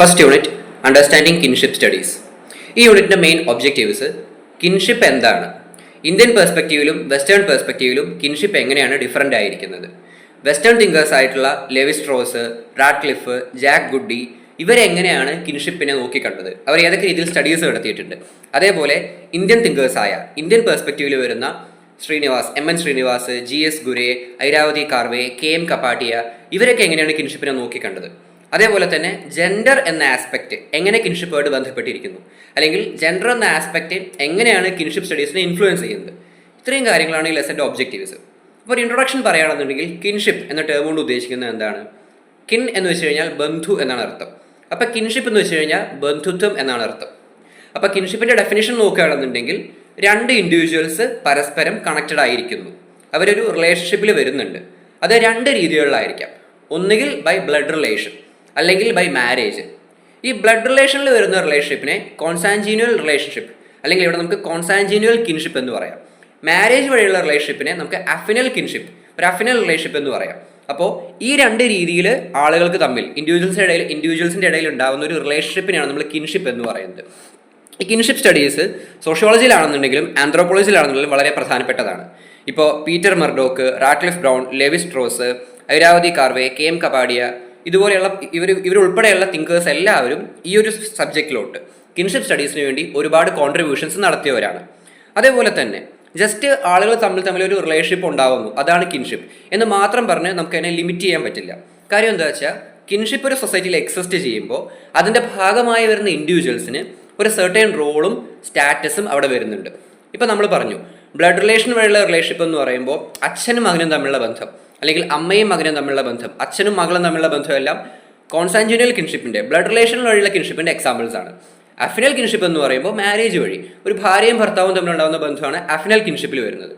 First unit understanding kinship studies. ഈ യൂണിറ്റിൻ്റെ main objectives kinship എന്താണ്, ഇന്ത്യൻ പെർസ്പെക്റ്റീവിലും വെസ്റ്റേൺ പെർസ്പെക്റ്റീവിലും കിൻഷിപ്പ് എങ്ങനെയാണ് ഡിഫറൻ്റ് ആയിരിക്കുന്നത്, വെസ്റ്റേൺ തിങ്കേഴ്സ് ആയിട്ടുള്ള Levi Strauss, Radcliffe, Jack Goody ഇവരെങ്ങനെയാണ് കിൻഷിപ്പിനെ നോക്കിക്കണ്ടത്, അവർ ഏതൊക്കെ രീതിയിൽ സ്റ്റഡീസ് നടത്തിയിട്ടുണ്ട്, അതേപോലെ ഇന്ത്യൻ തിങ്കേഴ്സായ ഇന്ത്യൻ പെർസ്പെക്റ്റീവിൽ വരുന്ന ശ്രീനിവാസ്, എം.എൻ. ശ്രീനിവാസ്, ജി.എസ്. ഗുരേ, ഐരാവതി കാർവേ, കെ.എം. കപാടിയ ഇവരൊക്കെ എങ്ങനെയാണ് കിൻഷിപ്പിനെ നോക്കിക്കണ്ടത്, അതേപോലെ തന്നെ ജെൻഡർ എന്ന ആസ്പെക്റ്റ് എങ്ങനെ കിൻഷിപ്പുമായിട്ട് ബന്ധപ്പെട്ടിരിക്കുന്നു, അല്ലെങ്കിൽ ജെൻഡർ എന്ന ആസ്പെക്റ്റ് എങ്ങനെയാണ് കിൻഷിപ്പ് സ്റ്റഡീസിനെ ഇൻഫ്ലുവൻസ് ചെയ്യുന്നത്. ഇത്രയും കാര്യങ്ങളാണ് ഈ ലെസൻ്റെ ഒബ്ജക്റ്റീവ്സ്. അപ്പോൾ ഒരു ഇൻട്രൊഡക്ഷൻ പറയുകയാണെന്നുണ്ടെങ്കിൽ കിൻഷിപ്പ് എന്ന ടേം കൊണ്ട് ഉദ്ദേശിക്കുന്നത് എന്താണ്? കിൻ എന്ന് വെച്ച് കഴിഞ്ഞാൽ ബന്ധു എന്നാണ് അർത്ഥം. അപ്പോൾ കിൻഷിപ്പ് എന്ന് വെച്ച് കഴിഞ്ഞാൽ ബന്ധുത്വം എന്നാണ് അർത്ഥം. അപ്പോൾ കിൻഷിപ്പിൻ്റെ ഡെഫിനേഷൻ നോക്കുകയാണെന്നുണ്ടെങ്കിൽ രണ്ട് ഇൻഡിവിജ്വൽസ് പരസ്പരം കണക്റ്റഡ് ആയിരിക്കുന്നു, അവരൊരു റിലേഷൻഷിപ്പിൽ വരുന്നുണ്ട്. അത് രണ്ട് രീതികളിലായിരിക്കാം. ഒന്നുകിൽ ബൈ ബ്ലഡ് റിലേഷൻ അല്ലെങ്കിൽ ബൈ മാരേജ്. ഈ ബ്ലഡ് റിലേഷനിൽ വരുന്ന റിലേഷൻഷിപ്പിനെ കോൺസാൻജീനിയൽ റിലേഷൻഷിപ്പ് അല്ലെങ്കിൽ ഇവിടെ നമുക്ക് കോൺസാൻജീനിയൽ കിൻഷിപ്പ് എന്ന് പറയാം. മാരേജ് വഴിയുള്ള റിലേഷൻഷിപ്പിനെ നമുക്ക് അഫിനൽ കിൻഷിപ്പ്, ഒരു അഫിനൽ റിലേഷൻഷിപ്പ് എന്ന് പറയാം. അപ്പോൾ ഈ രണ്ട് രീതിയിൽ ആളുകൾക്ക് തമ്മിൽ ഇൻഡിവിജ്വൽസിൻ്റെ ഇടയിൽ ഉണ്ടാകുന്ന ഒരു റിലേഷൻഷിപ്പിനെയാണ് നമ്മൾ കിൻഷിപ്പ് എന്ന് പറയുന്നത്. ഈ കിൻഷിപ്പ് സ്റ്റഡീസ് സോഷ്യോളജിയിലാണെന്നുണ്ടെങ്കിലും ആന്ത്രോപോളജിയിലാണെന്നുണ്ടെങ്കിലും വളരെ പ്രധാനപ്പെട്ടതാണ്. ഇപ്പോൾ Peter Murdock, Radcliffe Brown, Levi Strauss, Irawati Karve, K M. Kapadia ഇതുപോലെയുള്ള ഇവരുൾപ്പെടെയുള്ള തിങ്കേഴ്സ് എല്ലാവരും ഈ ഒരു സബ്ജക്റ്റിലോട്ട് കിൻഷിപ്പ് സ്റ്റഡീസിന് വേണ്ടി ഒരുപാട് കോൺട്രിബ്യൂഷൻസ് നടത്തിയവരാണ്. അതേപോലെ തന്നെ ജസ്റ്റ് ആളുകൾ തമ്മിൽ ഒരു റിലേഷൻഷിപ്പ് ഉണ്ടാവുന്നു, അതാണ് കിൻഷിപ്പ് എന്ന് മാത്രം പറഞ്ഞ് നമുക്ക് അതിനെ ലിമിറ്റ് ചെയ്യാൻ പറ്റില്ല. കാര്യം എന്താ വെച്ചാൽ കിൻഷിപ്പ് ഒരു സൊസൈറ്റിയിൽ എക്സിസ്റ്റ് ചെയ്യുമ്പോൾ അതിൻ്റെ ഭാഗമായി വരുന്ന ഇൻഡിവിജ്വൽസിന് ഒരു സെർട്ടൈൻ റോളും സ്റ്റാറ്റസും അവിടെ വരുന്നുണ്ട്. ഇപ്പം നമ്മൾ പറഞ്ഞു ബ്ലഡ് റിലേഷൻ വഴിയുള്ള റിലേഷൻഷിപ്പ് എന്ന് പറയുമ്പോൾ അച്ഛനും മകനും തമ്മിലുള്ള ബന്ധം, അല്ലെങ്കിൽ അമ്മയും മകനും തമ്മിലുള്ള ബന്ധം, അച്ഛനും മകളും തമ്മിലുള്ള ബന്ധമെല്ലാം കോൺസാൻജീനിയൽ കിൻഷിപ്പിൻ്റെ ബ്ലഡ് റിലേഷൻ വഴിയുള്ള കിൻഷിപ്പിൻ്റെ എക്സാമ്പിൾസ് ആണ്. അഫിനൽ കിൻഷിപ്പ് എന്ന് പറയുമ്പോൾ മാരേജ് വഴി ഒരു ഭാര്യയും ഭർത്താവും തമ്മിലുണ്ടാകുന്ന ബന്ധമാണ് അഫിനൽ കിൻഷിപ്പിൽ വരുന്നത്.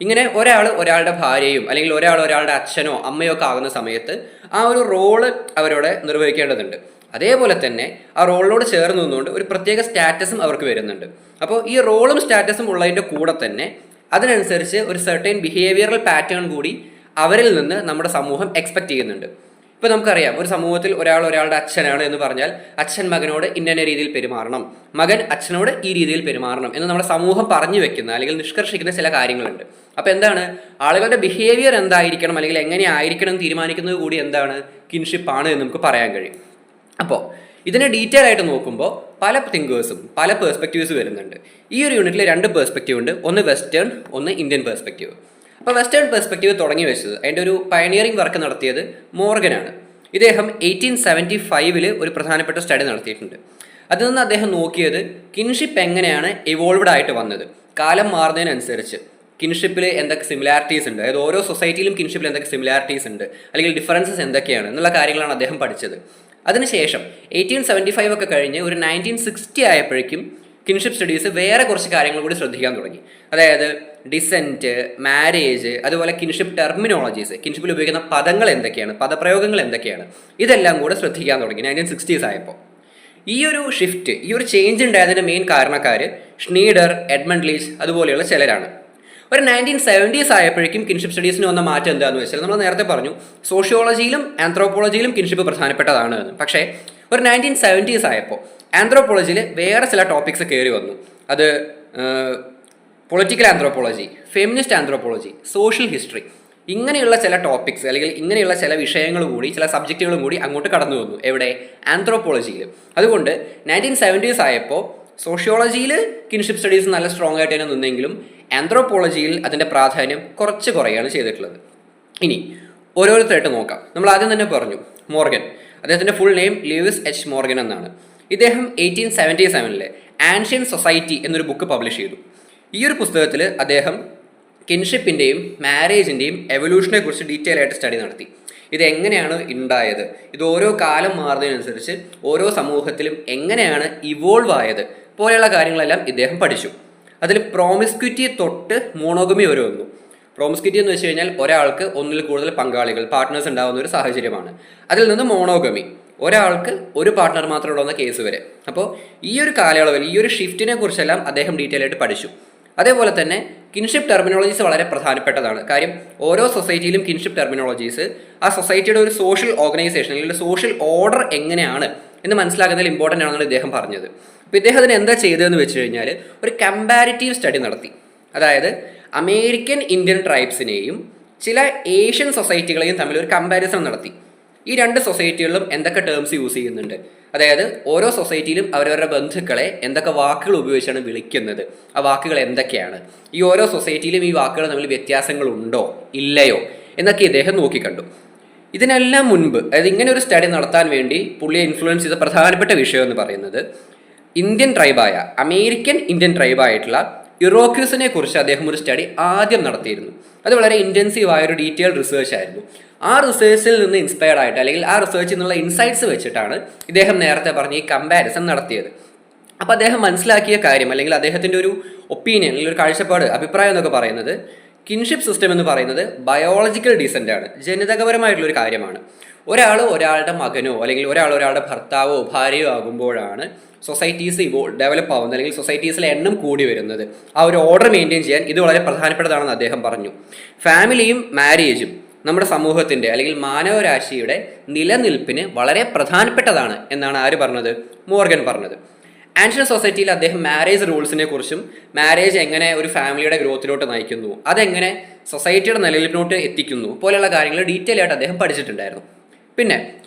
ഇങ്ങനെ ഒരാളുടെ ഭാര്യയും അല്ലെങ്കിൽ ഒരാളുടെ അച്ഛനോ അമ്മയോ ഒക്കെ ആകുന്ന സമയത്ത് ആ ഒരു റോള് അവരോട് നിർവഹിക്കേണ്ടതുണ്ട്. അതേപോലെ തന്നെ ആ റോളിനോട് ചേർന്ന് നിന്നുകൊണ്ട് ഒരു പ്രത്യേക സ്റ്റാറ്റസും അവർക്ക് വരുന്നുണ്ട്. അപ്പോൾ ഈ റോളും സ്റ്റാറ്റസും ഉള്ളതിൻ്റെ കൂടെ തന്നെ അതിനനുസരിച്ച് ഒരു സെർട്ടൈൻ ബിഹേവിയറൽ പാറ്റേൺ കൂടി അവരിൽ നിന്ന് നമ്മുടെ സമൂഹം എക്സ്പെക്റ്റ് ചെയ്യുന്നുണ്ട്. ഇപ്പോൾ നമുക്കറിയാം ഒരു സമൂഹത്തിൽ ഒരാളുടെ അച്ഛനാണ് എന്ന് പറഞ്ഞാൽ അച്ഛൻ മകനോട് ഇന്ന രീതിയിൽ പെരുമാറണം, മകൻ അച്ഛനോട് ഈ രീതിയിൽ പെരുമാറണം എന്ന് നമ്മുടെ സമൂഹം പറഞ്ഞു വെക്കുന്ന അല്ലെങ്കിൽ നിഷ്കർഷിക്കുന്ന ചില കാര്യങ്ങളുണ്ട്. അപ്പോൾ എന്താണ് ആളുകളുടെ ബിഹേവിയർ എന്തായിരിക്കണം അല്ലെങ്കിൽ എങ്ങനെ ആയിരിക്കണം എന്ന് തീരുമാനിക്കുന്നത് കൂടി എന്താണ് കിൻഷിപ്പാണ് എന്ന് നമുക്ക് പറയാൻ കഴിയും. അപ്പോൾ ഇതിനെ ഡീറ്റെയിൽ ആയിട്ട് നോക്കുമ്പോൾ പല തിങ്കേഴ്സും പല പേഴ്സ്പെക്റ്റീവ്സ് വരുന്നുണ്ട്. ഈ ഒരു യൂണിറ്റിൽ രണ്ട് പേഴ്സ്പെക്റ്റീവ് ഉണ്ട്, ഒന്ന് വെസ്റ്റേൺ, ഒന്ന് ഇന്ത്യൻ പേഴ്സ്പെക്റ്റീവ്. അപ്പോൾ വെസ്റ്റേൺ പെർസ്പെക്റ്റീവ് തുടങ്ങി വെച്ചത് അതിൻ്റെ ഒരു പയനിയറിംഗ് വർക്ക് നടത്തിയത് മോർഗനാണ്. ഇദ്ദേഹം 1875 ഒരു പ്രധാനപ്പെട്ട സ്റ്റഡി നടത്തിയിട്ടുണ്ട്. അതിൽ നിന്ന് അദ്ദേഹം നോക്കിയത് കിൻഷിപ്പ് എങ്ങനെയാണ് ഇവോൾവ്ഡ് ആയിട്ട് വന്നത്, കാലം മാറുന്നതിനനുസരിച്ച് കിൻഷിപ്പിൽ എന്തൊക്കെ സിമിലാരിറ്റീസ് ഉണ്ട്, അതായത് ഓരോ സൊസൈറ്റിയിലും കിൻഷിപ്പിൽ എന്തൊക്കെ സിമിലാരിറ്റീസ് ഉണ്ട് അല്ലെങ്കിൽ ഡിഫറൻസസ് എന്തൊക്കെയാണ് എന്നുള്ള കാര്യങ്ങളാണ് അദ്ദേഹം പഠിച്ചത്. അതിനുശേഷം 1875 ഒക്കെ കഴിഞ്ഞ് ഒരു 1960 ആയപ്പോഴേക്കും കിൻഷിപ്പ് സ്റ്റഡീസ് വേറെ കുറച്ച് കാര്യങ്ങൾ കൂടി ശ്രദ്ധിക്കാൻ തുടങ്ങി. അതായത് ഡിസെൻറ്റ്, മാരേജ്, അതുപോലെ കിൻഷിപ്പ് ടെർമിനോളജീസ്, കിൻഷിപ്പിൽ ഉപയോഗിക്കുന്ന പദങ്ങൾ എന്തൊക്കെയാണ്, പദപ്രയോഗങ്ങൾ എന്തൊക്കെയാണ്, ഇതെല്ലാം കൂടെ ശ്രദ്ധിക്കാൻ തുടങ്ങി 1960s ആയപ്പോൾ. ഈ ഒരു ഷിഫ്റ്റ്, ഈ ഒരു ചേഞ്ച് ഉണ്ടായതിൻ്റെ മെയിൻ കാരണക്കാർ ഷ്നീഡർ, എഡ്മണ്ട് ലീച്ച് അതുപോലെയുള്ള ചിലരാണ്. ഒരു 1970s ആയപ്പോഴേക്കും കിൻഷിപ്പ് സ്റ്റഡീസിന് വന്ന മാറ്റം എന്താണെന്ന് വെച്ചാൽ നമ്മൾ നേരത്തെ പറഞ്ഞു സോഷ്യോളജിയിലും ആന്ത്രോപോളജിയിലും കിൻഷിപ്പ് പ്രധാനപ്പെട്ടതാണ് എന്ന്. പക്ഷേ ഒരു 1970s ആയപ്പോൾ ആന്ത്രോപോളജിയിൽ വേറെ ചില ടോപ്പിക്സ് കയറി വന്നു. അത് political anthropology, feminist anthropology, social history, ഇങ്ങനെയുള്ള ചില ടോപ്പിക്സ് അല്ലെങ്കിൽ ഇങ്ങനെയുള്ള ചില വിഷയങ്ങൾ കൂടി ചില സബ്ജക്റ്റുകളും കൂടി അങ്ങോട്ട് കടന്നു വന്നു. എവിടെ? ആന്ത്രോപോളജിയിൽ. അതുകൊണ്ട് 1970s ആയപ്പോൾ സോഷ്യോളജിയിൽ കിൻഷിപ്പ് സ്റ്റഡീസ് നല്ല സ്ട്രോങ് ആയിട്ട് തന്നെ നിന്നെങ്കിലും ആന്ത്രോപോളജിയിൽ അതിൻ്റെ പ്രാധാന്യം കുറച്ച് കുറയാണ് ചെയ്തിട്ടുള്ളത്. ഇനി ഓരോരുത്തരായിട്ട് നോക്കാം. നമ്മൾ ആദ്യം തന്നെ പറഞ്ഞു മോർഗൻ, അദ്ദേഹത്തിൻ്റെ full name Lewis H Morgan എന്നാണ്. ഇദ്ദേഹം 1877 ആൻഷ്യൻ സൊസൈറ്റി എന്നൊരു ബുക്ക് പബ്ലിഷ് ചെയ്തു. ഈ ഒരു പുസ്തകത്തിൽ അദ്ദേഹം കിൻഷിപ്പിൻ്റെയും മാരേജിൻ്റെയും എവല്യൂഷനെ കുറിച്ച് ഡീറ്റെയിൽ ആയിട്ട് സ്റ്റഡി നടത്തി. ഇത് എങ്ങനെയാണ് ഉണ്ടായത്, ഇത് ഓരോ കാലം മാറുന്നതിനനുസരിച്ച് ഓരോ സമൂഹത്തിലും എങ്ങനെയാണ് ഇവോൾവ് ആയത് പോലെയുള്ള കാര്യങ്ങളെല്ലാം ഇദ്ദേഹം പഠിച്ചു. അതിൽ പ്രോമിസ്ക്യൂറ്റി തൊട്ട് മോണോഗമി വരെ വന്നു. പ്രോമിസ്ക്യൂറ്റി എന്ന് വെച്ച് കഴിഞ്ഞാൽ ഒരാൾക്ക് ഒന്നിൽ കൂടുതൽ പങ്കാളികൾ, പാർട്ട്നേഴ്സ് ഉണ്ടാകുന്ന ഒരു സാഹചര്യമാണ്. അതിൽ നിന്ന് മോണോഗമി, ഒരാൾക്ക് ഒരു പാർട്ട്ണർ മാത്രം ഉള്ള കേസ് വരെ. അപ്പോൾ ഈ ഒരു കാലയളവിൽ ഈ ഒരു ഷിഫ്റ്റിനെ കുറിച്ചെല്ലാം അദ്ദേഹം ഡീറ്റെയിൽ ആയിട്ട് പഠിച്ചു. അതേപോലെ തന്നെ കിൻഷിപ്പ് ടെർമിനോളജീസ് വളരെ പ്രധാനപ്പെട്ടതാണ്. കാര്യം ഓരോ സൊസൈറ്റിയിലും കിൻഷിപ്പ് ടെർമിനോളജീസ് ആ സൊസൈറ്റിയുടെ ഒരു സോഷ്യൽ ഓർഗനൈസേഷൻ അല്ലെങ്കിൽ സോഷ്യൽ ഓർഡർ എങ്ങനെയാണ് എന്ന് മനസ്സിലാക്കുന്നതിൽ ഇമ്പോർട്ടൻ്റ് ആണെന്നാണ് ഇദ്ദേഹം പറഞ്ഞത്. അപ്പോൾ ഇദ്ദേഹത്തിന് എന്താ ചെയ്തതെന്ന് വെച്ച് കഴിഞ്ഞാൽ ഒരു കമ്പാരിറ്റീവ് സ്റ്റഡി നടത്തി. അതായത് അമേരിക്കൻ ഇന്ത്യൻ ട്രൈബ്സിനെയും ചില ഏഷ്യൻ സൊസൈറ്റികളെയും തമ്മിൽ ഒരു കമ്പാരിസൺ നടത്തി. ഈ രണ്ട് സൊസൈറ്റികളിലും എന്തൊക്കെ ടേംസ് യൂസ് ചെയ്യുന്നുണ്ട്, അതായത് ഓരോ സൊസൈറ്റിയിലും അവരവരുടെ ബന്ധുക്കളെ എന്തൊക്കെ വാക്കുകൾ ഉപയോഗിച്ചാണ് വിളിക്കുന്നത്, ആ വാക്കുകൾ എന്തൊക്കെയാണ്, ഈ ഓരോ സൊസൈറ്റിയിലും ഈ വാക്കുകൾ തമ്മിൽ വ്യത്യാസങ്ങളുണ്ടോ ഇല്ലയോ എന്നൊക്കെ ഇദ്ദേഹം നോക്കിക്കണ്ടു. ഇതിനെല്ലാം മുൻപ്, അതായത് ഇങ്ങനെ ഒരു സ്റ്റഡി നടത്താൻ വേണ്ടി പുള്ളിയെ ഇൻഫ്ലുവൻസ് ചെയ്ത പ്രധാനപ്പെട്ട വിഷയം എന്ന് പറയുന്നത് അമേരിക്കൻ ഇന്ത്യൻ ട്രൈബായിട്ടുള്ള ഇറോക്യൂസിനെ കുറിച്ച് അദ്ദേഹം ഒരു സ്റ്റഡി ആദ്യം നടത്തിയിരുന്നു. അത് വളരെ ഇൻറ്റൻസീവായ ഒരു ഡീറ്റെയിൽഡ് റിസർച്ച് ആയിരുന്നു. ആ റിസർച്ചിൽ നിന്ന് ഇൻസ്പയർഡ് ആയിട്ട്, അല്ലെങ്കിൽ ആ റിസർച്ചിൽ നിന്നുള്ള ഇൻസൈറ്റ്സ് വെച്ചിട്ടാണ് ഇദ്ദേഹം നേരത്തെ പറഞ്ഞ ഈ കമ്പാരിസൺ നടത്തിയത്. അപ്പോൾ അദ്ദേഹം മനസ്സിലാക്കിയ കാര്യം, അല്ലെങ്കിൽ അദ്ദേഹത്തിൻ്റെ ഒരു ഒപ്പീനിയൻ, അല്ലെങ്കിൽ ഒരു കാഴ്ചപ്പാട്, അഭിപ്രായം എന്നൊക്കെ പറയുന്നത്, കിൻഷിപ്പ് സിസ്റ്റം എന്ന് പറയുന്നത് ബയോളജിക്കൽ ഡീസൻ്റ് ആണ്, ജനിതകപരമായിട്ടുള്ളൊരു കാര്യമാണ്. ഒരാൾ ഒരാളുടെ മകനോ അല്ലെങ്കിൽ ഒരാളുടെ ഭർത്താവോ ഭാര്യയോ ആകുമ്പോഴാണ് സൊസൈറ്റീസ് ഡെവലപ്പ് ആവുന്നത്, അല്ലെങ്കിൽ സൊസൈറ്റീസിലെ എണ്ണം കൂടി വരുന്നത്. ആ ഒരു ഓർഡർ മെയിൻറ്റെയിൻ ചെയ്യാൻ ഇത് വളരെ പ്രധാനപ്പെട്ടതാണെന്ന് അദ്ദേഹം പറഞ്ഞു. ഫാമിലിയും മാരേജും നമ്മുടെ സമൂഹത്തിൻ്റെ അല്ലെങ്കിൽ മാനവരാശിയുടെ നിലനിൽപ്പിന് വളരെ പ്രധാനപ്പെട്ടതാണ് എന്നാണ് ആര് പറഞ്ഞത്? മോർഗൻ പറഞ്ഞത്. ആൻഷ്യൻ സൊസൈറ്റിയിൽ അദ്ദേഹം മാരേജ് റൂൾസിനെ കുറിച്ചും മാരേജ് എങ്ങനെ ഒരു ഫാമിലിയുടെ ഗ്രോത്തിലോട്ട് നയിക്കുന്നു, അതെങ്ങനെ സൊസൈറ്റിയുടെ നിലനിൽപ്പിലോട്ട് എത്തിക്കുന്നു പോലെയുള്ള കാര്യങ്ങൾ ഡീറ്റെയിൽ ആയിട്ട് അദ്ദേഹം പഠിച്ചിട്ടുണ്ടായിരുന്നു. പിന്നെ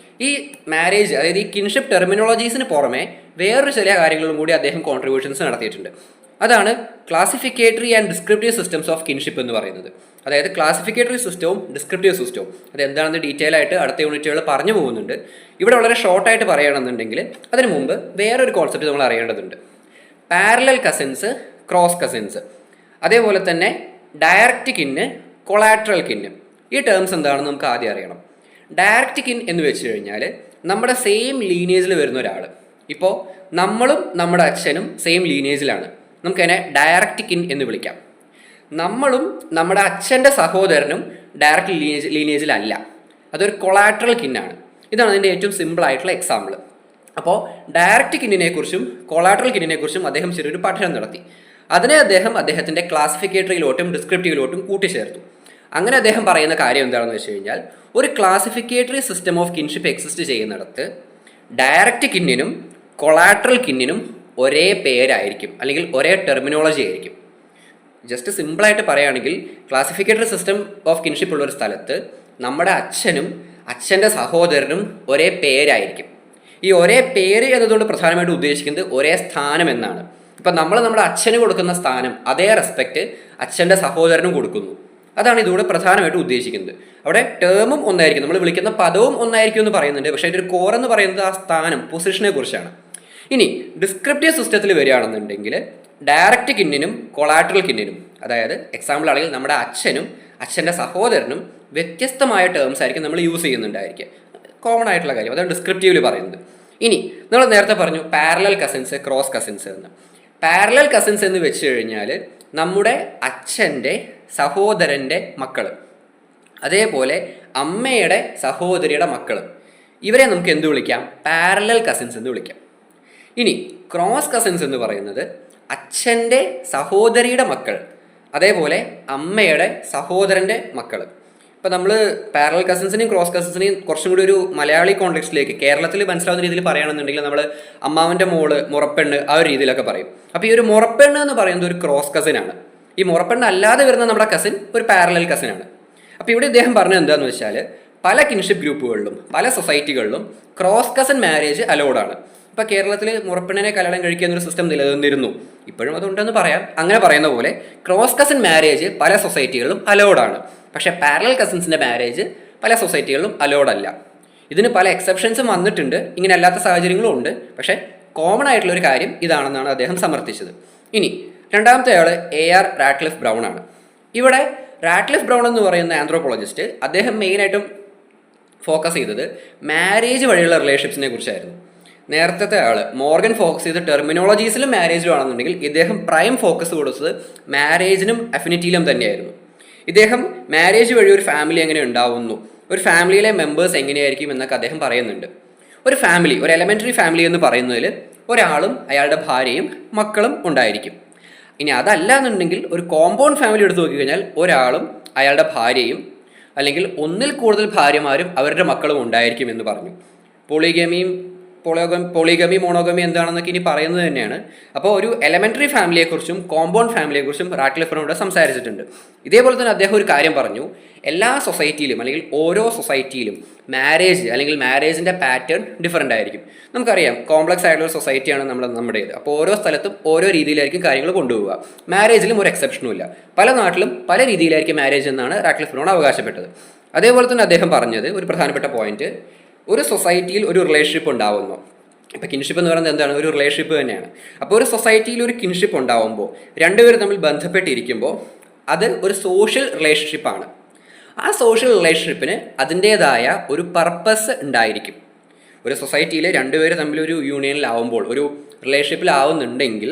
ഈ മാരേജ്, അതായത് ഈ കിൻഷിപ്പ് ടെർമിനോളജീസിന് പുറമെ വേറൊരു ചില കാര്യങ്ങളും കൂടി അദ്ദേഹം കോൺട്രിബ്യൂഷൻസ് നടത്തിയിട്ടുണ്ട്. അതാണ് classificatory and descriptive systems of kinship എന്ന് പറയുന്നത്. അതായത് ക്ലാസിഫിക്കേറ്ററി സിസ്റ്റവും ഡിസ്ക്രിപ്റ്റീവ് സിസ്റ്റവും അതെന്താണെന്ന് ഡീറ്റെയിൽ ആയിട്ട് അടുത്ത യൂണിറ്റുകൾ പറഞ്ഞു പോകുന്നുണ്ട്. ഇവിടെ വളരെ ഷോർട്ടായിട്ട് പറയുകയാണെന്നുണ്ടെങ്കിൽ അതിന് മുമ്പ് വേറൊരു കോൺസെപ്റ്റ് നമ്മൾ അറിയേണ്ടതുണ്ട്. പാരലൽ കസിൻസ്, ക്രോസ് കസിൻസ്, അതേപോലെ തന്നെ ഡയറക്റ്റ് കിന്ന്, കൊളാട്രൽ കിന്ന്. ഈ ടേംസ് എന്താണെന്ന് നമുക്ക് ആദ്യം അറിയണം. ഡയറക്റ്റ് കിൻ എന്ന് വെച്ച് കഴിഞ്ഞാൽ നമ്മുടെ സെയിം ലീനേജിൽ വരുന്ന ഒരാൾ. ഇപ്പോൾ നമ്മളും നമ്മുടെ അച്ഛനും സെയിം ലീനേജിലാണ്, നമുക്കതിനെ ഡയറക്റ്റ് കിൻ എന്ന് വിളിക്കാം. നമ്മളും നമ്മുടെ അച്ഛൻ്റെ സഹോദരനും ഡയറക്റ്റ് ലീനേജിലല്ല, അതൊരു കൊളാട്രൽ കിന്നാണ്. ഇതാണ് അതിൻ്റെ ഏറ്റവും സിമ്പിളായിട്ടുള്ള എക്സാമ്പിൾ. അപ്പോൾ ഡയറക്റ്റ് കിന്നിനെ കുറിച്ചും കൊളാട്രൽ കിന്നിനെ കുറിച്ചും അദ്ദേഹം ചെറിയൊരു പഠനം നടത്തി. അതിനെ അദ്ദേഹത്തിൻ്റെ ക്ലാസിഫിക്കേറ്ററിയിലോട്ടും ഡിസ്ക്രിപ്റ്റീവിലോട്ടും കൂട്ടിച്ചേർത്തു. അങ്ങനെ അദ്ദേഹം പറയുന്ന കാര്യം എന്താണെന്ന് വെച്ച് കഴിഞ്ഞാൽ, ഒരു ക്ലാസിഫിക്കേറ്ററി സിസ്റ്റം ഓഫ് കിൻഷിപ്പ് എക്സിസ്റ്റ് ചെയ്യുന്നിടത്ത് ഡയറക്റ്റ് കിന്നിനും കൊളാട്രൽ കിന്നിനും ഒരേ പേരായിരിക്കും, അല്ലെങ്കിൽ ഒരേ ടെർമിനോളജി ആയിരിക്കും. ജസ്റ്റ് സിമ്പിളായിട്ട് പറയുകയാണെങ്കിൽ, ക്ലാസിഫിക്കേറ്ററി സിസ്റ്റം ഓഫ് കിൻഷിപ്പ് ഉള്ളൊരു സ്ഥലത്ത് നമ്മുടെ അച്ഛനും അച്ഛൻ്റെ സഹോദരനും ഒരേ പേരായിരിക്കും. ഈ ഒരേ പേര് എന്നതുകൊണ്ട് പ്രധാനമായിട്ട് ഉദ്ദേശിക്കുന്നത് ഒരേ സ്ഥാനം എന്നാണ്. ഇപ്പം നമ്മുടെ അച്ഛന് കൊടുക്കുന്ന സ്ഥാനം, അതേ റെസ്പെക്റ്റ് അച്ഛൻ്റെ സഹോദരനും കൊടുക്കുന്നു. അതാണ് ഇതുകൂടെ പ്രധാനമായിട്ട് ഉദ്ദേശിക്കുന്നത്. അവിടെ ടേമും ഒന്നായിരിക്കും, നമ്മൾ വിളിക്കുന്ന പദവും ഒന്നായിരിക്കും എന്ന് പറയുന്നുണ്ട്. പക്ഷേ അതിൻ്റെ ഒരു കോർ എന്ന് പറയുന്നത് ആ സ്ഥാനം, പൊസിഷനെ കുറിച്ചാണ്. ഇനി ഡിസ്ക്രിപ്റ്റീവ് സിസ്റ്റത്തിൽ വരികയാണെന്നുണ്ടെങ്കിൽ ഡയറക്റ്റ് കിന്നിനും കൊളാട്രൽ കിന്നിനും, അതായത് എക്സാമ്പിൾ ആണെങ്കിൽ നമ്മുടെ അച്ഛനും അച്ഛൻ്റെ സഹോദരനും വ്യത്യസ്തമായ ടേംസ് ആയിരിക്കും നമ്മൾ യൂസ് ചെയ്യുന്നുണ്ടായിരിക്കുക. കോമൺ ആയിട്ടുള്ള കാര്യം, അതാണ് ഡിസ്ക്രിപ്റ്റീവിൽ പറയുന്നത്. ഇനി നമ്മൾ നേരത്തെ പറഞ്ഞു പാരലൽ കസിൻസ്, ക്രോസ് കസിൻസ് എന്ന്. പാരലൽ കസിൻസ് എന്ന് വെച്ച് കഴിഞ്ഞാൽ നമ്മുടെ അച്ഛൻ്റെ സഹോദരൻ്റെ മക്കൾ, അതേപോലെ അമ്മയുടെ സഹോദരിയുടെ മക്കൾ, ഇവരെ നമുക്ക് എന്ത് വിളിക്കാം? പാരലൽ കസിൻസ് എന്ന് വിളിക്കാം. ഇനി ക്രോസ് കസിൻസ് എന്ന് പറയുന്നത് അച്ഛൻ്റെ സഹോദരിയുടെ മക്കൾ, അതേപോലെ അമ്മയുടെ സഹോദരൻ്റെ മക്കൾ. ഇപ്പോൾ നമ്മൾ പാരലൽ കസിൻസിനെയും ക്രോസ് കസിൻസിനെയും കുറച്ചും കൂടി ഒരു മലയാളി കോണ്ടെക്സ്റ്റിലേക്ക്, കേരളത്തിൽ മനസ്സിലാവുന്ന രീതിയിൽ പറയുകയാണെന്നുണ്ടെങ്കിൽ നമ്മൾ അമ്മാവൻ്റെ മോള്, മുറപ്പെണ്ണ്, ആ ഒരു രീതിയിലൊക്കെ പറയും. അപ്പോൾ ഈ ഒരു മുറപ്പെണ്ണ് എന്ന് പറയുന്നത് ഒരു ക്രോസ് കസിനാണ്. ഈ മുറപ്പെണ്ണ് അല്ലാതെ വരുന്ന നമ്മുടെ കസിൻ ഒരു പാരലൽ കസിനാണ്. അപ്പോൾ ഇവിടെ ഇദ്ദേഹം പറഞ്ഞത് എന്താണെന്ന് വെച്ചാൽ, പല കിൻഷിപ്പ് ഗ്രൂപ്പുകളിലും പല സൊസൈറ്റികളിലും ക്രോസ് കസിൻ മാരേജ് അലൗഡാണ്. ഇപ്പോൾ കേരളത്തിൽ മുറപ്പെണ്ണിനെ കല്യാണം കഴിക്കുക എന്നൊരു സിസ്റ്റം നിലനിന്നിരുന്നു, ഇപ്പോഴും അതുണ്ടെന്ന് പറയാം. അങ്ങനെ പറയുന്ന പോലെ ക്രോസ് കസിൻ മാരേജ് പല സൊസൈറ്റികളിലും അലൗഡാണ്. പക്ഷേ പാരലൽ കസിൻസിൻ്റെ മാരേജ് പല സൊസൈറ്റികളിലും അലൗഡല്ല. ഇതിന് പല എക്സെപ്ഷൻസും വന്നിട്ടുണ്ട്, ഇങ്ങനെ അല്ലാത്ത സാഹചര്യങ്ങളും ഉണ്ട്. പക്ഷേ കോമൺ ആയിട്ടുള്ളൊരു കാര്യം ഇതാണെന്നാണ് അദ്ദേഹം സമർത്ഥിച്ചത്. ഇനി രണ്ടാമത്തെ ആൾ AR റാറ്റ്ക്ലിഫ് ബ്രൗൺ ആണ്. ഇവിടെ റാറ്റ്ക്ലിഫ് ബ്രൗൺ എന്ന് പറയുന്ന ആന്ത്രോപോളജിസ്റ്റ് അദ്ദേഹം മെയിനായിട്ടും ഫോക്കസ് ചെയ്തത് മാരേജ് വഴിയുള്ള റിലേഷൻഷിപ്സിനെ കുറിച്ചായിരുന്നു. നേരത്തെ ആൾ മോർഗൻ ഫോക്കസ് ചെയ്ത ടെർമിനോളജീസിലും മാരേജിലും ആണെന്നുണ്ടെങ്കിൽ ഇദ്ദേഹം പ്രൈം ഫോക്കസ് കൊടുത്തത് മാരേജിനും അഫിനിറ്റിയിലും തന്നെയായിരുന്നു. ഇദ്ദേഹം മാരേജ് വഴി ഒരു ഫാമിലി എങ്ങനെ ഉണ്ടാവുന്നു, ഒരു ഫാമിലിയിലെ മെമ്പേഴ്സ് എങ്ങനെയായിരിക്കും എന്നൊക്കെ അദ്ദേഹം പറയുന്നുണ്ട്. ഒരു ഫാമിലി, ഒരു എലമെൻ്ററി ഫാമിലി എന്ന് പറയുന്നതിൽ ഒരാളും അയാളുടെ ഭാര്യയും മക്കളും ഉണ്ടായിരിക്കും. ഇനി അതല്ല എന്നുണ്ടെങ്കിൽ ഒരു കോമ്പൗണ്ട് ഫാമിലി എടുത്ത് നോക്കിക്കഴിഞ്ഞാൽ ഒരാളും അയാളുടെ ഭാര്യയും അല്ലെങ്കിൽ ഒന്നിൽ കൂടുതൽ ഭാര്യമാരും അവരുടെ മക്കളും ഉണ്ടായിരിക്കും എന്ന് പറഞ്ഞു. പോളിഗമിയും പോളിഗമി മോണോഗമി എന്താണെന്നൊക്കെ ഇനി പറയുന്നത് തന്നെയാണ്. അപ്പോൾ ഒരു എലമെൻ്ററി ഫാമിലിയെക്കുറിച്ചും കോമ്പൗണ്ട് ഫാമിലിയെക്കുറിച്ചും റാറ്റ്ക്ലിഫ് ഇവിടെ സംസാരിച്ചിട്ടുണ്ട്. ഇതേപോലെ തന്നെ അദ്ദേഹം ഒരു കാര്യം പറഞ്ഞു, എല്ലാ സൊസൈറ്റിയിലും അല്ലെങ്കിൽ ഓരോ സൊസൈറ്റിയിലും മാരേജ് അല്ലെങ്കിൽ മാരേജിൻ്റെ പാറ്റേൺ ഡിഫറൻ്റ് ആയിരിക്കും. നമുക്കറിയാം കോംപ്ലക്സ് ആയിട്ടുള്ള ഒരു സൊസൈറ്റിയാണ് നമ്മുടേത്. അപ്പോൾ ഓരോ സ്ഥലത്തും ഓരോ രീതിയിലായിരിക്കും കാര്യങ്ങൾ കൊണ്ടുപോവുക. മാരേജിലും ഒരു എക്സെപ്ഷനും ഇല്ല. പല നാട്ടിലും പല രീതിയിലായിരിക്കും മാരേജ് എന്നാണ് റാറ്റ്ക്ലിഫ് അവകാശപ്പെട്ടത്. അതേപോലെ തന്നെ അദ്ദേഹം പറഞ്ഞത് ഒരു പ്രധാനപ്പെട്ട പോയിന്റ്, ഒരു സൊസൈറ്റിയിൽ ഒരു റിലേഷൻഷിപ്പ് ഉണ്ടാവുന്നു. ഇപ്പോൾ കിൻഷിപ്പ് എന്ന് പറയുന്നത് എന്താണ്? ഒരു റിലേഷൻഷിപ്പ് തന്നെയാണ്. അപ്പോൾ ഒരു സൊസൈറ്റിയിൽ ഒരു കിൻഷിപ്പ് ഉണ്ടാവുമ്പോൾ രണ്ടുപേരും തമ്മിൽ ബന്ധപ്പെട്ടിരിക്കുമ്പോൾ അത് ഒരു സോഷ്യൽ റിലേഷൻഷിപ്പാണ്. ആ സോഷ്യൽ റിലേഷൻഷിപ്പിന് അതിൻ്റേതായ ഒരു പർപ്പസ് ഉണ്ടായിരിക്കും. ഒരു സൊസൈറ്റിയിൽ രണ്ടുപേരും തമ്മിൽ ഒരു യൂണിയനിലാവുമ്പോൾ, ഒരു റിലേഷൻഷിപ്പിലാവുന്നുണ്ടെങ്കിൽ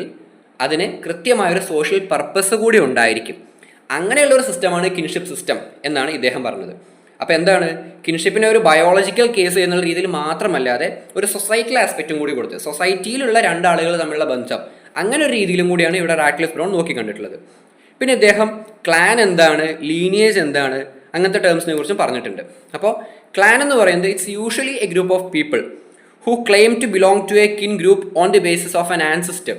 അതിന് കൃത്യമായൊരു സോഷ്യൽ പർപ്പസ് കൂടി ഉണ്ടായിരിക്കും. അങ്ങനെയുള്ള ഒരു സിസ്റ്റമാണ് കിൻഷിപ്പ് സിസ്റ്റം എന്നാണ് ഇദ്ദേഹം പറഞ്ഞത്. അപ്പോൾ എന്താണ്, കിൻഷിപ്പിനെ ഒരു ബയോളജിക്കൽ കേസ് എന്നുള്ള രീതിയിൽ മാത്രമല്ലാതെ ഒരു സൊസൈറ്റൽ ആസ്പെക്റ്റും കൂടി കൊടുത്ത് സൊസൈറ്റിയിലുള്ള രണ്ടാളുകൾ തമ്മിലുള്ള ബന്ധം അങ്ങനെ ഒരു രീതിയിലും കൂടിയാണ് ഇവിടെ റാറ്റ്ക്ലിഫ് ബ്രൗൺ നോക്കി കണ്ടിട്ടുള്ളത്. പിന്നെ ഇദ്ദേഹം ക്ലാൻ എന്താണ്, ലീനിയേജ് എന്താണ്, അങ്ങനത്തെ ടേംസിനെ കുറിച്ചും പറഞ്ഞിട്ടുണ്ട്. അപ്പോൾ ക്ലാൻ എന്ന് പറയുന്നത് it's usually a group of people who claim to belong to a kin group on the basis of an ancestor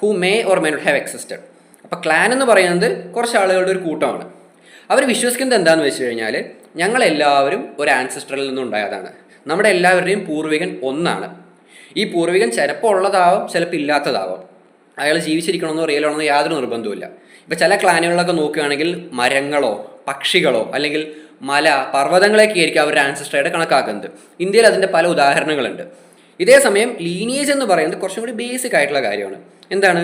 who may or may not have existed. അപ്പോൾ ക്ലാൻ എന്ന് പറയുന്നത് കുറച്ച് ആളുകളുടെ ഒരു കൂട്ടമാണ്. അവർ വിശ്വസിക്കുന്നത് എന്താണെന്ന് വെച്ച് കഴിഞ്ഞാൽ ഞങ്ങളെല്ലാവരും ഒരു ആൻസിസ്റ്ററിൽ നിന്നുണ്ടായതാണ്. നമ്മുടെ എല്ലാവരുടെയും പൂർവികൻ ഒന്നാണ്. ഈ പൂർവികൻ ചിലപ്പോൾ ഉള്ളതാവാം, ചിലപ്പോൾ ഇല്ലാത്തതാവാം. അയാൾ ജീവിച്ചിരിക്കണമെന്നോ റിയൽ ആണെന്നോ യാതൊരു നിർബന്ധവുമില്ല. ഇപ്പോൾ ചില ക്ലാനുകളിലൊക്കെ നോക്കുകയാണെങ്കിൽ മരങ്ങളോ പക്ഷികളോ അല്ലെങ്കിൽ മല പർവ്വതങ്ങളൊക്കെ ആയിരിക്കും അവരുടെ ആൻസിസ്റ്ററായിട്ട് കണക്കാക്കുന്നത്. ഇന്ത്യയിൽ അതിൻ്റെ പല ഉദാഹരണങ്ങളുണ്ട്. ഇതേ സമയം ലീനിയേജ് എന്ന് പറയുന്നത് കുറച്ചും കൂടി ബേസിക് ആയിട്ടുള്ള കാര്യമാണ്. എന്താണ്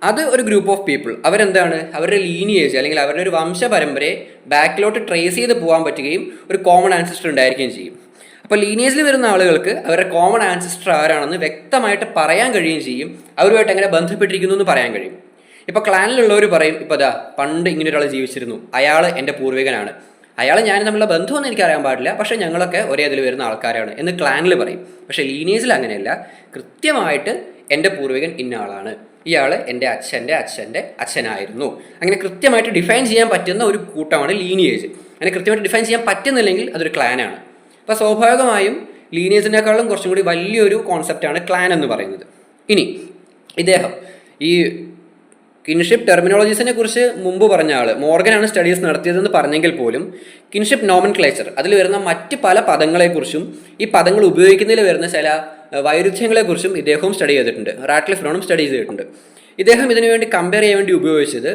അത്? ഒരു ഗ്രൂപ്പ് ഓഫ് പീപ്പിൾ അവരെന്താണ്, അവരുടെ ലീനിയേജ് അല്ലെങ്കിൽ അവരുടെ ഒരു വംശപരമ്പരയെ ബാക്കിലോട്ട് ട്രേസ് ചെയ്ത് പോകാൻ പറ്റുകയും ഒരു കോമൺ ആൻസിസ്റ്റർ ഉണ്ടായിരിക്കുകയും ചെയ്യും. അപ്പോൾ ലീനിയേജിൽ വരുന്ന ആളുകൾക്ക് അവരുടെ കോമൺ ആൻസിസ്റ്റർ ആരാണെന്ന് വ്യക്തമായിട്ട് പറയാൻ കഴിയുകയും ചെയ്യും. അവരുമായിട്ട് എങ്ങനെ ബന്ധപ്പെട്ടിരിക്കുന്നു എന്ന് പറയാൻ കഴിയും. ഇപ്പോൾ ക്ലാനിലുള്ളവർ പറയും, ഇപ്പോൾ അതാ പണ്ട് ഇങ്ങനെ ഒരാൾ ജീവിച്ചിരുന്നു, അയാൾ എൻ്റെ പൂർവികനാണ്, അയാൾ ഞാൻ തമ്മിലുള്ള ബന്ധമൊന്നും എനിക്കറിയാൻ പാടില്ല, പക്ഷേ ഞങ്ങളൊക്കെ ഒരേ അതിൽ വരുന്ന ആൾക്കാരാണ് എന്ന് ക്ലാനിൽ പറയും. പക്ഷേ ലീനിയേജിൽ അങ്ങനെയല്ല. കൃത്യമായിട്ട് എൻ്റെ പൂർവികൻ ഇന്ന ആളാണ്, ഇയാൾ എൻ്റെ അച്ഛൻ്റെ അച്ഛൻ്റെ അച്ഛനായിരുന്നു, അങ്ങനെ കൃത്യമായിട്ട് ഡിഫൈൻ ചെയ്യാൻ പറ്റുന്ന ഒരു കൂട്ടമാണ് ലീനിയേജ്. അങ്ങനെ കൃത്യമായിട്ട് ഡിഫൈൻ ചെയ്യാൻ പറ്റുന്നില്ലെങ്കിൽ അതൊരു ക്ലാനാണ്. അപ്പോൾ സ്വാഭാവികമായും ലീനിയേജിനേക്കാളും കുറച്ചും കൂടി വലിയൊരു കോൺസെപ്റ്റാണ് ക്ലാൻ എന്ന് പറയുന്നത്. ഇനി ഇദ്ദേഹം ഈ കിൻഷിപ്പ് ടെർമിനോളജീസിനെ കുറിച്ച് മുമ്പ് പറഞ്ഞ ആൾ മോർഗനാണ് സ്റ്റഡീസ് നടത്തിയതെന്ന് പറഞ്ഞെങ്കിൽ പോലും കിൻഷിപ്പ് നോമൻക്ലേച്ചർ അതിൽ വരുന്ന മറ്റ് പല പദങ്ങളെക്കുറിച്ചും ഈ പദങ്ങൾ ഉപയോഗിക്കുന്നതിൽ വരുന്ന ചില വൈരുദ്ധ്യങ്ങളെക്കുറിച്ചും ഇദ്ദേഹവും സ്റ്റഡി ചെയ്തിട്ടുണ്ട്. റാറ്റ്ക്ലിഫ് ബ്രൗണും സ്റ്റഡി ചെയ്തിട്ടുണ്ട്. ഇദ്ദേഹം ഇതിനു വേണ്ടി കമ്പയർ ചെയ്യാൻ വേണ്ടി ഉപയോഗിച്ചത്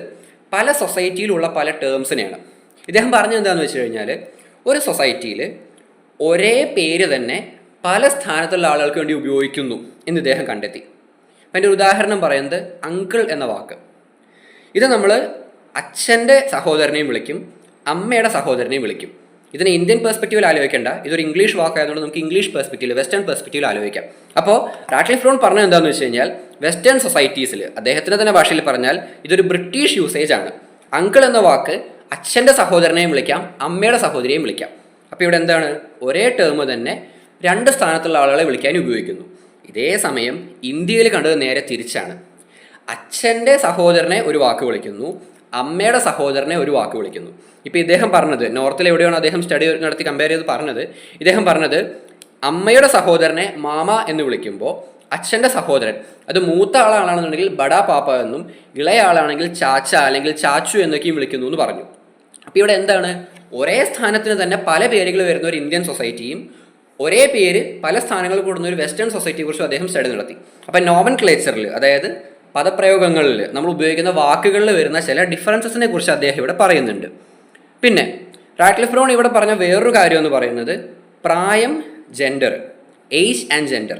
പല സൊസൈറ്റിയിലുള്ള പല ടേംസിനെയാണ്. ഇദ്ദേഹം പറഞ്ഞത് എന്താണെന്ന് വെച്ച് കഴിഞ്ഞാൽ ഒരു സൊസൈറ്റിയിൽ ഒരേ പേര് തന്നെ പല സ്ഥാനത്തുള്ള ആളുകൾക്ക് വേണ്ടി ഉപയോഗിക്കുന്നു എന്ന് ഇദ്ദേഹം കണ്ടെത്തി. അതിൻ്റെ ഒരു ഉദാഹരണം പറയുന്നത് അങ്കിൾ എന്ന വാക്ക്. ഇത് നമ്മൾ അച്ഛൻ്റെ സഹോദരനെയും വിളിക്കും, അമ്മയുടെ സഹോദരനെയും വിളിക്കും. ഇതിനെ ഇന്ത്യൻ പെർസ്പെക്റ്റീവിൽ ആലോചിക്കേണ്ട, ഇതൊരു ഇംഗ്ലീഷ് വാക്കായതുകൊണ്ട് നമുക്ക് ഇംഗ്ലീഷ് പെർസ്പെക്റ്റീവിൽ വെസ്റ്റേൺ പെർസ്പെക്റ്റീവിൽ ആലോചിക്കാം. അപ്പോൾ റാറ്റ്ക്ലിഫ് ബ്രൗൺ പറഞ്ഞത് എന്താണെന്ന് വെച്ച് കഴിഞ്ഞാൽ വെസ്റ്റേൺ സൊസൈറ്റീസിൽ അദ്ദേഹത്തിൻ്റെ തന്നെ ഭാഷയിൽ പറഞ്ഞാൽ ഇതൊരു ബ്രിട്ടീഷ് യൂസേജ് ആണ്. അങ്കിൾ എന്ന വാക്ക് അച്ഛൻ്റെ സഹോദരനെയും വിളിക്കാം, അമ്മയുടെ സഹോദരിയെയും വിളിക്കാം. അപ്പോൾ ഇവിടെ എന്താണ്, ഒരേ ടേം തന്നെ രണ്ട് സ്ഥാനത്തുള്ള ആളുകളെ വിളിക്കാൻ ഉപയോഗിക്കുന്നു. ഇതേ സമയം ഇന്ത്യയിൽ കണ്ടത് നേരെ തിരിച്ചാണ്. അച്ഛൻ്റെ സഹോദരനെ ഒരു വാക്ക് വിളിക്കുന്നു, അമ്മയുടെ സഹോദരനെ ഒരു വാക്ക് വിളിക്കുന്നു. ഇപ്പോൾ ഇദ്ദേഹം പറഞ്ഞത് നോർത്തിൽ എവിടെയാണ് അദ്ദേഹം സ്റ്റഡി നടത്തി കമ്പയർ ചെയ്ത് പറഞ്ഞത്, ഇദ്ദേഹം പറഞ്ഞത് അമ്മയുടെ സഹോദരനെ മാമ എന്ന് വിളിക്കുമ്പോൾ അച്ഛൻ്റെ സഹോദരൻ അത് മൂത്ത ആളാണെന്നുണ്ടെങ്കിൽ ബഡാ പാപ്പ എന്നും ഇളയ ആളാണെങ്കിൽ ചാച്ച അല്ലെങ്കിൽ ചാച്ചു എന്നൊക്കെയും വിളിക്കുന്നു എന്ന് പറഞ്ഞു. അപ്പോൾ ഇവിടെ എന്താണ്, ഒരേ സ്ഥാനത്തിന് തന്നെ പല പേരുകൾ വരുന്ന ഒരു ഇന്ത്യൻ സൊസൈറ്റിയും ഒരേ പേര് പല സ്ഥാനങ്ങളിൽ കൂടുന്ന ഒരു വെസ്റ്റേൺ സൊസൈറ്റിയെക്കുറിച്ചും അദ്ദേഹം സ്റ്റഡി നടത്തി. അപ്പം നോമൻക്ലേച്ചറിൽ അതായത് പദപ്രയോഗങ്ങളിൽ നമ്മൾ ഉപയോഗിക്കുന്ന വാക്കുകളിൽ വരുന്ന ചില ഡിഫറൻസസിനെ കുറിച്ച് അദ്ദേഹം ഇവിടെ പറയുന്നുണ്ട്. പിന്നെ റാറ്റ്ക്ലിഫ് ബ്രൗൺ ഇവിടെ പറഞ്ഞ വേറൊരു കാര്യം എന്ന് പറയുന്നത് പ്രായം, ജെൻഡർ, ഏജ് ആൻഡ് ജെൻഡർ,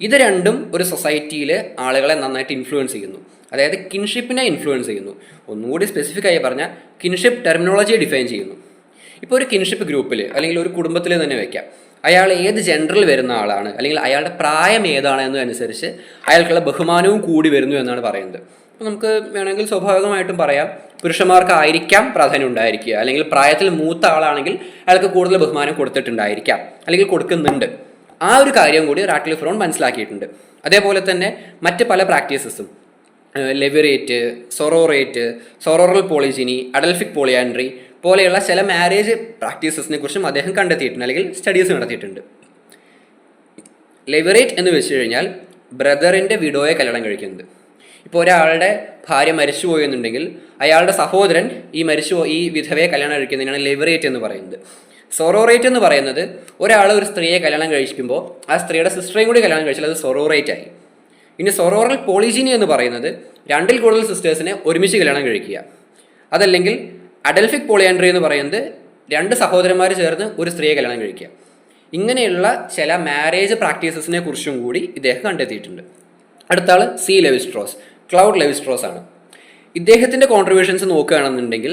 ഇത് രണ്ടും ഒരു സൊസൈറ്റിയിൽ ആളുകളെ നന്നായിട്ട് ഇൻഫ്ലുവൻസ് ചെയ്യുന്നു. അതായത് കിൻഷിപ്പിനെ ഇൻഫ്ലുവൻസ് ചെയ്യുന്നു. ഒന്നുകൂടി സ്പെസിഫിക് ആയി പറഞ്ഞാൽ കിൻഷിപ്പ് ടെർമിനോളജിയെ ഡിഫൈൻ ചെയ്യുന്നു. ഇപ്പോൾ ഒരു കിൻഷിപ്പ് ഗ്രൂപ്പിൽ അല്ലെങ്കിൽ ഒരു കുടുംബത്തിൽ തന്നെ വയ്ക്കാം, അയാൾ ഏത് ജെൻഡറിൽ വരുന്ന ആളാണ് അല്ലെങ്കിൽ അയാളുടെ പ്രായം ഏതാണ് എന്നതനുസരിച്ച് അയാൾക്കുള്ള ബഹുമാനവും കൂടി വരുന്നു എന്നാണ് പറയുന്നത്. അപ്പോൾ നമുക്ക് വേണമെങ്കിൽ സ്വാഭാവികമായിട്ടും പറയാം പുരുഷന്മാർക്കായിരിക്കാം പ്രാധാന്യം ഉണ്ടായിരിക്കുക, അല്ലെങ്കിൽ പ്രായത്തിൽ മൂത്ത ആളാണെങ്കിൽ അയാൾക്ക് കൂടുതൽ ബഹുമാനം കൊടുത്തിട്ടുണ്ടായിരിക്കാം അല്ലെങ്കിൽ കൊടുക്കുന്നുണ്ട്. ആ ഒരു കാര്യം കൂടി റാറ്റ്ക്ലിഫ് ബ്രൗൺ മനസ്സിലാക്കിയിട്ടുണ്ട്. അതേപോലെ തന്നെ മറ്റ് പല പ്രാക്ടീസസും ലെവിറേറ്റ്, സൊറോറേറ്റ്, സൊറോറൽ പോളിജിനി, അഡൽഫിക് പോളിയാൻഡ്രി പോലെയുള്ള ചില മാരേജ് പ്രാക്ടീസസിനെ കുറിച്ചും അദ്ദേഹം കണ്ടെത്തിയിട്ടുണ്ട് അല്ലെങ്കിൽ സ്റ്റഡീസ് നടത്തിയിട്ടുണ്ട്. ലെവറേറ്റ് എന്ന് വെച്ച് കഴിഞ്ഞാൽ ബ്രദറിൻ്റെ വിഡോയെ കല്യാണം കഴിക്കുന്നത്. ഇപ്പോൾ ഒരാളുടെ ഭാര്യ മരിച്ചുപോയി എന്നുണ്ടെങ്കിൽ അയാളുടെ സഹോദരൻ ഈ വിധവയെ കല്യാണം കഴിക്കുന്നതിനാണ് ലെവറേറ്റ് എന്ന് പറയുന്നത്. സൊറോറേറ്റ് എന്ന് പറയുന്നത് ഒരാൾ ഒരു സ്ത്രീയെ കല്യാണം കഴിക്കുമ്പോൾ ആ സ്ത്രീയുടെ സിസ്റ്ററേയും കൂടി കല്യാണം കഴിച്ചാൽ അത് സൊറോറേറ്റ് ആയി. ഇനി സൊറോറൽ പോളിജീനി എന്ന് പറയുന്നത് 2ൽ കൂടുതൽ സിസ്റ്റേഴ്സിനെ ഒരുമിച്ച് കല്യാണം കഴിക്കുക. അതല്ലെങ്കിൽ അഡൽഫിക് പോളിയാൻഡ്രി എന്ന് പറയുന്നത് 2 സഹോദരന്മാർ ചേർന്ന് ഒരു സ്ത്രീയെ കല്യാണം കഴിക്കുക. ഇങ്ങനെയുള്ള ചില മാരേജ് പ്രാക്ടീസസിനെ കുറിച്ചും കൂടി ഇദ്ദേഹം കണ്ടെത്തിയിട്ടുണ്ട്. അടുത്ത ആൾ സി ലെവിസ്ട്രോസ്, ക്ലൗഡ് ലെവിസ്ട്രോസ് ആണ്. ഇദ്ദേഹത്തിൻ്റെ കോൺട്രിബ്യൂഷൻസ് നോക്കുകയാണെന്നുണ്ടെങ്കിൽ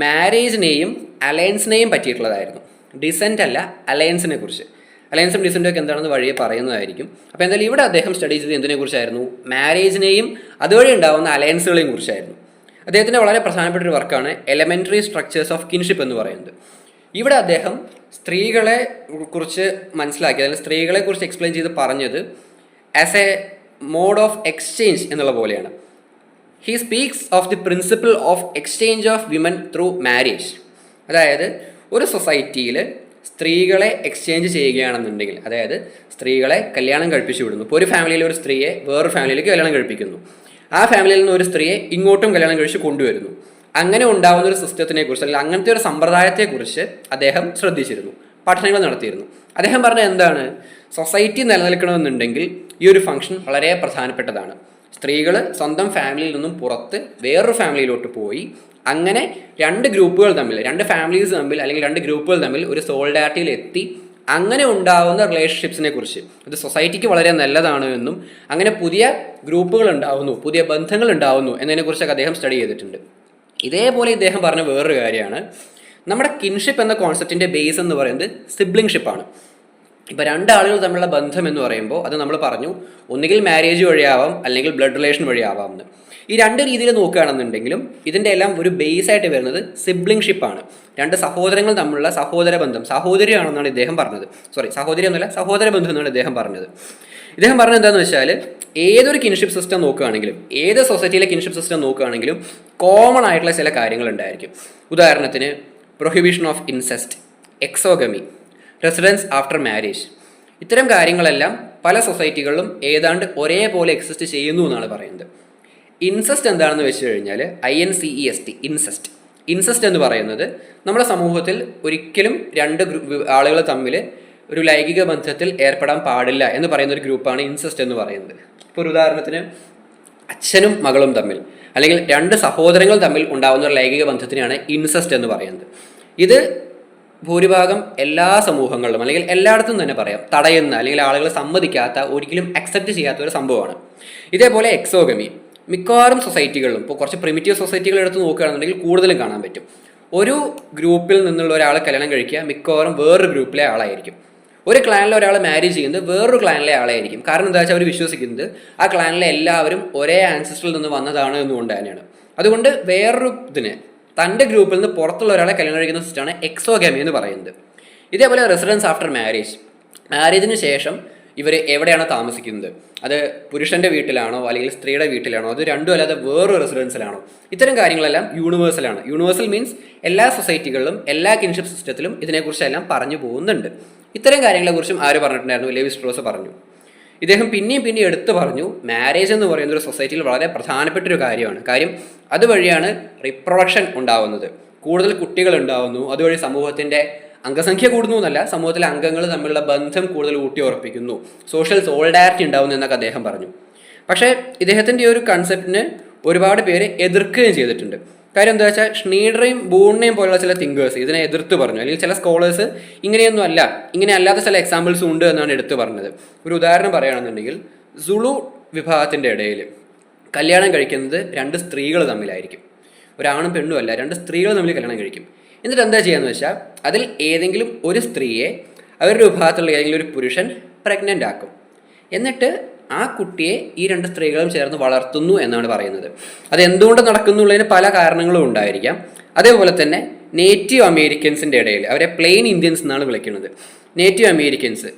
മാരേജിനെയും അലയൻസിനെയും പറ്റിയിട്ടുള്ളതായിരുന്നു. ഡിസെൻറ്റ് അല്ല, അലയൻസിനെ കുറിച്ച്. അലയൻസും ഡിസെൻറ്റും ഒക്കെ എന്താണെന്ന് വഴിയെ പറയുന്നതായിരിക്കും. അപ്പോൾ എന്തായാലും ഇവിടെ അദ്ദേഹം സ്റ്റഡി ചെയ്തത് എന്തിനെ കുറിച്ചായിരുന്നു? മാരേജിനെയും അതുവഴി ഉണ്ടാകുന്ന അലയൻസുകളെയും കുറിച്ചായിരുന്നു. അദ്ദേഹത്തിൻ്റെ വളരെ പ്രധാനപ്പെട്ട ഒരു വർക്കാണ് എലമെൻ്ററി സ്ട്രക്ചേഴ്സ് ഓഫ് കിൻഷിപ്പ് എന്ന് പറയുന്നത്. ഇവിടെ അദ്ദേഹം സ്ത്രീകളെ കുറിച്ച് മനസ്സിലാക്കി, അല്ലെങ്കിൽ സ്ത്രീകളെ കുറിച്ച് എക്സ്പ്ലെയിൻ ചെയ്ത് പറഞ്ഞത് as a mode of exchange എന്നുള്ള പോലെയാണ്. He speaks of the principle of exchange of women through marriage. അതായത് ഒരു സൊസൈറ്റിയിൽ സ്ത്രീകളെ എക്സ്ചേഞ്ച് ചെയ്യുകയാണെന്നുണ്ടെങ്കിൽ, അതായത് സ്ത്രീകളെ കല്യാണം കഴിപ്പിച്ചു വിടുന്നു. ഇപ്പോൾ ഒരു ഫാമിലിയിലെ ഒരു സ്ത്രീയെ വേറൊരു ഫാമിലിയിലേക്ക് കല്യാണം കഴിപ്പിക്കുന്നു. ആ ഫാമിലിയിൽ നിന്ന് ഒരു സ്ത്രീയെ ഇങ്ങോട്ടും കല്യാണം കഴിച്ച് കൊണ്ടുവരുന്നു. അങ്ങനെ ഉണ്ടാകുന്ന ഒരു സിസ്റ്റത്തിനെ കുറിച്ച്, അല്ലെങ്കിൽ അങ്ങനത്തെ ഒരു സമ്പ്രദായത്തെക്കുറിച്ച് അദ്ദേഹം ശ്രദ്ധിച്ചിരുന്നു, പഠനങ്ങൾ നടത്തിയിരുന്നു. അദ്ദേഹം പറഞ്ഞത് എന്താണ്? സൊസൈറ്റി നിലനിൽക്കണമെന്നുണ്ടെങ്കിൽ ഈ ഒരു ഫംഗ്ഷൻ വളരെ പ്രധാനപ്പെട്ടതാണ്. സ്ത്രീകൾ സ്വന്തം ഫാമിലിയിൽ നിന്നും പുറത്ത് വേറൊരു ഫാമിലിയിലോട്ട് പോയി അങ്ങനെ 2 ഗ്രൂപ്പുകൾ തമ്മിൽ, 2 ഫാമിലീസ് തമ്മിൽ, അല്ലെങ്കിൽ 2 ഗ്രൂപ്പുകൾ തമ്മിൽ ഒരു സോൾഡാരിറ്റിയിൽ എത്തി അങ്ങനെ ഉണ്ടാകുന്ന റിലേഷൻഷിപ്സിനെ കുറിച്ച്, ഇത് സൊസൈറ്റിക്ക് വളരെ നല്ലതാണ് എന്നും അങ്ങനെ പുതിയ ഗ്രൂപ്പുകൾ ഉണ്ടാവുന്നു, പുതിയ ബന്ധങ്ങൾ ഉണ്ടാവുന്നു എന്നതിനെക്കുറിച്ചൊക്കെ അദ്ദേഹം സ്റ്റഡി ചെയ്തിട്ടുണ്ട്. ഇതേപോലെ ഇദ്ദേഹം പറഞ്ഞ വേറൊരു കാര്യമാണ്, നമ്മുടെ കിൻഷിപ്പ് എന്ന കോൺസെപ്റ്റിൻ്റെ ബേസ് എന്ന് പറയുന്നത് സിബ്ലിംഗ്ഷിപ്പാണ്. ഇപ്പോൾ 2 ആളുകൾ തമ്മിലുള്ള ബന്ധം എന്ന് പറയുമ്പോൾ അത് നമ്മൾ പറഞ്ഞു, ഒന്നുകിൽ മാരേജ് വഴിയാവാം, അല്ലെങ്കിൽ ബ്ലഡ് റിലേഷൻ വഴിയാവാം എന്ന്. ഈ 2 രീതിയിൽ നോക്കുകയാണെന്നുണ്ടെങ്കിലും ഇതിൻ്റെ എല്ലാം ഒരു ബേസ് ആയിട്ട് വരുന്നത് സിബ്ലിംഗ്ഷിപ്പാണ്. 2 സഹോദരങ്ങൾ തമ്മിലുള്ള സഹോദര ബന്ധം, സഹോദരിയാണെന്നാണ് ഇദ്ദേഹം പറഞ്ഞത്. സഹോദരി എന്നല്ല, സഹോദര ബന്ധം എന്നാണ് ഇദ്ദേഹം പറഞ്ഞത്. ഇദ്ദേഹം പറഞ്ഞത് എന്താണെന്ന് വെച്ചാൽ, ഏതൊരു കിൻഷിപ്പ് സിസ്റ്റം നോക്കുകയാണെങ്കിലും, ഏത് സൊസൈറ്റിയിലെ കിൻഷിപ്പ് സിസ്റ്റം നോക്കുകയാണെങ്കിലും കോമൺ ആയിട്ടുള്ള ചില കാര്യങ്ങൾ ഉണ്ടായിരിക്കും. ഉദാഹരണത്തിന് prohibition of incest, exogamy, residence after marriage. ഇത്തരം കാര്യങ്ങളെല്ലാം പല സൊസൈറ്റികളിലും ഏതാണ്ട് ഒരേപോലെ എക്സിസ്റ്റ് ചെയ്യുന്നു എന്നാണ് പറയുന്നത്. ഇൻസെസ്റ്റ് എന്താണെന്ന് വെച്ച് കഴിഞ്ഞാൽ INCEST, ഇൻസെസ്റ്റ് എന്ന് പറയുന്നത് നമ്മുടെ സമൂഹത്തിൽ ഒരിക്കലും 2 ആളുകൾ തമ്മിൽ ഒരു ലൈംഗിക ബന്ധത്തിൽ ഏർപ്പെടാൻ പാടില്ല എന്ന് പറയുന്ന ഒരു ഗ്രൂപ്പാണ് ഇൻസെസ്റ്റ് എന്ന് പറയുന്നത്. ഇപ്പോൾ ഒരു ഉദാഹരണത്തിന് അച്ഛനും മകളും തമ്മിൽ, അല്ലെങ്കിൽ 2 സഹോദരങ്ങൾ തമ്മിൽ ഉണ്ടാകുന്ന ഒരു ലൈംഗിക ബന്ധത്തിനെയാണ് ഇൻസെസ്റ്റ് എന്ന് പറയുന്നത്. ഇത് ഭൂരിഭാഗം എല്ലാ സമൂഹങ്ങളിലും, അല്ലെങ്കിൽ എല്ലായിടത്തും തന്നെ പറയാം, തടയുന്ന, അല്ലെങ്കിൽ ആളുകൾ സമ്മതിക്കാത്ത, ഒരിക്കലും അക്സെപ്റ്റ് ചെയ്യാത്ത ഒരു സംഭവമാണ്. ഇതേപോലെ എക്സോഗമി മിക്കവാറും സൊസൈറ്റികളിലും, ഇപ്പോൾ കുറച്ച് പ്രിമിറ്റീവ് സൊസൈറ്റികൾ എടുത്ത് നോക്കുകയാണെന്നുണ്ടെങ്കിൽ കൂടുതലും കാണാൻ പറ്റും. ഒരു ഗ്രൂപ്പിൽ നിന്നുള്ള ഒരാളെ കല്യാണം കഴിക്കുക മിക്കവാറും വേറൊരു ഗ്രൂപ്പിലെ ആളായിരിക്കും. ഒരു ക്ലാനിലെ ഒരാൾ മാരേജ് ചെയ്യുന്നത് വേറൊരു ക്ലാനിലെ ആളായിരിക്കും. കാരണം എന്താ വെച്ചാൽ അവർ വിശ്വസിക്കുന്നത് ആ ക്ലാനിലെ എല്ലാവരും ഒരേ ആൻസിസ്റ്ററിൽ നിന്ന് വന്നതാണ് എന്നുകൊണ്ട് തന്നെയാണ്. അതുകൊണ്ട് വേറൊരു തൻ്റെ ഗ്രൂപ്പിൽ നിന്ന് പുറത്തുള്ള ഒരാളെ കല്യാണം കഴിക്കുന്ന സിസ്റ്റമാണ് എക്സോഗമി എന്ന് പറയുന്നത്. ഇതേപോലെ റെസിഡൻസ് ആഫ്റ്റർ മാരേജിന് ശേഷം ഇവർ എവിടെയാണോ താമസിക്കുന്നത്, അത് പുരുഷൻ്റെ വീട്ടിലാണോ അല്ലെങ്കിൽ സ്ത്രീയുടെ വീട്ടിലാണോ, അത് രണ്ടും അല്ലാതെ വേറൊരു റെസിഡൻസിലാണോ, ഇത്തരം കാര്യങ്ങളെല്ലാം യൂണിവേഴ്സലാണ്. യൂണിവേഴ്സൽ മീൻസ് എല്ലാ സൊസൈറ്റികളിലും എല്ലാ കിൻഷിപ്പ് സിസ്റ്റത്തിലും ഇതിനെക്കുറിച്ചെല്ലാം പറഞ്ഞു പോകുന്നുണ്ട്. ഇത്തരം കാര്യങ്ങളെക്കുറിച്ചും ആര് പറഞ്ഞിട്ടുണ്ടായിരുന്നു? ലെവിസ്ട്രോസ് പറഞ്ഞു. ഇദ്ദേഹം പിന്നെയും എടുത്തു പറഞ്ഞു, മാരേജ് എന്ന് പറയുന്ന ഒരു സൊസൈറ്റിയിൽ വളരെ പ്രധാനപ്പെട്ട ഒരു കാര്യമാണ്. കാര്യം അതുവഴിയാണ് റീപ്രൊഡക്ഷൻ ഉണ്ടാവുന്നത്, കൂടുതൽ കുട്ടികൾ ഉണ്ടാവുന്നു, അതുവഴി സമൂഹത്തിൻ്റെ അംഗസംഖ്യ കൂടുന്നു എന്നല്ല, സമൂഹത്തിലെ അംഗങ്ങൾ തമ്മിലുള്ള ബന്ധം കൂടുതൽ ഊട്ടി ഉറപ്പിക്കുന്നു, സോഷ്യൽ സോളിഡാരിറ്റി ഉണ്ടാവുന്നു എന്നൊക്കെ അദ്ദേഹം പറഞ്ഞു. പക്ഷേ ഇദ്ദേഹത്തിൻ്റെ ഈ ഒരു കൺസെപ്റ്റിന് ഒരുപാട് പേര് എതിർക്കുകയും ചെയ്തിട്ടുണ്ട്. കാര്യം എന്താ വെച്ചാൽ ഷ്നീഡറേയും ബൂണിനെയും പോലുള്ള ചില തിങ്കേഴ്സ് ഇതിനെ എതിർത്ത് പറഞ്ഞു, അല്ലെങ്കിൽ ചില സ്കോളേഴ്സ് ഇങ്ങനെയൊന്നും അല്ല, ഇങ്ങനെ അല്ലാത്ത ചില എക്സാമ്പിൾസും ഉണ്ട് എന്നാണ് എടുത്തു പറഞ്ഞത്. ഒരു ഉദാഹരണം പറയുകയാണെന്നുണ്ടെങ്കിൽ, സുളു വിഭാഗത്തിൻ്റെ ഇടയിൽ കല്യാണം കഴിക്കുന്നത് 2 സ്ത്രീകൾ തമ്മിലായിരിക്കും. ഒരാണും പെണ്ണും അല്ല, 2 സ്ത്രീകൾ തമ്മിൽ കല്യാണം കഴിക്കും. എന്നിട്ട് എന്താ ചെയ്യാന്ന് വെച്ചാൽ, അതിൽ ഏതെങ്കിലും ഒരു സ്ത്രീയെ അവരുടെ വിഭാഗത്തിലുള്ള ഏതെങ്കിലും ഒരു പുരുഷൻ പ്രഗ്നൻ്റ് ആക്കും. എന്നിട്ട് ആ കുട്ടിയെ ഈ 2 സ്ത്രീകളും ചേർന്ന് വളർത്തുന്നു എന്നാണ് പറയുന്നത്. അത് എന്തുകൊണ്ട് നടക്കുന്നുള്ളതിന് പല കാരണങ്ങളും ഉണ്ടായിരിക്കാം. അതേപോലെ തന്നെ നേറ്റീവ് അമേരിക്കൻസിൻ്റെ ഇടയിൽ, അവരെ പ്ലെയിൻ ഇന്ത്യൻസ് എന്നാണ് വിളിക്കുന്നത്. നേറ്റീവ് അമേരിക്കൻസ്,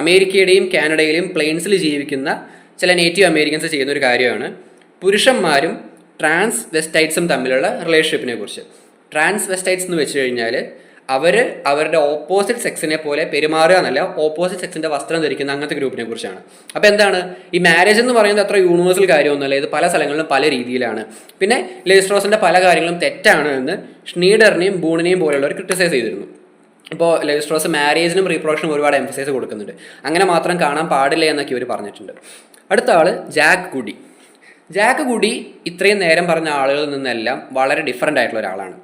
അമേരിക്കയുടെയും കാനഡയിലെയും പ്ലെയിൻസിൽ ജീവിക്കുന്ന ചില നേറ്റീവ് അമേരിക്കൻസ് ചെയ്യുന്ന ഒരു കാര്യമാണ് പുരുഷന്മാരും ട്രാൻസ് വെസ്റ്റൈറ്റ്സും തമ്മിലുള്ള റിലേഷൻഷിപ്പിനെ കുറിച്ച്. ട്രാൻസ് വെസ്റ്റൈറ്റ്സ് എന്ന് വെച്ച് കഴിഞ്ഞാൽ അവരുടെ ഓപ്പോസിറ്റ് സെക്സിനെ പോലെ പെരുമാറുക എന്നല്ല, ഓപ്പോസിറ്റ് സെക്സിന്റെ വസ്ത്രം ധരിക്കുന്ന അങ്ങനത്തെ ഗ്രൂപ്പിനെ കുറിച്ചാണ്. അപ്പോൾ എന്താണ് ഈ മാരേജ് എന്ന് പറയുന്നത് അത്ര യൂണിവേഴ്സൽ കാര്യമൊന്നുമല്ല, ഇത് പല സ്ഥലങ്ങളിലും പല രീതിയിലാണ്. പിന്നെ ലേവി-സ്ട്രോസിന്റെ പല കാര്യങ്ങളും തെറ്റാണ് എന്ന് ഷ്നീഡറിനെയും ബൂണിനെയും പോലെയുള്ളവർ ക്രിട്ടിസൈസ് ചെയ്തിരുന്നു. ഇപ്പോൾ ലേവി-സ്ട്രോസ് മാരേജിനും റീപ്രൊഡക്ഷനും ഒരുപാട് എംഫസൈസ് കൊടുക്കുന്നുണ്ട്. അങ്ങനെ മാത്രം കാണാൻ പാടില്ല എന്നൊക്കെ ഇവർ പറഞ്ഞിട്ടുണ്ട്. അടുത്ത ആള് ജാക്ക് ഗുഡി. ജാക്ക് ഗുഡി ഇത്രയും നേരം പറഞ്ഞ ആളുകളിൽ നിന്നെല്ലാം വളരെ ഡിഫറൻ്റ് ആയിട്ടുള്ള ഒരാളാണ്.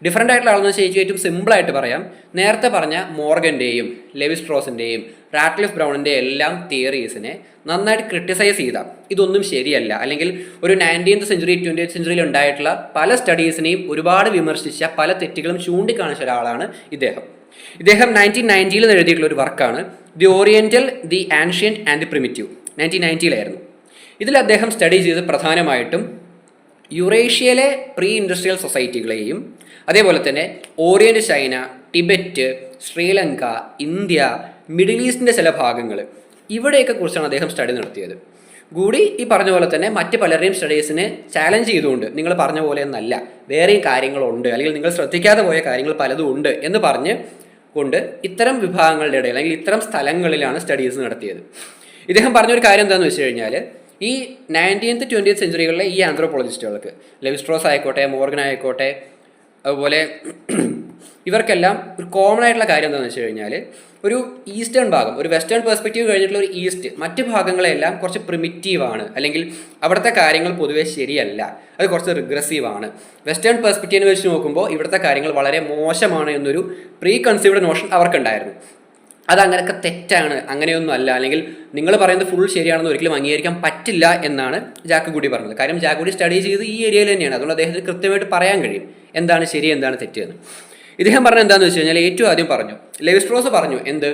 ഡിഫറൻ്റ് ആയിട്ടുള്ള ആളെന്ന് വെച്ചാൽ ഏറ്റവും സിമ്പിളായിട്ട് പറയാം, നേരത്തെ പറഞ്ഞ മോർഗൻ്റെയും ലെവി-സ്ട്രോസിൻ്റെയും റാറ്റ്ക്ലിഫ് ബ്രൗണിൻ്റെയും എല്ലാം തിയറീസിനെ നന്നായിട്ട് ക്രിട്ടിസൈസ് ചെയ്താൽ ഇതൊന്നും ശരിയല്ല, അല്ലെങ്കിൽ ഒരു 19th സെഞ്ചുറി 20th സെഞ്ചുറിയിൽ ഉണ്ടായിട്ടുള്ള പല സ്റ്റഡീസിനെയും ഒരുപാട് വിമർശിച്ച പല തെറ്റുകളും ചൂണ്ടിക്കാണിച്ച ഒരാളാണ് ഇദ്ദേഹം. 1990 എഴുതിയിട്ടുള്ള ഒരു വർക്കാണ് the oriental, the ancient and the primitive. 1990 ഇതിൽ അദ്ദേഹം സ്റ്റഡി ചെയ്ത് പ്രധാനമായിട്ടും യുറേഷ്യയിലെ പ്രീ ഇൻഡസ്ട്രിയൽ സൊസൈറ്റികളെയും അതേപോലെ തന്നെ orient, China, Tibet, Sri Lanka, India, middle ഈസ്റ്റിൻ്റെ ചില ഭാഗങ്ങൾ, ഇവിടെയൊക്കെ കുറിച്ചാണ് അദ്ദേഹം സ്റ്റഡി നടത്തിയത്. കൂടി ഈ പറഞ്ഞ പോലെ തന്നെ മറ്റ് പലരുടെയും സ്റ്റഡീസിനെ ചാലഞ്ച് ചെയ്തുകൊണ്ട് നിങ്ങൾ പറഞ്ഞ പോലെ ഒന്നല്ല, വേറെയും കാര്യങ്ങളുണ്ട്, അല്ലെങ്കിൽ നിങ്ങൾ ശ്രദ്ധിക്കാതെ പോയ കാര്യങ്ങൾ പലതും ഉണ്ട് എന്ന് പറഞ്ഞ് കൊണ്ട് ഇത്തരം വിഭാഗങ്ങളുടെ ഇടയിൽ അല്ലെങ്കിൽ ഇത്തരം സ്ഥലങ്ങളിലാണ് സ്റ്റഡീസ് നടത്തിയത്. ഇദ്ദേഹം പറഞ്ഞൊരു കാര്യം എന്താണെന്ന് വെച്ച് കഴിഞ്ഞാൽ, ഈ 19th 20th സെഞ്ചുറികളിലെ ഈ ആന്ത്രോപോളജിസ്റ്റുകൾക്ക്, ലെവി-സ്ട്രോസ് ആയിക്കോട്ടെ, മോർഗൻ ആയിക്കോട്ടെ, അതുപോലെ ഇവർക്കെല്ലാം ഒരു കോമൺ ആയിട്ടുള്ള കാര്യം എന്താണെന്ന് വെച്ച് കഴിഞ്ഞാൽ, ഒരു ഈസ്റ്റേൺ ഭാഗം, ഒരു വെസ്റ്റേൺ പെർസ്പെക്റ്റീവ് കഴിഞ്ഞിട്ടുള്ള ഒരു ഈസ്റ്റ്, മറ്റ് ഭാഗങ്ങളെല്ലാം കുറച്ച് പ്രിമിറ്റീവാണ്, അല്ലെങ്കിൽ അവിടുത്തെ കാര്യങ്ങൾ പൊതുവേ ശരിയല്ല, അത് കുറച്ച് റിഗ്രസീവാണ്. വെസ്റ്റേൺ പെർസ്പെക്റ്റീവിനെ വെച്ച് നോക്കുമ്പോൾ ഇവിടുത്തെ കാര്യങ്ങൾ വളരെ മോശമാണ് എന്നൊരു പ്രീ കൺസീവ്ഡ് നോഷൻ അവർക്കുണ്ടായിരുന്നു. അതങ്ങനെയൊക്കെ തെറ്റാണ്, അങ്ങനെയൊന്നും അല്ല, അല്ലെങ്കിൽ നിങ്ങൾ പറയുന്നത് ഫുൾ ശരിയാണെന്ന് ഒരിക്കലും അംഗീകരിക്കാൻ പറ്റില്ല എന്നാണ് ജാക്ക് ഗുഡി പറഞ്ഞത്. കാര്യം ജാക്ക് ഗുഡി സ്റ്റഡി ചെയ്ത് ഈ ഏരിയയിൽ തന്നെയാണ്, അതുകൊണ്ട് അദ്ദേഹത്തിന് കൃത്യമായിട്ട് പറയാൻ കഴിയും എന്താണ് ശരി എന്താണ് തെറ്റെന്ന്. ഇദ്ദേഹം പറഞ്ഞത് എന്താണെന്ന് വെച്ച് കഴിഞ്ഞാൽ, ഏറ്റവും ആദ്യം പറഞ്ഞു, ലെവി-സ്ട്രോസ് പറഞ്ഞു എന്ത്,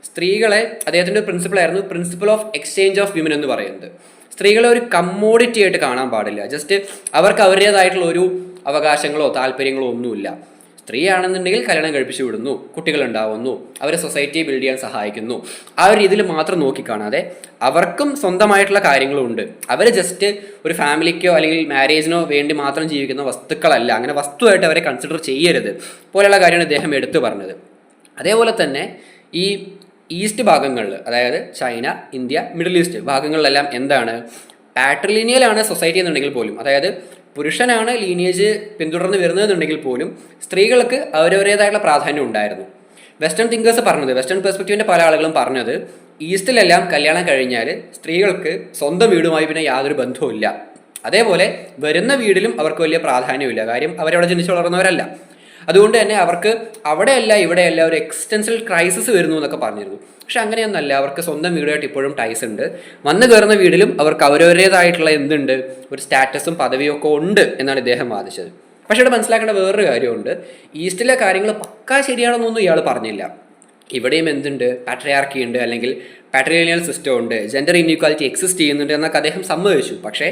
സ്ത്രീകളെ, അദ്ദേഹത്തിൻ്റെ പ്രിൻസിപ്പിളായിരുന്നു principle of exchange of women എന്ന് പറയുന്നത്. സ്ത്രീകളെ ഒരു കമ്മോഡിറ്റി ആയിട്ട് കാണാൻ പാടില്ല, ജസ്റ്റ് അവർക്ക് അവരുടേതായിട്ടുള്ള ഒരു അവകാശങ്ങളോ താല്പര്യങ്ങളോ ഒന്നുമില്ല. സ്ത്രീയാണെന്നുണ്ടെങ്കിൽ കല്യാണം കഴിപ്പിച്ചു വിടുന്നു, കുട്ടികളുണ്ടാവുന്നു, അവരെ സൊസൈറ്റിയെ ബിൽഡ് ചെയ്യാൻ സഹായിക്കുന്നു, ആ ഒരു രീതിയിൽ മാത്രം നോക്കിക്കാണാതെ അവർക്കും സ്വന്തമായിട്ടുള്ള കാര്യങ്ങളുണ്ട്, അവർ ജസ്റ്റ് ഒരു ഫാമിലിക്കോ അല്ലെങ്കിൽ മാരേജിനോ വേണ്ടി മാത്രം ജീവിക്കുന്ന വസ്തുക്കളല്ല, അങ്ങനെ വസ്തുവായിട്ട് അവരെ കൺസിഡർ ചെയ്യരുത് പോലെയുള്ള കാര്യമാണ് ഇദ്ദേഹം എടുത്തു പറഞ്ഞത്. അതേപോലെ തന്നെ ഈ ഈസ്റ്റ് ഭാഗങ്ങളിൽ, അതായത് ചൈന, ഇന്ത്യ, മിഡിൽ ഈസ്റ്റ് ഭാഗങ്ങളിലെല്ലാം എന്താണ്, പാട്രിലീനിയലാണ് സൊസൈറ്റി എന്നുണ്ടെങ്കിൽ പോലും, അതായത് പുരുഷനാണ് ലീനിയേജ് പിന്തുടർന്ന് വരുന്നതെന്നുണ്ടെങ്കിൽ പോലും സ്ത്രീകൾക്ക് അവരവരേതായിട്ടുള്ള പ്രാധാന്യം ഉണ്ടായിരുന്നു. വെസ്റ്റേൺ തിങ്കേഴ്സ് പറഞ്ഞത്, വെസ്റ്റേൺ പെർസ്പെക്റ്റീവിൻ്റെ പല ആളുകളും പറഞ്ഞത്, ഈസ്റ്റിലെല്ലാം കല്യാണം കഴിഞ്ഞാൽ സ്ത്രീകൾക്ക് സ്വന്തം വീടുമായി പിന്നെ യാതൊരു ബന്ധവുമില്ല, അതേപോലെ വരുന്ന വീടിലും അവർക്ക് വലിയ പ്രാധാന്യമില്ല, കാര്യം അവരവിടെ ജനിച്ചു വളർന്നവരല്ല, അതുകൊണ്ട് തന്നെ അവർക്ക് അവിടെയല്ല ഇവിടെയല്ല ഒരു എക്സ്റ്റൻഷ്യൽ ക്രൈസിസ് വരുന്നു എന്നൊക്കെ പറഞ്ഞിരുന്നു. പക്ഷെ അങ്ങനെയൊന്നല്ല, അവർക്ക് സ്വന്തം വീടുമായിട്ട് ഇപ്പോഴും ടൈസ് ഉണ്ട്, വന്നു കയറുന്ന വീടിലും അവർക്ക് അവരവരേതായിട്ടുള്ള എന്തുണ്ട്, ഒരു സ്റ്റാറ്റസും പദവിയും ഒക്കെ ഉണ്ട് എന്നാണ് ഇദ്ദേഹം വാദിച്ചത്. പക്ഷെ ഇവിടെ മനസ്സിലാക്കേണ്ട വേറൊരു കാര്യമുണ്ട്, ഈസ്റ്റിലെ കാര്യങ്ങൾ പക്കാ ശരിയാണെന്നൊന്നും ഇയാൾ പറഞ്ഞില്ല. ഇവിടെയും എന്തുണ്ട്, പാട്രിയാർക്കി ഉണ്ട്, അല്ലെങ്കിൽ പാട്രിലിനിയൽ സിസ്റ്റം ഉണ്ട്, ജെൻഡർ ഇൻഇക്വാലിറ്റി എക്സിസ്റ്റ് ചെയ്യുന്നുണ്ട് എന്നൊക്കെ അദ്ദേഹം സമ്മതിച്ചു. പക്ഷേ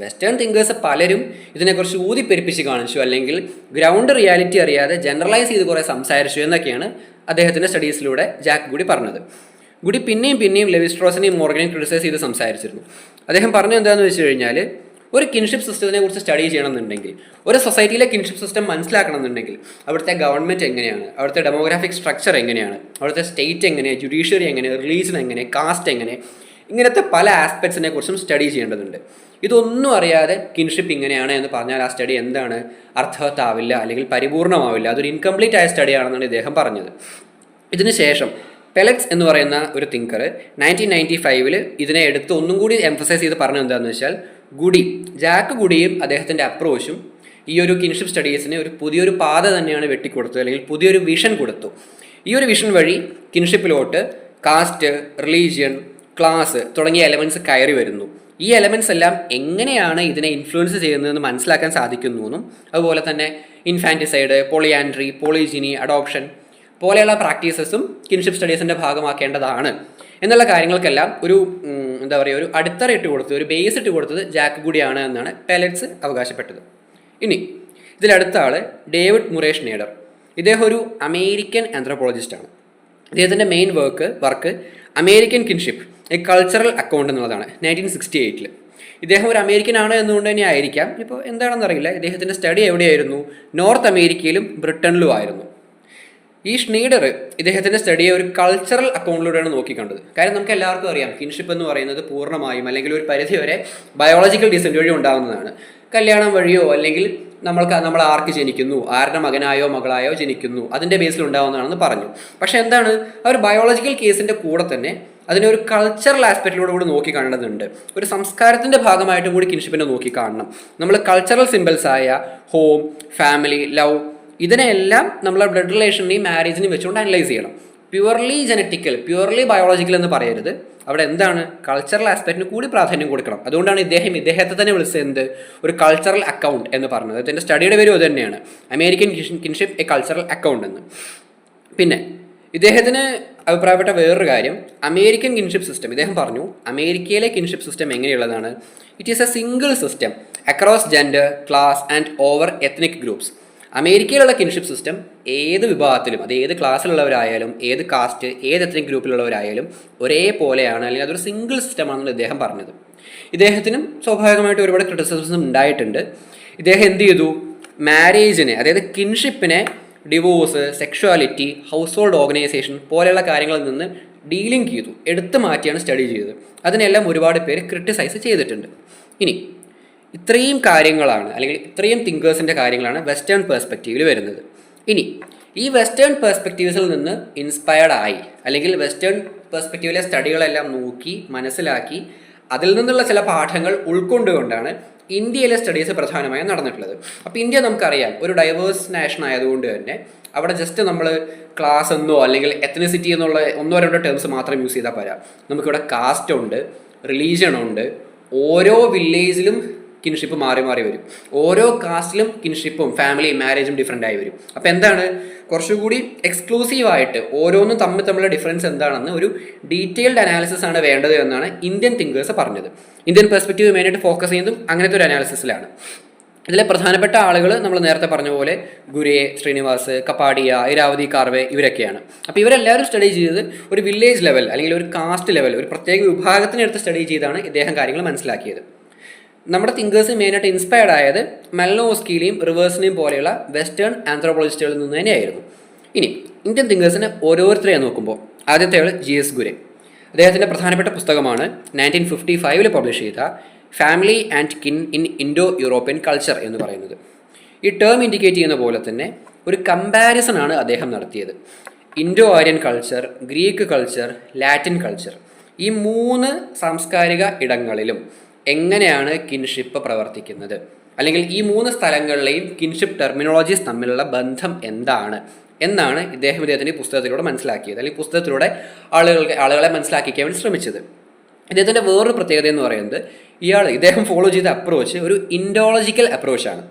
വെസ്റ്റേൺ തിങ്കേഴ്സ് പലരും ഇതിനെക്കുറിച്ച് ഊതിപ്പെരുപ്പിച്ച് കാണിച്ചു, അല്ലെങ്കിൽ ഗ്രൗണ്ട് റിയാലിറ്റി അറിയാതെ ജനറലൈസ് ചെയ്ത് കുറേ സംസാരിച്ചു എന്നൊക്കെയാണ് അദ്ദേഹത്തിൻ്റെ സ്റ്റഡീസിലൂടെ ജാക്ക് ഗുഡി പറഞ്ഞത്. ഗുഡി പിന്നെയും ലെവി-സ്ട്രോസിനെയും മോർഗനെയും ക്രിട്ടിസൈസ് ചെയ്ത് സംസാരിച്ചിരുന്നു. അദ്ദേഹം പറഞ്ഞത് എന്താണെന്ന് വെച്ച് കഴിഞ്ഞാൽ, ഒരു കിൻഷിപ്പ് സിസ്റ്റത്തിനെ കുറിച്ച് സ്റ്റഡി ചെയ്യണമെന്നുണ്ടെങ്കിൽ, ഒരു സൊസൈറ്റിയിലെ കിൻഷിപ്പ് സിസ്റ്റം മനസ്സിലാക്കണമെന്നുണ്ടെങ്കിൽ അവിടുത്തെ ഗവൺമെൻറ് എങ്ങനെയാണ്, അവിടുത്തെ ഡെമോഗ്രാഫിക് സ്ട്രക്ചർ എങ്ങനെയാണ്, അവിടുത്തെ സ്റ്റേറ്റ് എങ്ങനെ, ജുഡീഷ്യറി എങ്ങനെ, റിലീജിയൻ എങ്ങനെ, കാസ്റ്റ് എങ്ങനെ, ഇങ്ങനത്തെ പല ആസ്പെക്ട്സിനെ കുറിച്ചും സ്റ്റഡി ചെയ്യേണ്ടതുണ്ട്. ഇതൊന്നും അറിയാതെ കിൻഷിപ്പ് ഇങ്ങനെയാണ് എന്ന് പറഞ്ഞാൽ ആ സ്റ്റഡി എന്താണ്, അർത്ഥവത്താവില്ല, അല്ലെങ്കിൽ പരിപൂർണമാവില്ല, അതൊരു ഇൻകംപ്ലീറ്റ് ആയ സ്റ്റഡി ആണെന്നാണ് ഇദ്ദേഹം പറഞ്ഞത്. ഇതിനുശേഷം പെലറ്റ്സ് എന്ന് പറയുന്ന ഒരു തിങ്കർ 1995 ഇതിനെ എടുത്ത് ഒന്നും കൂടി എംഫസൈസ് ചെയ്ത് പറഞ്ഞത് എന്താണെന്ന് വെച്ചാൽ, ജാക്ക് ഗുഡിയും അദ്ദേഹത്തിൻ്റെ അപ്രോച്ചും ഈ ഒരു കിൻഷിപ്പ് സ്റ്റഡീസിന് ഒരു പുതിയൊരു പാത തന്നെയാണ് വെട്ടിക്കൊടുത്തത്, അല്ലെങ്കിൽ പുതിയൊരു വിഷൻ കൊടുത്തു. ഈ ഒരു വിഷൻ വഴി കിൻഷിപ്പിലോട്ട് കാസ്റ്റ്, റിലീജിയൻ, ക്ലാസ് തുടങ്ങിയ എലമെൻറ്റ്സ് കയറി വരുന്നു. ഈ എലമെൻറ്റ്സ് എല്ലാം എങ്ങനെയാണ് ഇതിനെ ഇൻഫ്ലുവൻസ് ചെയ്യുന്നതെന്ന് മനസ്സിലാക്കാൻ സാധിക്കുന്നു എന്നും, അതുപോലെ തന്നെ ഇൻഫാൻറ്റിസൈഡ്, പോളിയാൻഡ്രി, പോളിജിനി, അഡോപ്ഷൻ പോലെയുള്ള പ്രാക്ടീസസും കിൻഷിപ്പ് സ്റ്റഡീസിൻ്റെ ഭാഗമാക്കേണ്ടതാണ് എന്നുള്ള കാര്യങ്ങൾക്കെല്ലാം ഒരു ഒരു അടിത്തറ ഇട്ട് കൊടുത്തത്, ഒരു ബേസ് ഇട്ട് കൊടുത്തത് ജാക്ക് ഗുഡിയാണ് എന്നാണ് പെലറ്റ്സ് അവകാശപ്പെട്ടത്. ഇനി ഇതിലടുത്ത ആൾ ഡേവിഡ് മുറേ ഷ്നേഡർ. ഇദ്ദേഹം ഒരു അമേരിക്കൻ ആന്ത്രോപോളജിസ്റ്റാണ്. ഇദ്ദേഹത്തിൻ്റെ main work American kinship, A cultural account എന്നുള്ളതാണ്. 1968 ഇദ്ദേഹം ഒരു അമേരിക്കൻ ആണ് എന്നുകൊണ്ട് തന്നെ ആയിരിക്കാം, ഇപ്പോൾ എന്താണെന്നറിയില്ല, ഇദ്ദേഹത്തിൻ്റെ സ്റ്റഡി എവിടെയായിരുന്നു, നോർത്ത് അമേരിക്കയിലും ബ്രിട്ടനിലും ആയിരുന്നു. ഈ ഷ്നീഡർ ഇദ്ദേഹത്തിൻ്റെ സ്റ്റഡിയെ ഒരു കൾച്ചറൽ അക്കൗണ്ടിലൂടെയാണ് നോക്കിക്കണ്ടത്. കാര്യം നമുക്ക് എല്ലാവർക്കും അറിയാം, കിൻഷിപ്പ് എന്ന് പറയുന്നത് പൂർണ്ണമായും അല്ലെങ്കിൽ ഒരു പരിധിവരെ ബയോളജിക്കൽ ഡിസെൻറ്റ് വഴി ഉണ്ടാകുന്നതാണ്. കല്യാണം വഴിയോ അല്ലെങ്കിൽ നമ്മൾ ആർക്ക് ജനിക്കുന്നു, ആരുടെ മകനായോ മകളായോ ജനിക്കുന്നു, അതിൻ്റെ ബേസിൽ ഉണ്ടാകുന്നതാണെന്ന് പറഞ്ഞു. പക്ഷെ എന്താണ്, ആ ഒരു ബയോളജിക്കൽ കേസിൻ്റെ കൂടെ തന്നെ അതിനെ ഒരു കൾച്ചറൽ ആസ്പെക്റ്റിലൂടെ കൂടി നോക്കി കാണേണ്ടതുണ്ട്. ഒരു സംസ്കാരത്തിൻ്റെ ഭാഗമായിട്ടും കൂടി കിൻഷിപ്പിനെ നോക്കി കാണണം. നമ്മൾ കൾച്ചറൽ സിമ്പിൾസായ ഹോം, ഫാമിലി, ലവ്, ഇതിനെല്ലാം നമ്മൾ ബ്ലഡ് റിലേഷനെയും മാരേജിനെയും വെച്ചുകൊണ്ട് അനലൈസ് ചെയ്യണം. പ്യുവർലി ജനറ്റിക്കൽ, പ്യുവർലി ബയോളജിക്കൽ എന്ന് പറയരുത്. അവിടെ എന്താണ്, കൾച്ചറൽ ആസ്പെക്റ്റിന് കൂടി പ്രാധാന്യം കൊടുക്കണം. അതുകൊണ്ടാണ് ഇദ്ദേഹത്തെ തന്നെ വിളിച്ചത് എന്ത്, ഒരു കൾച്ചറൽ അക്കൗണ്ട് എന്ന് പറഞ്ഞത്. ഇതിൻ്റെ സ്റ്റഡിയുടെ പേരും അത് തന്നെയാണ്, American kinship A cultural account എന്ന്. പിന്നെ ഇദ്ദേഹത്തിന് അഭിപ്രായപ്പെട്ട വേറൊരു കാര്യം, അമേരിക്കൻ കിൻഷിപ്പ് സിസ്റ്റം. ഇദ്ദേഹം പറഞ്ഞു അമേരിക്കയിലെ കിൻഷിപ്പ് സിസ്റ്റം എങ്ങനെയുള്ളതാണ്, it is a single system across gender, class and over ethnic groups. അമേരിക്കയിലുള്ള കിൻഷിപ്പ് സിസ്റ്റം ഏത് വിഭാഗത്തിലും, അത് ഏത് ക്ലാസ്സിലുള്ളവരായാലും ഏത് കാസ്റ്റ്, ഏത് എത്നിക് ഗ്രൂപ്പിലുള്ളവരായാലും ഒരേപോലെയാണ്, അല്ലെങ്കിൽ അതൊരു സിംഗിൾ സിസ്റ്റമാണെന്ന് ഇദ്ദേഹം പറഞ്ഞത്. ഇദ്ദേഹത്തിനും സ്വാഭാവികമായിട്ട് ഒരുപാട് ക്രിറ്റിസിസം ഉണ്ടായിട്ടുണ്ട്. ഇദ്ദേഹം എന്ത് ചെയ്തു, മാരേജിനെ, അതായത് കിൻഷിപ്പിനെ divorce, sexuality, household organisation പോലെയുള്ള കാര്യങ്ങളിൽ നിന്ന് ഡീലിംഗ് ചെയ്തു, എടുത്തു മാറ്റിയാണ് സ്റ്റഡി ചെയ്തത്. അതിനെല്ലാം ഒരുപാട് പേര് ക്രിട്ടിസൈസ് ചെയ്തിട്ടുണ്ട്. ഇനി ഇത്രയും കാര്യങ്ങളാണ്, അല്ലെങ്കിൽ ഇത്രയും തിങ്കേഴ്സിൻ്റെ കാര്യങ്ങളാണ് വെസ്റ്റേൺ പെർസ്പെക്റ്റീവിൽ വരുന്നത്. ഇനി ഈ വെസ്റ്റേൺ പെർസ്പെക്റ്റീവ്സിൽ നിന്ന് ഇൻസ്പയർഡ് ആയി, അല്ലെങ്കിൽ വെസ്റ്റേൺ പെർസ്പെക്റ്റീവിലെ സ്റ്റഡികളെല്ലാം നോക്കി മനസ്സിലാക്കി അതിൽ നിന്നുള്ള ചില പാഠങ്ങൾ ഉൾക്കൊണ്ടുകൊണ്ടാണ് ഇന്ത്യയിലെ സ്റ്റഡീസ് പ്രധാനമായും നടന്നിട്ടുള്ളത്. അപ്പോൾ ഇന്ത്യ നമുക്കറിയാം ഒരു ഡൈവേഴ്സ് നാഷൻ ആയതുകൊണ്ട് തന്നെ അവിടെ ജസ്റ്റ് നമ്മൾ ക്ലാസ് എന്നോ അല്ലെങ്കിൽ എത്നിസിറ്റി എന്നുള്ള ഒന്നോ രണ്ടോ ടേംസ് മാത്രം യൂസ് ചെയ്താൽ പോരാ. നമുക്കിവിടെ കാസ്റ്റ് ഉണ്ട്, റിലീജിയൻ ഉണ്ട്, ഓരോ വില്ലേജിലും കിൻഷിപ്പ് മാറി മാറി വരും, ഓരോ കാസ്റ്റിലും കിൻഷിപ്പും ഫാമിലിയും മാരേജും ഡിഫറെൻ്റ് ആയി വരും. അപ്പോൾ എന്താണ്, കുറച്ചുകൂടി എക്സ്ക്ലൂസീവായിട്ട് ഓരോന്നും തമ്മിലുള്ള ഡിഫറൻസ് എന്താണെന്ന് ഒരു ഡീറ്റെയിൽഡ് അനാലിസിസ് ആണ് വേണ്ടത് എന്നാണ് ഇന്ത്യൻ തിങ്കേഴ്സ് പറഞ്ഞത്. ഇന്ത്യൻ പെർസ്പെക്റ്റീവ് മെയിനായിട്ട് ഫോക്കസ് ചെയ്യുന്നതും അങ്ങനത്തെ ഒരു അനാലിസിസിലാണ്. ഇതിലെ പ്രധാനപ്പെട്ട ആളുകൾ നമ്മൾ നേരത്തെ പറഞ്ഞ പോലെ ഗുരേ, ശ്രീനിവാസ്, കപ്പാഡിയ, ഐരാവതി കാർവെ ഇവരൊക്കെയാണ്. അപ്പോൾ ഇവരെല്ലാവരും സ്റ്റഡി ചെയ്തത് ഒരു വില്ലേജ് ലെവൽ അല്ലെങ്കിൽ ഒരു കാസ്റ്റ് ലെവൽ, ഒരു പ്രത്യേക വിഭാഗത്തിനെടുത്ത് സ്റ്റഡി ചെയ്താണ് ഇദ്ദേഹം കാര്യങ്ങൾ മനസ്സിലാക്കിയത്. നമ്മുടെ തിങ്കേഴ്സ് മെയിനായിട്ട് ഇൻസ്പയർഡ് ആയത് മെൽനോസ്കിയിലെയും റിവേഴ്സിനെയും പോലെയുള്ള വെസ്റ്റേൺ ആന്ത്രോപോളജിസ്റ്റുകളിൽ നിന്ന് തന്നെയായിരുന്നു. ഇനി ഇന്ത്യൻ തിങ്കേഴ്സിനെ ഓരോരുത്തരെയും നോക്കുമ്പോൾ ആദ്യത്തെ ആൾ GS ഗുരെ. അദ്ദേഹത്തിൻ്റെ പ്രധാനപ്പെട്ട പുസ്തകമാണ് 1955 പബ്ലിഷ് ചെയ്ത family and കിൻ in Indo European culture എന്ന് പറയുന്നത്. ഈ ടേം ഇൻഡിക്കേറ്റ് ചെയ്യുന്ന പോലെ തന്നെ ഒരു കമ്പാരിസൺ ആണ് അദ്ദേഹം നടത്തിയത്. Indo Aryan culture, Greek culture, Latin culture, ഈ 3 സാംസ്കാരിക ഇടങ്ങളിലും എങ്ങനെയാണ് കിൻഷിപ്പ് പ്രവർത്തിക്കുന്നത്, അല്ലെങ്കിൽ ഈ 3 സ്ഥലങ്ങളിലെയും കിൻഷിപ്പ് ടെർമിനോളജീസ് തമ്മിലുള്ള ബന്ധം എന്താണ് എന്നാണ് ഇദ്ദേഹത്തിൻ്റെ പുസ്തകത്തിലൂടെ മനസ്സിലാക്കിയത്, അല്ലെങ്കിൽ പുസ്തകത്തിലൂടെ ആളുകളെ മനസ്സിലാക്കിക്കാൻ വേണ്ടി ശ്രമിച്ചത്. ഇദ്ദേഹത്തിൻ്റെ വേറൊരു പ്രത്യേകത എന്ന് പറയുന്നത് ഇദ്ദേഹം ഫോളോ ചെയ്ത അപ്രോച്ച് ഒരു ഇൻഡോളജിക്കൽ അപ്രോച്ചാണ്.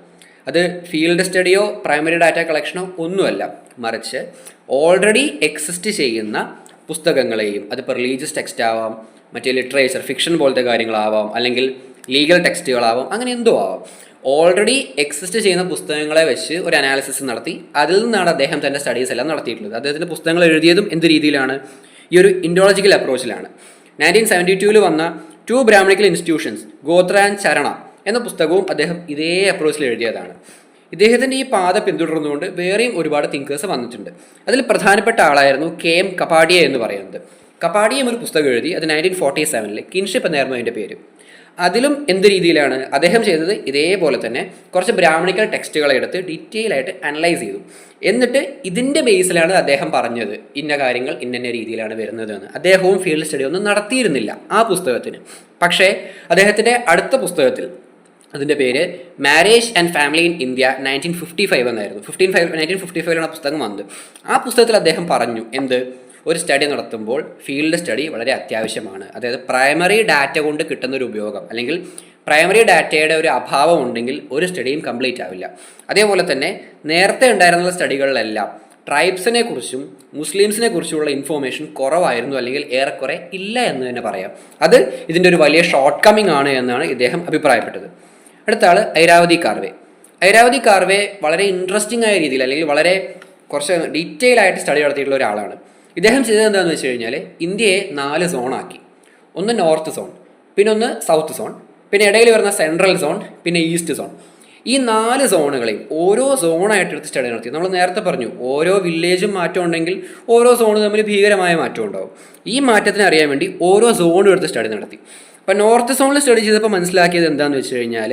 അത് ഫീൽഡ് സ്റ്റഡിയോ പ്രൈമറി ഡാറ്റ കളക്ഷനോ ഒന്നുമല്ല, മറിച്ച് ഓൾറെഡി എക്സിസ്റ്റ് ചെയ്യുന്ന പുസ്തകങ്ങളെയും, അതിപ്പോൾ റിലീജിയസ് ടെക്സ്റ്റ് ആവാം, മറ്റേ ലിറ്ററേച്ചർ ഫിക്ഷൻ പോലത്തെ കാര്യങ്ങളാവാം, അല്ലെങ്കിൽ ലീഗൽ ടെക്സ്റ്റുകളാവാം, അങ്ങനെ എന്തോ ആവാം, ഓൾറെഡി എക്സിസ്റ്റ് ചെയ്യുന്ന പുസ്തകങ്ങളെ വെച്ച് ഒരു അനാലിസിസ് നടത്തി അതിൽ നിന്നാണ് അദ്ദേഹം തൻ്റെ സ്റ്റഡീസ് എല്ലാം നടത്തിയിട്ടുള്ളത്. അദ്ദേഹത്തിൻ്റെ പുസ്തകങ്ങൾ എഴുതിയതും എന്ത് രീതിയിലാണ്, ഈ ഒരു ഇൻഡോളജിക്കൽ അപ്രോച്ചിലാണ്. 1972 വന്ന 2 ബ്രാഹ്മണിക്കൽ ഇൻസ്റ്റിറ്റ്യൂഷൻസ്, ഗോത്ര ആൻഡ് ചരണ എന്ന പുസ്തകവും അദ്ദേഹം ഇതേ അപ്രോച്ചിൽ എഴുതിയതാണ്. ഇദ്ദേഹത്തിൻ്റെ ഈ പാത പിന്തുടർന്നുകൊണ്ട് വേറെയും ഒരുപാട് തിങ്കേഴ്സ് വന്നിട്ടുണ്ട്. അതിൽ പ്രധാനപ്പെട്ട ആളായിരുന്നു KM കപ്പാഡിയ എന്ന് പറയുന്നത്. കപ്പാഡിയം ഒരു പുസ്തകം എഴുതി, അത് 1947 കിൻഷിപ്പ് എന്നായിരുന്നു അതിൻ്റെ പേര്. അതിലും എന്ത് രീതിയിലാണ് അദ്ദേഹം ചെയ്തത്, ഇതേപോലെ തന്നെ കുറച്ച് ബ്രാഹ്മണിക്കൽ ടെക്സ്റ്റുകളെ എടുത്ത് ഡീറ്റെയിൽ ആയിട്ട് അനലൈസ് ചെയ്തു. എന്നിട്ട് ഇതിൻ്റെ ബേസിലാണ് അദ്ദേഹം പറഞ്ഞത് ഇന്ന കാര്യങ്ങൾ ഇന്ന രീതിയിലാണ് വരുന്നതെന്ന്. അദ്ദേഹവും ഫീൽഡ് സ്റ്റഡി ഒന്നും നടത്തിയിരുന്നില്ല ആ പുസ്തകത്തിന്. പക്ഷേ അദ്ദേഹത്തിൻ്റെ അടുത്ത പുസ്തകത്തിൽ, അതിൻ്റെ പേര് marriage and family in India 1955 എന്നായിരുന്നു. 1955 ആ പുസ്തകം വന്നത്. ആ പുസ്തകത്തിൽ അദ്ദേഹം പറഞ്ഞു എന്ത്, ഒരു സ്റ്റഡി നടത്തുമ്പോൾ ഫീൽഡ് സ്റ്റഡി വളരെ അത്യാവശ്യമാണ്. അതായത് പ്രൈമറി ഡാറ്റ കൊണ്ട് കിട്ടുന്നൊരു ഉപയോഗം, അല്ലെങ്കിൽ പ്രൈമറി ഡാറ്റയുടെ ഒരു അഭാവം ഉണ്ടെങ്കിൽ ഒരു സ്റ്റഡിയും കംപ്ലീറ്റ് ആവില്ല. അതേപോലെ തന്നെ നേരത്തെ ഉണ്ടായിരുന്ന സ്റ്റഡികളിലെല്ലാം ട്രൈബ്സിനെ കുറിച്ചും മുസ്ലിംസിനെ കുറിച്ചുള്ള ഇൻഫോർമേഷൻ കുറവായിരുന്നു, അല്ലെങ്കിൽ ഏറെക്കുറെ ഇല്ല എന്ന് തന്നെ പറയാം. അത് ഇതിൻ്റെ ഒരു വലിയ ഷോർട്ട് കമ്മിങ് ആണ് എന്നാണ് ഇദ്ദേഹം അഭിപ്രായപ്പെട്ടത്. അടുത്ത ആൾ ഐരാവതി കാർവെ. ഐരാവതി കാർവെ വളരെ ഇൻട്രസ്റ്റിംഗ് ആയ രീതിയിൽ, അല്ലെങ്കിൽ വളരെ കുറച്ച് ഡീറ്റെയിൽ ആയിട്ട് സ്റ്റഡി നടത്തിയിട്ടുള്ള ഒരാളാണ്. ഇദ്ദേഹം ചെയ്തത് എന്താണെന്ന് വെച്ച് കഴിഞ്ഞാൽ ഇന്ത്യയെ 4 സോണാക്കി. ഒന്ന് നോർത്ത് സോൺ, പിന്നെ ഒന്ന് സൗത്ത് സോൺ, പിന്നെ ഇടയിൽ വരുന്ന സെൻട്രൽ സോൺ, പിന്നെ ഈസ്റ്റ് സോൺ. ഈ 4 സോണുകളെയും ഓരോ സോണായിട്ട് എടുത്ത് സ്റ്റഡി നടത്തി. നമ്മൾ നേരത്തെ പറഞ്ഞു ഓരോ വില്ലേജും മാറ്റം ഉണ്ടെങ്കിൽ ഓരോ സോണ് തമ്മിൽ ഭീകരമായ മാറ്റം ഉണ്ടാവും. ഈ മാറ്റത്തിന് അറിയാൻ വേണ്ടി ഓരോ സോണും എടുത്ത് സ്റ്റഡി നടത്തി. അപ്പോൾ നോർത്ത് സോണിൽ സ്റ്റഡി ചെയ്തപ്പോൾ മനസ്സിലാക്കിയത് എന്താണെന്ന് വെച്ച് കഴിഞ്ഞാൽ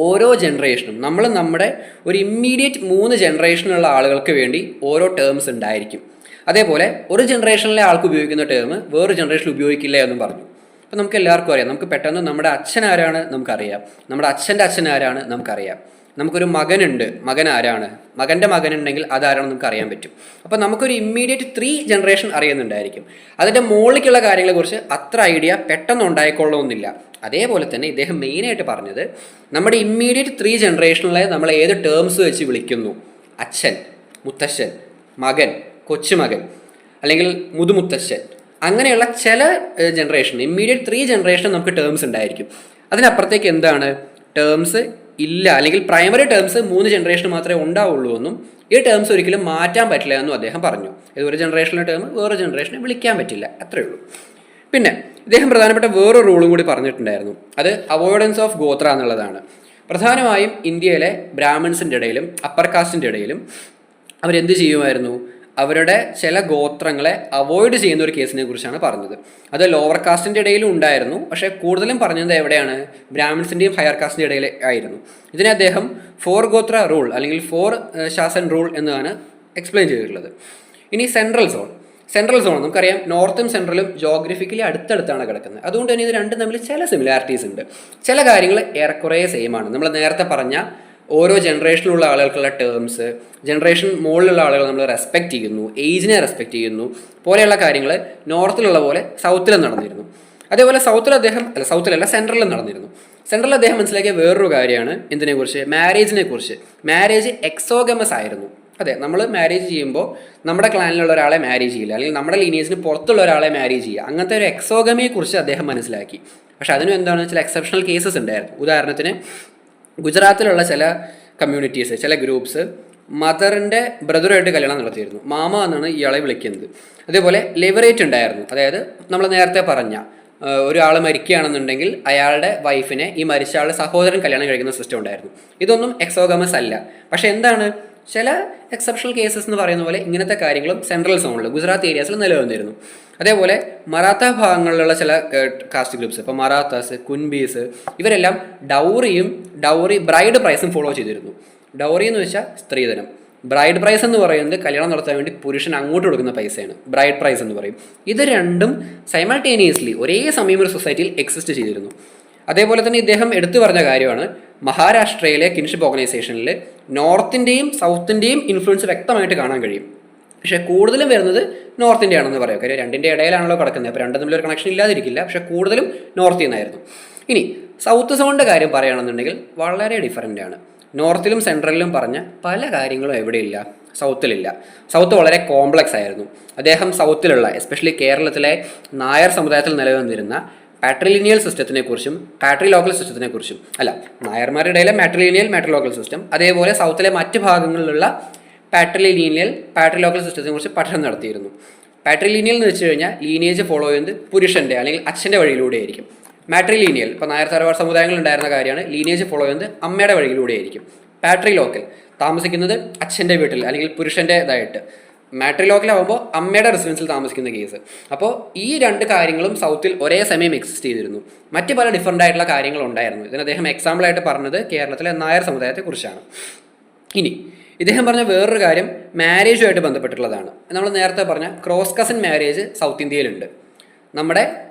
ഓരോ ജനറേഷനും നമ്മുടെ ഒരു ഇമ്മീഡിയറ്റ് 3 ജനറേഷനുള്ള ആളുകൾക്ക് വേണ്ടി ഓരോ ടേംസ് ഉണ്ടായിരിക്കും. അതേപോലെ ഒരു ജനറേഷനിലെ ആൾക്ക് ഉപയോഗിക്കുന്ന ടേം വേറൊരു ജനറേഷനിൽ ഉപയോഗിക്കില്ല എന്നും പറഞ്ഞു. അപ്പോൾ നമുക്ക് എല്ലാവർക്കും അറിയാം, നമുക്ക് പെട്ടെന്ന് നമ്മുടെ അച്ഛൻ ആരാണ് നമുക്കറിയാം, നമ്മുടെ അച്ഛൻ്റെ അച്ഛൻ ആരാണ് നമുക്കറിയാം, നമുക്കൊരു മകനുണ്ട്, മകൻ ആരാണ്, മകൻ്റെ മകനുണ്ടെങ്കിൽ അതാരാണെന്ന് നമുക്ക് അറിയാൻ പറ്റും. അപ്പോൾ നമുക്കൊരു ഇമ്മീഡിയറ്റ് 3 ജനറേഷൻ അറിയുന്നുണ്ടായിരിക്കും. അതിൻ്റെ മുകളിലേക്കുള്ള കാര്യങ്ങളെക്കുറിച്ച് അത്ര ഐഡിയ പെട്ടെന്ന് ഉണ്ടായിക്കൊള്ളണമെന്നില്ല. അതേപോലെ തന്നെ ഇദ്ദേഹം മെയിനായിട്ട് പറഞ്ഞത് നമ്മുടെ ഇമ്മീഡിയറ്റ് 3 ജനറേഷനിലെ നമ്മൾ ഏത് ടേംസ് വെച്ച് വിളിക്കുന്നു, അച്ഛൻ, മുത്തശ്ശൻ, മകൻ, കൊച്ചുമകൻ അല്ലെങ്കിൽ മുതുമുത്തശ്ശൻ, അങ്ങനെയുള്ള ചില ജനറേഷൻ ഇമ്മീഡിയറ്റ് 3 ജനറേഷൻ നമുക്ക് ടേംസ് ഉണ്ടായിരിക്കും. അതിനപ്പുറത്തേക്ക് എന്താണ് ടേംസ് ഇല്ല, അല്ലെങ്കിൽ പ്രൈമറി ടേംസ് 3 ജനറേഷൻ മാത്രമേ ഉണ്ടാവുള്ളൂ എന്നും ഈ ടേംസ് ഒരിക്കലും മാറ്റാൻ പറ്റില്ല എന്നും അദ്ദേഹം പറഞ്ഞു. ഇത് ഒരു ജനറേഷനിലെ ടേം വേറെ ജനറേഷനെ വിളിക്കാൻ പറ്റില്ല, അത്രയേ ഉള്ളൂ. പിന്നെ ഇദ്ദേഹം പ്രധാനപ്പെട്ട വേറൊരു റൂളും കൂടി പറഞ്ഞിട്ടുണ്ടായിരുന്നു. അത് അവോയ്ഡൻസ് ഓഫ് ഗോത്ര എന്നുള്ളതാണ്. പ്രധാനമായും ഇന്ത്യയിലെ ബ്രാഹ്മിൺസിൻ്റെ ഇടയിലും അപ്പർ കാസ്റ്റിൻ്റെ ഇടയിലും അവരെന്ത് ചെയ്യുമായിരുന്നു, അവരുടെ ചില ഗോത്രങ്ങളെ അവോയ്ഡ് ചെയ്യുന്ന ഒരു കേസിനെ കുറിച്ചാണ് പറഞ്ഞത്. അത് ലോവർ കാസ്റ്റിൻ്റെ ഇടയിലും ഉണ്ടായിരുന്നു, പക്ഷേ കൂടുതലും പറഞ്ഞത് എവിടെയാണ്, ബ്രാഹ്മിൺസിൻ്റെയും ഹയർ കാസ്റ്റിൻ്റെ ഇടയിൽ ആയിരുന്നു. ഇതിനെ അദ്ദേഹം 4 ഗോത്ര റൂൾ അല്ലെങ്കിൽ 4 ശാസൻ റൂൾ എന്നാണ് എക്സ്പ്ലെയിൻ ചെയ്തിട്ടുള്ളത്. ഇനി സെൻട്രൽ സോൺ നമുക്കറിയാം, നോർത്തും സെൻട്രലും ജോഗ്രഫിക്കലി അടുത്തടുത്താണ് കിടക്കുന്നത്. അതുകൊണ്ട് തന്നെ ഇത് രണ്ടും തമ്മിൽ ചില സിമിലാരിറ്റീസ് ഉണ്ട്. ചില കാര്യങ്ങൾ ഏറെക്കുറെ സെയിം ആണ്. നമ്മൾ നേരത്തെ പറഞ്ഞ ഓരോ ജനറേഷനിലുള്ള ആളുകൾക്കുള്ള ടേംസ്, ജനറേഷൻ മുകളിലുള്ള ആളുകൾ നമ്മൾ റെസ്പെക്റ്റ് ചെയ്യുന്നു, ഏജിനെ റെസ്പെക്റ്റ് ചെയ്യുന്നു പോലെയുള്ള കാര്യങ്ങൾ നോർത്തിലുള്ള പോലെ സൗത്തിലും നടന്നിരുന്നു. അതേപോലെ സെൻട്രലിൽ നടന്നിരുന്നു. സെൻട്രലിൽ അദ്ദേഹം മനസ്സിലാക്കിയ വേറൊരു കാര്യമാണ് എന്തിനെക്കുറിച്ച്, മാരേജിനെ കുറിച്ച്. മാരേജ് എക്സോഗമസ് ആയിരുന്നു. അതെ, നമ്മൾ മാരേജ് ചെയ്യുമ്പോൾ നമ്മുടെ ക്ലാനിലുള്ള ഒരാളെ മാരേജ് ചെയ്യില്ല, അല്ലെങ്കിൽ നമ്മുടെ ലീനിയേജിന് പുറത്തുള്ള ഒരാളെ മാരേജ് ചെയ്യുക, അങ്ങനത്തെ ഒരു എക്സോഗമിയെക്കുറിച്ച് അദ്ദേഹം മനസ്സിലാക്കി. പക്ഷെ അതിനും എന്താണ് ചില എക്സെപ്ഷണൽ കേസസ് ഉണ്ടായിരുന്നു. ഉദാഹരണത്തിന് ഗുജറാത്തിലുള്ള ചില കമ്മ്യൂണിറ്റീസ്, ചില ഗ്രൂപ്പ്സ് മദറിൻ്റെ ബ്രദറുമായിട്ട് കല്യാണം നടത്തിയിരുന്നു. മാമ എന്നാണ് ഇയാളെ വിളിക്കുന്നത്. അതേപോലെ ലെവറേറ്റ് ഉണ്ടായിരുന്നു. അതായത് നമ്മൾ നേരത്തെ പറഞ്ഞ ഒരാൾ മരിക്കുകയാണെന്നുണ്ടെങ്കിൽ അയാളുടെ വൈഫിനെ ഈ മരിച്ച ആളുടെ സഹോദരൻ കല്യാണം കഴിക്കുന്ന സിസ്റ്റം ഉണ്ടായിരുന്നു. ഇതൊന്നും എക്സോഗമസ് അല്ല. പക്ഷെ എന്താണ്, ചില എക്സെപ്ഷണൽ കേസസ് എന്ന് പറയുന്ന പോലെ ഇങ്ങനത്തെ കാര്യങ്ങളും സെൻട്രൽ സോണിൽ ഗുജറാത്ത് ഏരിയാസിൽ നിലനിന്നിരുന്നു. അതേപോലെ മറാത്ത ഭാഗങ്ങളിലുള്ള ചില കാസ്റ്റ് ഗ്രൂപ്പ്സ്, ഇപ്പോൾ മറാത്താസ്, കുൻബീസ്, ഇവരെല്ലാം ഡൗറി ബ്രൈഡ് പ്രൈസും ഫോളോ ചെയ്തിരുന്നു. ഡൗറി എന്ന് വെച്ചാൽ സ്ത്രീധനം. ബ്രൈഡ് പ്രൈസ് എന്ന് പറയുന്നത് കല്യാണം നടത്താൻ വേണ്ടി പുരുഷൻ അങ്ങോട്ട് കൊടുക്കുന്ന പൈസയാണ്, ബ്രൈഡ് പ്രൈസ് എന്ന് പറയും. ഇത് രണ്ടും സൈമൾട്ടേനിയസ്ലി ഒരേ സമയം ഒരു സൊസൈറ്റിയിൽ എക്സിസ്റ്റ് ചെയ്തിരുന്നു. അതേപോലെ തന്നെ ഇദ്ദേഹം എടുത്തു പറഞ്ഞ കാര്യമാണ് മഹാരാഷ്ട്രയിലെ കിൻഷിപ്പ് ഓർഗനൈസേഷനിൽ നോർത്തിൻ്റെയും സൗത്തിൻ്റെയും ഇൻഫ്ലുവൻസ് വ്യക്തമായിട്ട് കാണാൻ കഴിയും. പക്ഷേ കൂടുതലും വരുന്നത് നോർത്ത് ഇന്ത്യ ആണെന്ന് പറയാം. കാര്യം രണ്ടിൻ്റെ ഇടയിലാണല്ലോ കിടക്കുന്നത്, അപ്പോൾ രണ്ടും തമ്മിലൊരു കണക്ഷൻ ഇല്ലാതിരിക്കില്ല. പക്ഷേ കൂടുതലും നോർത്ത് നിന്നായിരുന്നു. ഇനി സൗത്ത് സോണിൻ്റെ കാര്യം പറയുകയാണെന്നുണ്ടെങ്കിൽ വളരെ ഡിഫറൻ്റ് ആണ്. നോർത്തിലും സെൻട്രലിലും പറഞ്ഞ പല കാര്യങ്ങളും എവിടെയില്ല, സൗത്തിലില്ല. സൗത്ത് വളരെ കോംപ്ലക്സ് ആയിരുന്നു. അദ്ദേഹം സൗത്തിലുള്ള എസ്പെഷ്യലി കേരളത്തിലെ നായർ സമുദായത്തിൽ നിലനിന്നിരുന്ന പാട്രിലിനിയൽ സിസ്റ്റത്തിനെ കുറിച്ചും പാട്രിലോക്കൽ സിസ്റ്റത്തിനെ കുറിച്ചും, നായർമാരുടെ ഇടയിലെ മാട്രിലോക്കൽ സിസ്റ്റം, അതേപോലെ സൗത്തിലെ മറ്റ് ഭാഗങ്ങളിലുള്ള പാട്രിലോക്കൽ സിസ്റ്റത്തിനെ കുറിച്ച് പഠനം നടത്തിയിരുന്നു. പാട്രിലീനിയൽ എന്ന് വെച്ച് കഴിഞ്ഞാൽ ലീനിയേജ് ഫോളോ ചെയ്യുന്നത് പുരുഷൻ്റെ അല്ലെങ്കിൽ അച്ഛൻ്റെ വഴിയിലൂടെ ആയിരിക്കും. മാട്രിലീനിയൽ ഇപ്പോൾ നായർ തറവാട് സമുദായങ്ങൾ ഉണ്ടായിരുന്ന കാര്യമാണ്, ലീനിയേജ് ഫോളോ ചെയ്യുന്നത് അമ്മയുടെ വഴിയിലൂടെ ആയിരിക്കും. പാട്രിലോക്കൽ താമസിക്കുന്നത് അച്ഛൻ്റെ വീട്ടിൽ അല്ലെങ്കിൽ പുരുഷൻ്റെതായിട്ട്. മാട്രിലോക്കലാവുമ്പോൾ അമ്മയുടെ റെസിഡൻസിൽ താമസിക്കുന്ന കേസ്. അപ്പോൾ ഈ 2 കാര്യങ്ങളും സൗത്തിൽ ഒരേ സമയം എക്സിസ്റ്റ് ചെയ്തിരുന്നു. മറ്റ് പല ഡിഫറൻ്റ് ആയിട്ടുള്ള കാര്യങ്ങൾ ഉണ്ടായിരുന്നു. ഇതിന് അദ്ദേഹം എക്സാമ്പിളായിട്ട് പറഞ്ഞത് കേരളത്തിലെ നായർ സമുദായത്തെക്കുറിച്ചാണ്. ഇനി ഇദ്ദേഹം പറഞ്ഞ വേറൊരു കാര്യം മാരേജുമായിട്ട് ബന്ധപ്പെട്ടുള്ളതാണ്. നമ്മൾ നേരത്തെ പറഞ്ഞ ക്രോസ് കസിൻ മാരേജ് സൗത്ത് ഇന്ത്യയിലുണ്ട്. നമ്മുടെ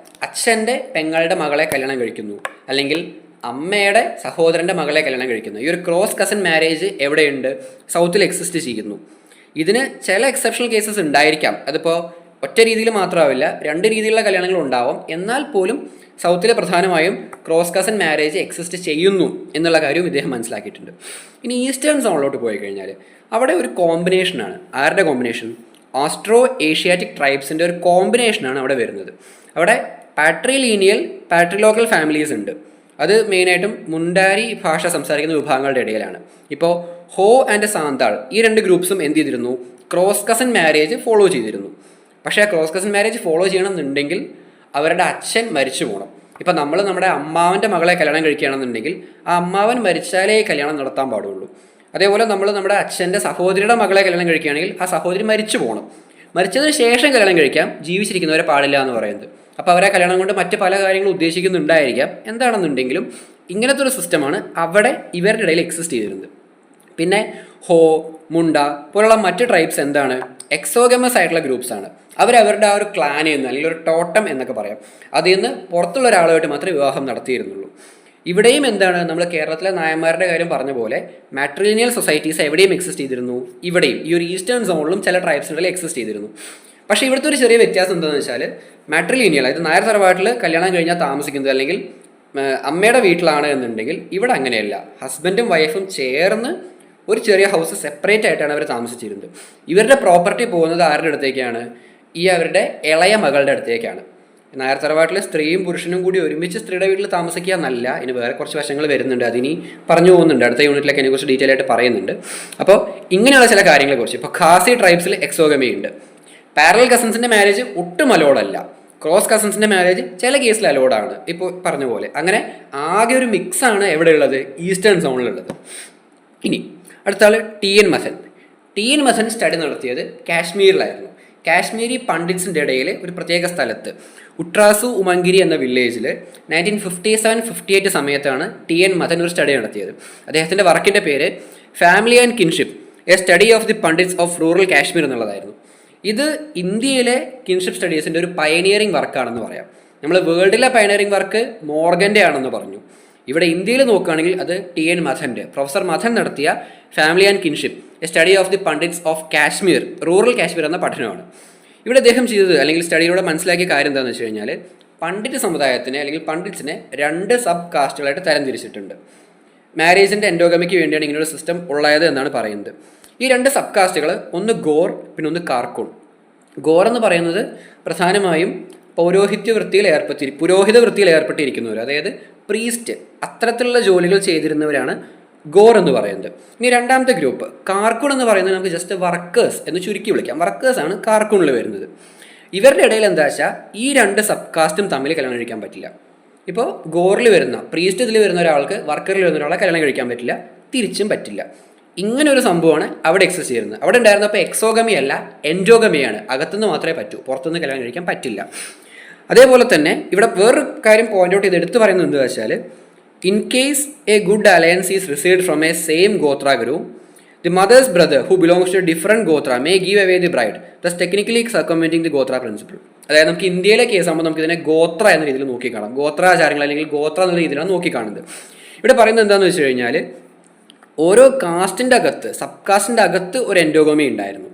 അച്ഛൻ്റെ പെങ്ങളുടെ മകളെ കല്യാണം കഴിക്കുന്നു, അല്ലെങ്കിൽ അമ്മയുടെ സഹോദരൻ്റെ മകളെ കല്യാണം കഴിക്കുന്നു. ഈ ഒരു ക്രോസ് കസിൻ മാരേജ് എവിടെയുണ്ട്, സൗത്തിൽ എക്സിസ്റ്റ് ചെയ്യുന്നു. ഇതിന് ചില എക്സെപ്ഷണൽ കേസസ് ഉണ്ടായിരിക്കാം. അതിപ്പോൾ ഒറ്റ രീതിയിൽ മാത്രമാവില്ല, 2 രീതിയിലുള്ള കല്യാണങ്ങൾ ഉണ്ടാവാം. എന്നാൽ പോലും സൗത്തിൽ പ്രധാനമായും ക്രോസ് കസിൻ മാരേജ് എക്സിസ്റ്റ് ചെയ്യുന്നു എന്നുള്ള കാര്യവും ഇദ്ദേഹം മനസ്സിലാക്കിയിട്ടുണ്ട്. ഇനി ഈസ്റ്റേൺ സോണിലോട്ട് പോയി കഴിഞ്ഞാൽ അവിടെ ഒരു കോമ്പിനേഷനാണ്. ആരുടെ കോമ്പിനേഷൻ? ഓസ്ട്രോ ഏഷ്യാറ്റിക് ട്രൈബ്സിൻ്റെ ഒരു കോമ്പിനേഷനാണ് അവിടെ വരുന്നത്. അവിടെ പാട്രിലോക്കൽ ഫാമിലീസ് ഉണ്ട്. അത് മെയിനായിട്ടും മുണ്ടാരി ഭാഷ സംസാരിക്കുന്ന വിഭാഗങ്ങളുടെ ഇടയിലാണ്. ഇപ്പോൾ ഹോ ആൻഡ് സാന്താൾ ഈ 2 ഗ്രൂപ്പ്സും എന്ത് ചെയ്തിരുന്നു, ക്രോസ് കസിൻ മാരേജ് ഫോളോ ചെയ്തിരുന്നു. പക്ഷേ ആ ക്രോസ് കസിൻ മാരേജ് ഫോളോ ചെയ്യണമെന്നുണ്ടെങ്കിൽ അവരുടെ അച്ഛൻ മരിച്ചു പോകണം. ഇപ്പം നമ്മൾ നമ്മുടെ അമ്മാവൻ്റെ മകളെ കല്യാണം കഴിക്കുകയാണെന്നുണ്ടെങ്കിൽ ആ അമ്മാവൻ മരിച്ചാലേ കല്യാണം നടത്താൻ പാടുള്ളൂ. അതേപോലെ നമ്മൾ നമ്മുടെ അച്ഛൻ്റെ സഹോദരിയുടെ മകളെ കല്യാണം കഴിക്കുകയാണെങ്കിൽ ആ സഹോദരി മരിച്ചു പോകണം. മരിച്ചതിന് ശേഷം കല്യാണം കഴിക്കാം, ജീവിച്ചിരിക്കുന്നവരെ പാടില്ല എന്ന് പറയുന്നത്. അപ്പോൾ അവരെ കല്യാണം കൊണ്ട് മറ്റ് പല കാര്യങ്ങളും ഉദ്ദേശിക്കുന്നുണ്ടായിരിക്കാം. എന്താണെന്നുണ്ടെങ്കിലും ഇങ്ങനത്തെ ഒരു സിസ്റ്റമാണ് അവിടെ ഇവരുടെ ഇടയിൽ എക്സിസ്റ്റ് ചെയ്തിരുന്നത്. പിന്നെ ഹോ, മുണ്ട പോലുള്ള മറ്റ് ട്രൈബ്സ് എന്താണ്, എക്സോഗമസ് ആയിട്ടുള്ള ഗ്രൂപ്പ്സാണ്. അവരവരുടെ ആ ഒരു ക്ലാനിൽ നിന്ന് അല്ലെങ്കിൽ ഒരു ടോട്ടം എന്നൊക്കെ പറയാം, അതിൽ നിന്ന് പുറത്തുള്ള ഒരാളുമായിട്ട് മാത്രമേ വിവാഹം നടത്തിയിരുന്നുള്ളൂ. ഇവിടെയും എന്താണ്, നമ്മൾ കേരളത്തിലെ നായന്മാരുടെ കാര്യം പറഞ്ഞ പോലെ മാട്രിലിനിയൽ സൊസൈറ്റീസ് എവിടെയും എക്സിസ്റ്റ് ചെയ്തിരുന്നു. ഇവിടെയും ഈ ഒരു ഈസ്റ്റേൺ സോണിലും ചില ട്രൈബ്സിനിടയിൽ എക്സിസ്റ്റ് ചെയ്തിരുന്നു. പക്ഷേ ഇവിടുത്തെ ഒരു ചെറിയ വ്യത്യാസം എന്താണെന്ന് വെച്ചാൽ മാട്രിലിനിയൽ, അതായത് നായർ തറവാട്ടിൽ കല്യാണം കഴിഞ്ഞാൽ താമസിക്കുന്നത് അല്ലെങ്കിൽ അമ്മയുടെ വീട്ടിലാണ് എന്നുണ്ടെങ്കിൽ ഇവിടെ അങ്ങനെയല്ല. ഹസ്ബൻഡും വൈഫും ചേർന്ന് ഒരു ചെറിയ ഹൗസ് സെപ്പറേറ്റ് ആയിട്ടാണ് അവർ താമസിച്ചിരുന്നത്. ഇവരുടെ പ്രോപ്പർട്ടി പോകുന്നത് ആരുടെ അടുത്തേക്കാണ്, ഈ അവരുടെ ഇളയ മകളുടെ അടുത്തേക്കാണ്. നായർ തറവാട്ടിൽ സ്ത്രീയും പുരുഷനും കൂടി ഒരുമിച്ച് സ്ത്രീയുടെ വീട്ടിൽ താമസിക്കുക എന്നല്ല, ഇനി വേറെ കുറച്ച് വശങ്ങൾ വരുന്നുണ്ട്, അതിനി പറഞ്ഞു പോകുന്നുണ്ട്. അടുത്ത യൂണിറ്റിലേക്ക് അതിനെക്കുറിച്ച് ഡീറ്റെയിൽ ആയിട്ട് പറയുന്നുണ്ട്. അപ്പോൾ ഇങ്ങനെയുള്ള ചില കാര്യങ്ങളെക്കുറിച്ച്, ഇപ്പോൾ ഖാസി ട്രൈബ്സിൽ എക്സോഗമി ഉണ്ട്. പാരലൽ കസിൻസിൻ്റെ മാരേജ് ഒട്ടും അലോഡല്ല. ക്രോസ് കസിൻസിൻ്റെ മാരേജ് ചില കേസിൽ അലോഡാണ്, ഇപ്പോൾ പറഞ്ഞ പോലെ. അങ്ങനെ ആകെ ഒരു മിക്സാണ് എവിടെയുള്ളത്, ഈസ്റ്റേൺ സോണിലുള്ളത്. ഇനി അടുത്ത ആൾ T N. Madan. T N. Madan study നടത്തിയത് കാശ്മീരിലായിരുന്നു. കാശ്മീരി പണ്ഡിറ്റ്സിൻ്റെ ഇടയിൽ ഒരു പ്രത്യേക സ്ഥലത്ത് ഉട്രാസു ഉമങ്കിരി എന്ന വില്ലേജിൽ 1957-58 സമയത്താണ് ടി.എൻ. മഥൻ ഒരു സ്റ്റഡി നടത്തിയത്. അദ്ദേഹത്തിൻ്റെ വർക്കിൻ്റെ പേര് family and kinship, A study of the pundits of rural Kashmir എന്നുള്ളതായിരുന്നു. ഇത് ഇന്ത്യയിലെ കിൻഷിപ്പ് സ്റ്റഡീസിൻ്റെ ഒരു പയനിയറിംഗ് വർക്കാണെന്ന് പറയാം. നമ്മൾ വേൾഡിലെ പയനിയറിംഗ് വർക്ക് മോർഗൻ്റെ ആണെന്ന് പറഞ്ഞു. ഇവിടെ ഇന്ത്യയിൽ നോക്കുകയാണെങ്കിൽ അത് ടി.എൻ. മഥൻ്റെ, പ്രൊഫസർ മഥൻ നടത്തിയ family and kinship, A study of the pundits of Kashmir, rural Kashmir എന്ന പഠനമാണ്. ഇവിടെ അദ്ദേഹം ചെയ്തത് അല്ലെങ്കിൽ സ്റ്റഡിയിലൂടെ മനസ്സിലാക്കിയ കാര്യം എന്താണെന്ന് വെച്ച് കഴിഞ്ഞാൽ, പണ്ഡിറ്റ് സമുദായത്തിനെ അല്ലെങ്കിൽ പണ്ഡിറ്റ്സിനെ 2 സബ് കാസ്റ്റുകളായിട്ട് തരംതിരിച്ചിട്ടുണ്ട്. മാരേജിൻ്റെ എൻഡോഗമിക്ക് വേണ്ടിയാണ് ഇങ്ങനൊരു സിസ്റ്റം ഉള്ളത് എന്നാണ് പറയുന്നത്. ഈ 2 സബ് കാസ്റ്റുകൾ, ഒന്ന് ഗോർ പിന്നെ ഒന്ന് കാർക്കൂൺ. ഗോർ എന്ന് പറയുന്നത് പ്രധാനമായും പുരോഹിത വൃത്തിയിൽ ഏർപ്പെട്ടിരിക്കുന്നവർ, അതായത് പ്രീസ്റ്റ്, അത്തരത്തിലുള്ള ജോലികൾ ചെയ്തിരുന്നവരാണ് ഗോർ എന്ന് പറയുന്നത്. ഇനി രണ്ടാമത്തെ ഗ്രൂപ്പ് കാർക്കൂൺ എന്ന് പറയുന്നത് നമുക്ക് ജസ്റ്റ് വർക്കേഴ്സ് എന്ന് ചുരുക്കി വിളിക്കാം. വർക്കേഴ്സാണ് കാർക്കൂണിൽ വരുന്നത്. ഇവരുടെ ഇടയിൽ എന്താ വെച്ചാൽ ഈ 2 സബ് കാസ്റ്റും തമ്മിൽ കല്യാണം കഴിക്കാൻ പറ്റില്ല. ഇപ്പോൾ ഗോറിൽ വരുന്ന പ്രീസ്റ്റ് ഇതിൽ വരുന്ന ഒരാൾക്ക് വർക്കറിൽ വരുന്ന ഒരാളെ കല്യാണം കഴിക്കാൻ പറ്റില്ല, തിരിച്ചും പറ്റില്ല. ഇങ്ങനെ ഒരു സംഭവമാണ് അവിടെ എക്സിസ്റ്റ് ചെയ്യുന്നത്. അവിടെ ഉണ്ടായിരുന്നപ്പോൾ എക്സോഗമി അല്ല, എൻഡോഗമിയാണ്. അകത്തുനിന്ന് മാത്രമേ പറ്റൂ, പുറത്തുനിന്ന് കല്യാണം കഴിക്കാൻ പറ്റില്ല. അതേപോലെ തന്നെ ഇവിടെ വേറൊരു കാര്യം പോയിന്റ് ഔട്ട് ചെയ്ത് എടുത്തു പറയുന്നത് എന്താ വെച്ചാൽ, in case a good alliance is received from a same gotra group, the mother's brother who belongs to different gotra may give away the bride, thus technically circumventing the gotra principle. അതായത് നമുക്ക് ഇന്ത്യയിലെ കേസാകുമ്പോൾ നമുക്ക് ഇതിനെ ഗോത്ര എന്ന രീതിയിൽ നോക്കിക്കാണാം. ഗോത്രാചാരങ്ങൾ അല്ലെങ്കിൽ ഗോത്ര എന്ന രീതിയിലാണ് നോക്കിക്കാണുന്നത്. ഇവിടെ പറയുന്നത് എന്താണെന്ന് വെച്ച് കഴിഞ്ഞാൽ, ഓരോ കാസ്റ്റിൻ്റെ അകത്ത്, സബ് കാസ്റ്റിൻ്റെ അകത്ത് ഒരു എൻഡോഗമി ഉണ്ടായിരുന്നു.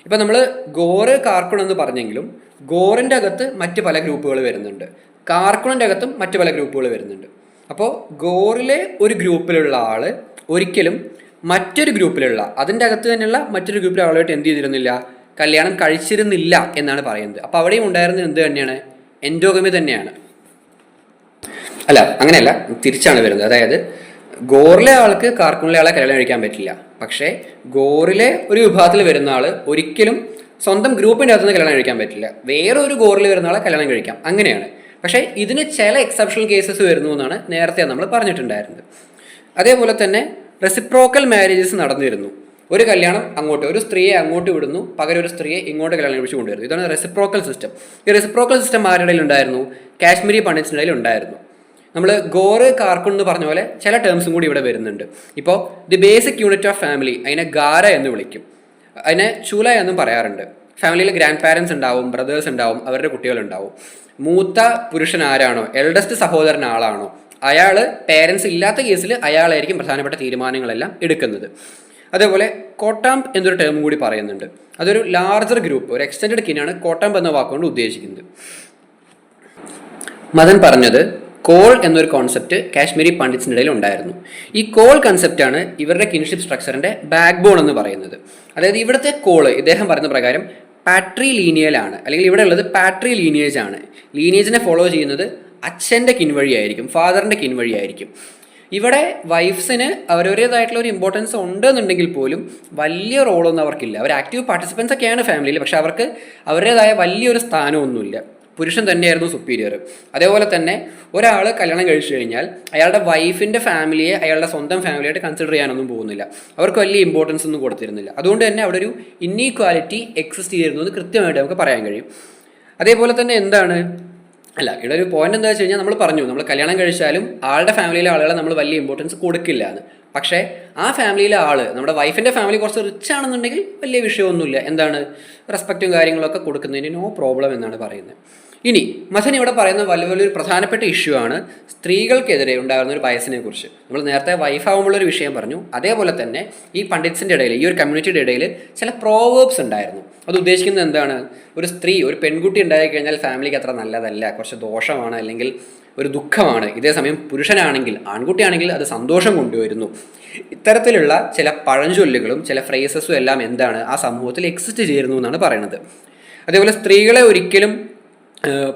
ഇപ്പം നമ്മൾ ഗോറ് കാർക്കുൺ എന്ന് പറഞ്ഞെങ്കിലും ഗോറിൻ്റെ അകത്ത് മറ്റ് പല ഗ്രൂപ്പുകൾ വരുന്നുണ്ട്, കാർക്കുണിൻ്റെ അകത്തും മറ്റ് പല ഗ്രൂപ്പുകൾ വരുന്നുണ്ട്. അപ്പോൾ ഗോറിലെ ഒരു ഗ്രൂപ്പിലുള്ള ആൾ ഒരിക്കലും മറ്റൊരു ഗ്രൂപ്പിലുള്ള, അതിൻ്റെ അകത്ത് തന്നെയുള്ള മറ്റൊരു ഗ്രൂപ്പിലെ ആളുമായിട്ട് എന്ത് ചെയ്തിരുന്നില്ല, കല്യാണം കഴിച്ചിരുന്നില്ല എന്നാണ് പറയുന്നത്. അപ്പോൾ അവിടെയും ഉണ്ടായിരുന്നത് എന്ത് തന്നെയാണ്, എൻഡോഗമി തന്നെയാണ്. അല്ല, അങ്ങനെയല്ല, തിരിച്ചാണ് വരുന്നത്. അതായത് ഗോറിലെ ആൾക്ക് കാർക്കൂണിലെ ആളെ കല്യാണം കഴിക്കാൻ പറ്റില്ല, പക്ഷേ ഗോറിലെ ഒരു വിഭാഗത്തിൽ വരുന്ന ആൾ ഒരിക്കലും സ്വന്തം ഗ്രൂപ്പിൻ്റെ അകത്തുനിന്ന് കല്യാണം കഴിക്കാൻ പറ്റില്ല, വേറെ ഒരു ഗോറിൽ വരുന്ന ആളെ കല്യാണം കഴിക്കാം, അങ്ങനെയാണ്. പക്ഷേ ഇതിന് ചില എക്സെപ്ഷണൽ കേസസ് വരുന്നു എന്നാണ് നേരത്തെ നമ്മൾ പറഞ്ഞിട്ടുണ്ടായിരുന്നത്. അതേപോലെ തന്നെ റെസിപ്രോക്കൽ മാരേജസ് നടന്നിരുന്നു. ഒരു കല്യാണം അങ്ങോട്ട്, ഒരു സ്ത്രീയെ അങ്ങോട്ട് വിടുന്നു, പകരം ഒരു സ്ത്രീയെ ഇങ്ങോട്ട് കല്യാണം കഴിച്ച് കൊണ്ടുവരുന്നു. ഇതാണ് റെസിപ്രോക്കൽ സിസ്റ്റം. ഈ റെസിപ്രോക്കൽ സിസ്റ്റം ആരുടെ ഇടയിൽ ഉണ്ടായിരുന്നു, കാശ്മീരി പണ്ഡിറ്റ്സിൻ്റെ ഇടയിൽ ഉണ്ടായിരുന്നു. നമ്മൾ ഗോറ് കാർക്കുൺ എന്ന് പറഞ്ഞ പോലെ ചില ടേംസും കൂടി ഇവിടെ വരുന്നുണ്ട്. ഇപ്പോൾ the basic unit of family, അതിനെ ഗാര എന്ന് വിളിക്കും, അതിനെ ചൂല എന്നും പറയാറുണ്ട്. ഫാമിലിയിൽ ഗ്രാൻഡ് പാരൻസ് ഉണ്ടാവും, ബ്രദേഴ്സ് ഉണ്ടാവും, അവരുടെ കുട്ടികളുണ്ടാവും. മൂത്ത പുരുഷൻ ആരാണോ, എൽഡസ്റ്റ് സഹോദരൻ ആളാണോ, അയാൾ പേരൻസ് ഇല്ലാത്ത കേസിൽ അയാളായിരിക്കും പ്രധാനപ്പെട്ട തീരുമാനങ്ങളെല്ലാം എടുക്കുന്നത്. അതേപോലെ കോട്ടാംപ് എന്നൊരു ടേം കൂടി പറയുന്നുണ്ട്. അതൊരു ലാർജർ ഗ്രൂപ്പ്, ഒരു എക്സ്റ്റെൻഡഡ് കിനാണ് കോട്ടാംപ് എന്ന വാക്കുകൊണ്ട് ഉദ്ദേശിക്കുന്നത്. മദൻ പറഞ്ഞത് കോൾ എന്നൊരു കോൺസെപ്റ്റ് കാശ്മീരി പണ്ഡിറ്റ്സിൻ്റെ ഇടയിൽ ഉണ്ടായിരുന്നു. ഈ കോൾ കൺസെപ്റ്റാണ് ഇവരുടെ കിൻഷിപ്പ് സ്ട്രക്ചറിൻ്റെ ബാക്ക് ബോൺ എന്ന് പറയുന്നത്. അതായത് ഇവിടുത്തെ കോള് ഇദ്ദേഹം പറയുന്ന പ്രകാരം പാട്രി ലീനിയലാണ്, അല്ലെങ്കിൽ ഇവിടെ ഉള്ളത് പാട്രി ലീനിയേജ് ആണ്. ലീനിയേജിനെ ഫോളോ ചെയ്യുന്നത് അച്ഛൻ്റെ കിൻവഴിയായിരിക്കും, ഫാദറിൻ്റെ കിൻവഴിയായിരിക്കും. ഇവിടെ വൈഫ്സിന് അവരവരുടേതായിട്ടുള്ള ഒരു ഇമ്പോർട്ടൻസ് ഉണ്ടെന്നുണ്ടെങ്കിൽ പോലും വലിയ റോളൊന്നും അവർക്കില്ല. അവർ ആക്റ്റീവ് പാർട്ടിസിപ്പൻസ് ഒക്കെയാണ് ഫാമിലിയിൽ, പക്ഷെ അവർക്ക് അവരുടേതായ വലിയൊരു സ്ഥാനമൊന്നുമില്ല. പുരുഷൻ തന്നെയായിരുന്നു സുപ്പീരിയർ. അതേപോലെ തന്നെ ഒരാൾ കല്യാണം കഴിച്ചു കഴിഞ്ഞാൽ അയാളുടെ വൈഫിൻ്റെ ഫാമിലിയെ അയാളുടെ സ്വന്തം ഫാമിലിയായിട്ട് കൺസിഡർ ചെയ്യാനൊന്നും പോകുന്നില്ല. അവർക്ക് വലിയ ഇമ്പോർട്ടൻസ് ഒന്നും കൊടുത്തിരുന്നില്ല. അതുകൊണ്ട് തന്നെ അവിടെ ഒരു ഇന്നീക്വാലിറ്റി എക്സിസ്റ്റ് ചെയ്തിരുന്നു എന്ന് കൃത്യമായിട്ട് നമുക്ക് പറയാൻ കഴിയും. അതേപോലെ തന്നെ ഇവിടെ ഒരു പോയിന്റ് എന്താ വെച്ച് കഴിഞ്ഞാൽ, നമ്മൾ പറഞ്ഞു നമ്മൾ കല്യാണം കഴിച്ചാലും ആളുടെ ഫാമിലിയിലെ ആളുകളെ നമ്മൾ വലിയ ഇമ്പോർട്ടൻസ് കൊടുക്കില്ല എന്ന്. പക്ഷേ ആ ഫാമിലിയിലെ ആൾ, നമ്മുടെ വൈഫിൻ്റെ ഫാമിലി കുറച്ച് റിച്ച് ആണെന്നുണ്ടെങ്കിൽ വലിയ വിഷയമൊന്നുമില്ല, റെസ്പെക്റ്റും കാര്യങ്ങളൊക്കെ കൊടുക്കുന്നതിന് നോ പ്രോബ്ലം എന്നാണ് പറയുന്നത്. ഇനി മഥൻ ഇവിടെ പറയുന്ന വലിയൊരു പ്രധാനപ്പെട്ട ഇഷ്യൂ ആണ് സ്ത്രീകൾക്കെതിരെ ഉണ്ടാകുന്ന ഒരു ബയസിനെ കുറിച്ച്. നമ്മൾ നേരത്തെ വൈഫാവുമ്പോഴൊരു വിഷയം പറഞ്ഞു. അതേപോലെ തന്നെ ഈ പണ്ഡിറ്റ്സിൻ്റെ ഇടയിൽ, ഈ ഒരു കമ്മ്യൂണിറ്റിയുടെ ഇടയിൽ ചില പ്രോവേബ്സ് ഉണ്ടായിരുന്നു. അത് ഉദ്ദേശിക്കുന്നത് എന്താണ്? ഒരു സ്ത്രീ, ഒരു പെൺകുട്ടി ഉണ്ടായിക്കഴിഞ്ഞാൽ ഫാമിലിക്ക് അത്ര നല്ലതല്ല, കുറച്ച് ദോഷമാണ്, അല്ലെങ്കിൽ ഒരു ദുഃഖമാണ്. ഇതേസമയം പുരുഷനാണെങ്കിൽ, ആൺകുട്ടിയാണെങ്കിൽ അത് സന്തോഷം കൊണ്ടുവരുന്നു. ഇത്തരത്തിലുള്ള ചില പഴഞ്ചൊല്ലുകളും ചില ഫ്രേസസും എല്ലാം ആ സമൂഹത്തിൽ എക്സിസ്റ്റ് ചെയ്യുന്നു എന്നാണ് പറയുന്നത്. അതേപോലെ സ്ത്രീകളെ ഒരിക്കലും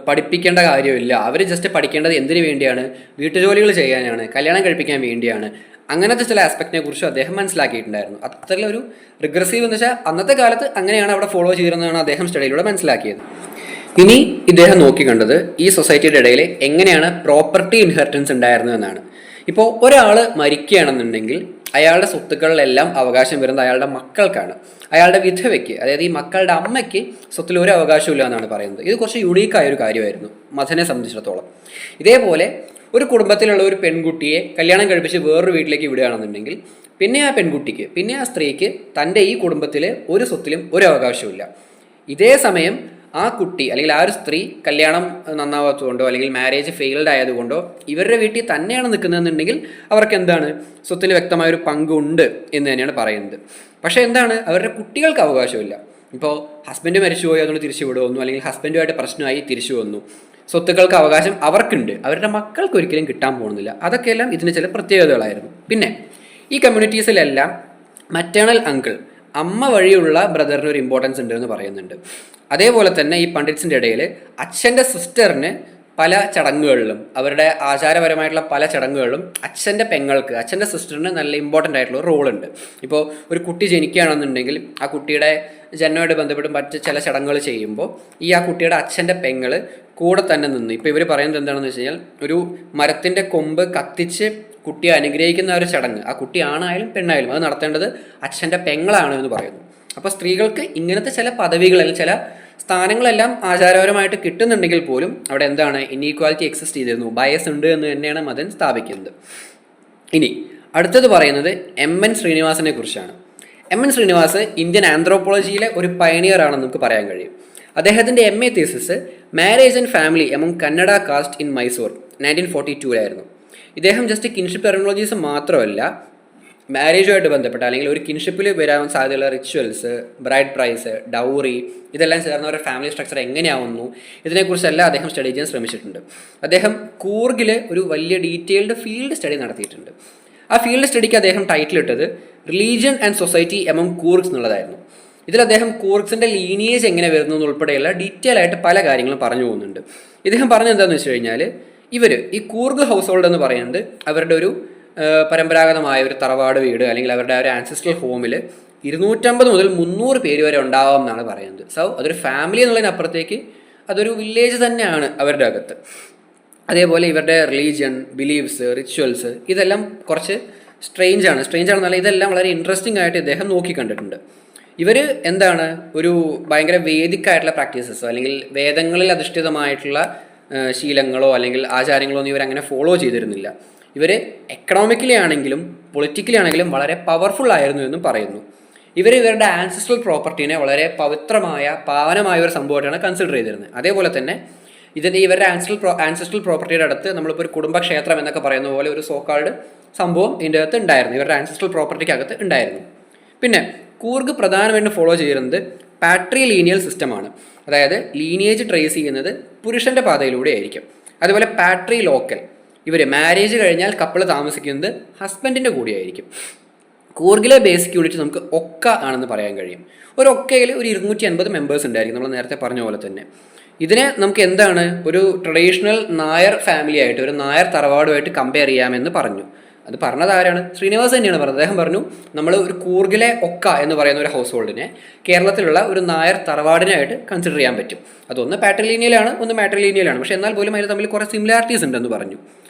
പഠിപ്പിക്കേണ്ട കാര്യമില്ല. അവർ ജസ്റ്റ് പഠിക്കേണ്ടത് എന്തിനു വേണ്ടിയാണ്? വീട്ടുജോലികൾ ചെയ്യാനാണ്, കല്യാണം കഴിപ്പിക്കാൻ വേണ്ടിയാണ്. അങ്ങനത്തെ ചില ആസ്പെക്റ്റിനെ കുറിച്ചും അദ്ദേഹം മനസ്സിലാക്കിയിട്ടുണ്ടായിരുന്നു. അത്തരത്തിലൊരു റിഗ്രസീവ് എന്ന് വെച്ചാൽ അന്നത്തെ കാലത്ത് അങ്ങനെയാണ് അവിടെ ഫോളോ ചെയ്തിരുന്നതാണ് അദ്ദേഹം സ്റ്റഡിയിലൂടെ മനസ്സിലാക്കിയത്. ഇനി ഇദ്ദേഹം നോക്കിക്കണ്ടത് ഈ സൊസൈറ്റിയുടെ ഇടയിൽ എങ്ങനെയാണ് പ്രോപ്പർട്ടി ഇൻഹെറിറ്റൻസ് ഉണ്ടായിരുന്നത് എന്നാണ്. ഇപ്പോൾ ഒരാൾ മരിക്കുകയാണെന്നുണ്ടെങ്കിൽ അയാളുടെ സ്വത്തുക്കളിലെല്ലാം അവകാശം വരുന്നത് അയാളുടെ മക്കൾക്കാണ്. അയാളുടെ വിധവയ്ക്ക്, അതായത് ഈ മക്കളുടെ അമ്മയ്ക്ക് സ്വത്തിൽ ഒരു അവകാശമില്ല എന്നാണ് പറയുന്നത്. ഇത് കുറച്ച് യുണീക്കായ ഒരു കാര്യമായിരുന്നു മഥനെ സംബന്ധിച്ചിടത്തോളം. ഇതേപോലെ ഒരു കുടുംബത്തിലുള്ള ഒരു പെൺകുട്ടിയെ കല്യാണം കഴിപ്പിച്ച് വേറൊരു വീട്ടിലേക്ക് വിടുകയാണെന്നുണ്ടെങ്കിൽ പിന്നെ ആ പെൺകുട്ടിക്ക്, പിന്നെ ആ സ്ത്രീക്ക് തൻ്റെ ഈ കുടുംബത്തിൽ ഒരു സ്വത്തിലും ഒരു അവകാശമില്ല. ഇതേ സമയം ആ കുട്ടി അല്ലെങ്കിൽ ആ ഒരു സ്ത്രീ കല്യാണം നന്നാവാത്തതുകൊണ്ടോ അല്ലെങ്കിൽ മാരേജ് ഫെയിൽഡ് ആയതുകൊണ്ടോ ഇവരുടെ വീട്ടിൽ തന്നെയാണ് നിൽക്കുന്നതെന്നുണ്ടെങ്കിൽ അവർക്ക് സ്വത്തിൽ വ്യക്തമായൊരു പങ്കുണ്ട് എന്ന് തന്നെയാണ് പറയുന്നത്. പക്ഷേ അവരുടെ കുട്ടികൾക്ക് അവകാശമില്ല. ഇപ്പോൾ ഹസ്ബൻഡ് മരിച്ചുപോയി, അതുകൊണ്ട് തിരിച്ചു വിടുമെന്നു, അല്ലെങ്കിൽ ഹസ്ബൻഡുമായിട്ട് പ്രശ്നമായി തിരിച്ചു വന്നു, സ്വത്തുക്കൾക്ക് അവകാശം അവർക്കുണ്ട്, അവരുടെ മക്കൾക്ക് ഒരിക്കലും കിട്ടാൻ പോകുന്നില്ല. അതൊക്കെയെല്ലാം ഇതിന് ചില പ്രത്യേകതകളായിരുന്നു. പിന്നെ ഈ കമ്മ്യൂണിറ്റീസിലെല്ലാം മറ്റേണൽ അങ്കിൾ, അമ്മ വഴിയുള്ള ബ്രദറിന് ഒരു ഇമ്പോർട്ടൻസ് ഉണ്ട് എന്ന് പറയുന്നുണ്ട്. അതേപോലെ തന്നെ ഈ പണ്ഡിറ്റ്സിൻ്റെ ഇടയിൽ അച്ഛൻ്റെ സിസ്റ്ററിന് പല ചടങ്ങുകളിലും, അവരുടെ ആചാരപരമായിട്ടുള്ള പല ചടങ്ങുകളിലും അച്ഛൻ്റെ പെങ്ങൾക്ക്, അച്ഛൻ്റെ സിസ്റ്ററിന് നല്ല ഇമ്പോർട്ടൻ്റ് ആയിട്ടുള്ള റോളുണ്ട്. ഇപ്പോൾ ഒരു കുട്ടി ജനിക്കുകയാണെന്നുണ്ടെങ്കിൽ ആ കുട്ടിയുടെ ജന്മമായിട്ട് ബന്ധപ്പെട്ട് മറ്റ് ചില ചടങ്ങുകൾ ചെയ്യുമ്പോൾ ആ കുട്ടിയുടെ അച്ഛൻ്റെ പെങ്ങൾ കൂടെ തന്നെ നിന്ന്, ഇപ്പോൾ ഇവർ പറയുന്നത് എന്താണെന്ന് വെച്ച് കഴിഞ്ഞാൽ, ഒരു മരത്തിൻ്റെ കൊമ്പ് കത്തിച്ച് കുട്ടിയെ അനുഗ്രഹിക്കുന്ന ഒരു ചടങ്ങ്, ആ കുട്ടി ആണായാലും പെണ്ണായാലും അത് നടത്തേണ്ടത് അച്ഛൻ്റെ പെങ്ങളാണ് എന്ന് പറയുന്നു. അപ്പോൾ സ്ത്രീകൾക്ക് ഇങ്ങനത്തെ ചില പദവികളിൽ, ചില സ്ഥാനങ്ങളെല്ലാം ആചാരപരമായിട്ട് കിട്ടുന്നുണ്ടെങ്കിൽ പോലും അവിടെ ഇനീക്വാലിറ്റി എക്സിസ്റ്റ് ചെയ്തിരുന്നു, ബയസ് ഉണ്ട് എന്ന് തന്നെയാണ് മഥൻ സ്ഥാപിക്കുന്നത്. ഇനി അടുത്തത് പറയുന്നത് എം.എൻ. ശ്രീനിവാസനെ കുറിച്ചാണ്. എം.എൻ. ശ്രീനിവാസ് ഇന്ത്യൻ ആന്ത്രോപോളജിയിലെ ഒരു പയനിയർ ആണെന്ന് നമുക്ക് പറയാൻ കഴിയും. അദ്ദേഹത്തിൻ്റെ MA. Thesis marriage and family among Kannada caste in Mysore 1942 ഇദ്ദേഹം ജസ്റ്റ് കിൻഷിപ്പ് ടെർമിനോളജീസ് മാത്രമല്ല, മാരേജുമായിട്ട് ബന്ധപ്പെട്ട അല്ലെങ്കിൽ ഒരു കിൻഷിപ്പിൽ വരാൻ സാധ്യതയുള്ള റിച്വൽസ്, ബ്രൈഡ് പ്രൈസ്, ഡൗറി, ഇതെല്ലാം ചേർന്ന ഒരു ഫാമിലി സ്ട്രക്ചർ എങ്ങനെയാവുന്നു, ഇതിനെക്കുറിച്ചെല്ലാം അദ്ദേഹം സ്റ്റഡി ചെയ്യാൻ ശ്രമിച്ചിട്ടുണ്ട്. അദ്ദേഹം കൂർഗിൽ ഒരു വലിയ ഡീറ്റെയിൽഡ് ഫീൽഡ് സ്റ്റഡി നടത്തിയിട്ടുണ്ട്. ആ ഫീൽഡ് സ്റ്റഡിക്ക് അദ്ദേഹം ടൈറ്റിൽ ഇട്ടത് റിലീജിയൻ ആൻഡ് സൊസൈറ്റി എമംഗ് കൂർഗ്സ് എന്നുള്ളതായിരുന്നു. ഇതിൽ അദ്ദേഹം കൂർഗ്സിൻ്റെ ലീനിയേജ് എങ്ങനെ വരുന്നു എന്നുൾപ്പെടെയുള്ള ഡീറ്റെയിൽ ആയിട്ട് പല കാര്യങ്ങളും പറഞ്ഞു പോകുന്നുണ്ട്. ഇദ്ദേഹം പറഞ്ഞത് എന്താണെന്ന് വെച്ച് കഴിഞ്ഞാൽ, ഈ കൂർഗ് ഹൗസ് ഹോൾഡ് എന്ന് പറയുന്നത് അവരുടെ ഒരു പരമ്പരാഗതമായ ഒരു തറവാട് വീട് അല്ലെങ്കിൽ അവരുടെ ഒരു ആൻസിസ്ട്രൽ ഹോമിൽ 250 മുതൽ 300 പേര് വരെ ഉണ്ടാവും എന്നാണ് പറയുന്നത്. സോ അതൊരു ഫാമിലി എന്നുള്ളതിനപ്പുറത്തേക്ക് അതൊരു വില്ലേജ് തന്നെയാണ് അവരുടെ അകത്ത്. അതേപോലെ ഇവരുടെ റിലീജിയൻ, ബിലീവ്സ്, റിച്വൽസ് ഇതെല്ലാം കുറച്ച് സ്ട്രേഞ്ച് ആണെന്നല്ല, ഇതെല്ലാം വളരെ ഇൻട്രസ്റ്റിംഗ് ആയിട്ട് ഇദ്ദേഹം നോക്കിക്കണ്ടിട്ടുണ്ട്. ഇവർ ഒരു ഭയങ്കര വേദിക്കായിട്ടുള്ള പ്രാക്ടീസസോ അല്ലെങ്കിൽ വേദങ്ങളിൽ അധിഷ്ഠിതമായിട്ടുള്ള ശീലങ്ങളോ അല്ലെങ്കിൽ ആചാരങ്ങളോ ഒന്നും ഇവരങ്ങനെ ഫോളോ ചെയ്തിരുന്നില്ല. ഇവർ എക്കണോമിക്കലി ആണെങ്കിലും പൊളിറ്റിക്കലി ആണെങ്കിലും വളരെ പവർഫുൾ ആയിരുന്നു എന്നും പറയുന്നു. ഇവരുടെ ആൻസിസ്ട്രൽ പ്രോപ്പർട്ടീനെ വളരെ പവിത്രമായ, പാവനമായ ഒരു സംഭവമായിട്ടാണ് കൺസിഡർ ചെയ്തിരുന്നത്. അതേപോലെ തന്നെ ഇവരുടെ ആൻസിസ്ട്രൽ പ്രോപ്പർട്ടിയുടെ അടുത്ത് നമ്മളിപ്പോൾ ഒരു കുടുംബക്ഷേത്രം എന്നൊക്കെ പറയുന്ന പോലെ ഒരു സോക്കാൾഡ് സംഭവം ഇതിൻ്റെ അകത്ത് ഉണ്ടായിരുന്നു, ഇവരുടെ ആൻസിസ്ട്രൽ പ്രോപ്പർട്ടിക്ക് അകത്ത് ഉണ്ടായിരുന്നു. പിന്നെ കൂർഗ് പ്രധാനമായിട്ടും ഫോളോ ചെയ്യുന്നത് പാട്രി ലീനിയൽ സിസ്റ്റമാണ്. അതായത് ലീനിയേജ് ട്രേസ് ചെയ്യുന്നത് പുരുഷൻ്റെ പാതയിലൂടെ ആയിരിക്കും. അതുപോലെ പാട്രി ലോക്കൽ, ഇവർ മാരേജ് കഴിഞ്ഞാൽ കപ്പിൾ താമസിക്കുന്നത് ഹസ്ബൻഡിൻ്റെ കൂടെയായിരിക്കും. കൂർഗിലെ ബേസിക് യൂണിറ്റ് നമുക്ക് ഒക്ക ആണെന്ന് പറയാൻ കഴിയും. ഒരു ഒക്കയിൽ ഒരു 250 മെമ്പേഴ്സ് ഉണ്ടായിരിക്കും, നമ്മൾ നേരത്തെ പറഞ്ഞ പോലെ തന്നെ. ഇതിനെ നമുക്ക് ഒരു ട്രഡീഷണൽ നായർ ഫാമിലി ആയിട്ട്, ഒരു നായർ തറവാടുമായിട്ട് കമ്പയർ ചെയ്യാമെന്ന് പറഞ്ഞു. അത് പറഞ്ഞത് ആരാണ്? ശ്രീനിവാസ് തന്നെയാണ് പറഞ്ഞത്. അദ്ദേഹം പറഞ്ഞു നമ്മൾ ഒരു കൂർഗിലെ ഒക്ക എന്ന് പറയുന്ന ഒരു ഹൗസ് ഹോൾഡിനെ കേരളത്തിലുള്ള ഒരു നായർ തറവാടിനായിട്ട് കൺസിഡർ ചെയ്യാൻ പറ്റും. അതൊന്ന് പാട്രിലീനിയലാണ്, ഒന്ന് മാട്രിലീനിയലാണ്. പക്ഷേ എന്നാൽ പോലും അതിൽ തമ്മിൽ കുറേ സിമിലാരിറ്റീസ് ഉണ്ടെന്ന് പറഞ്ഞു.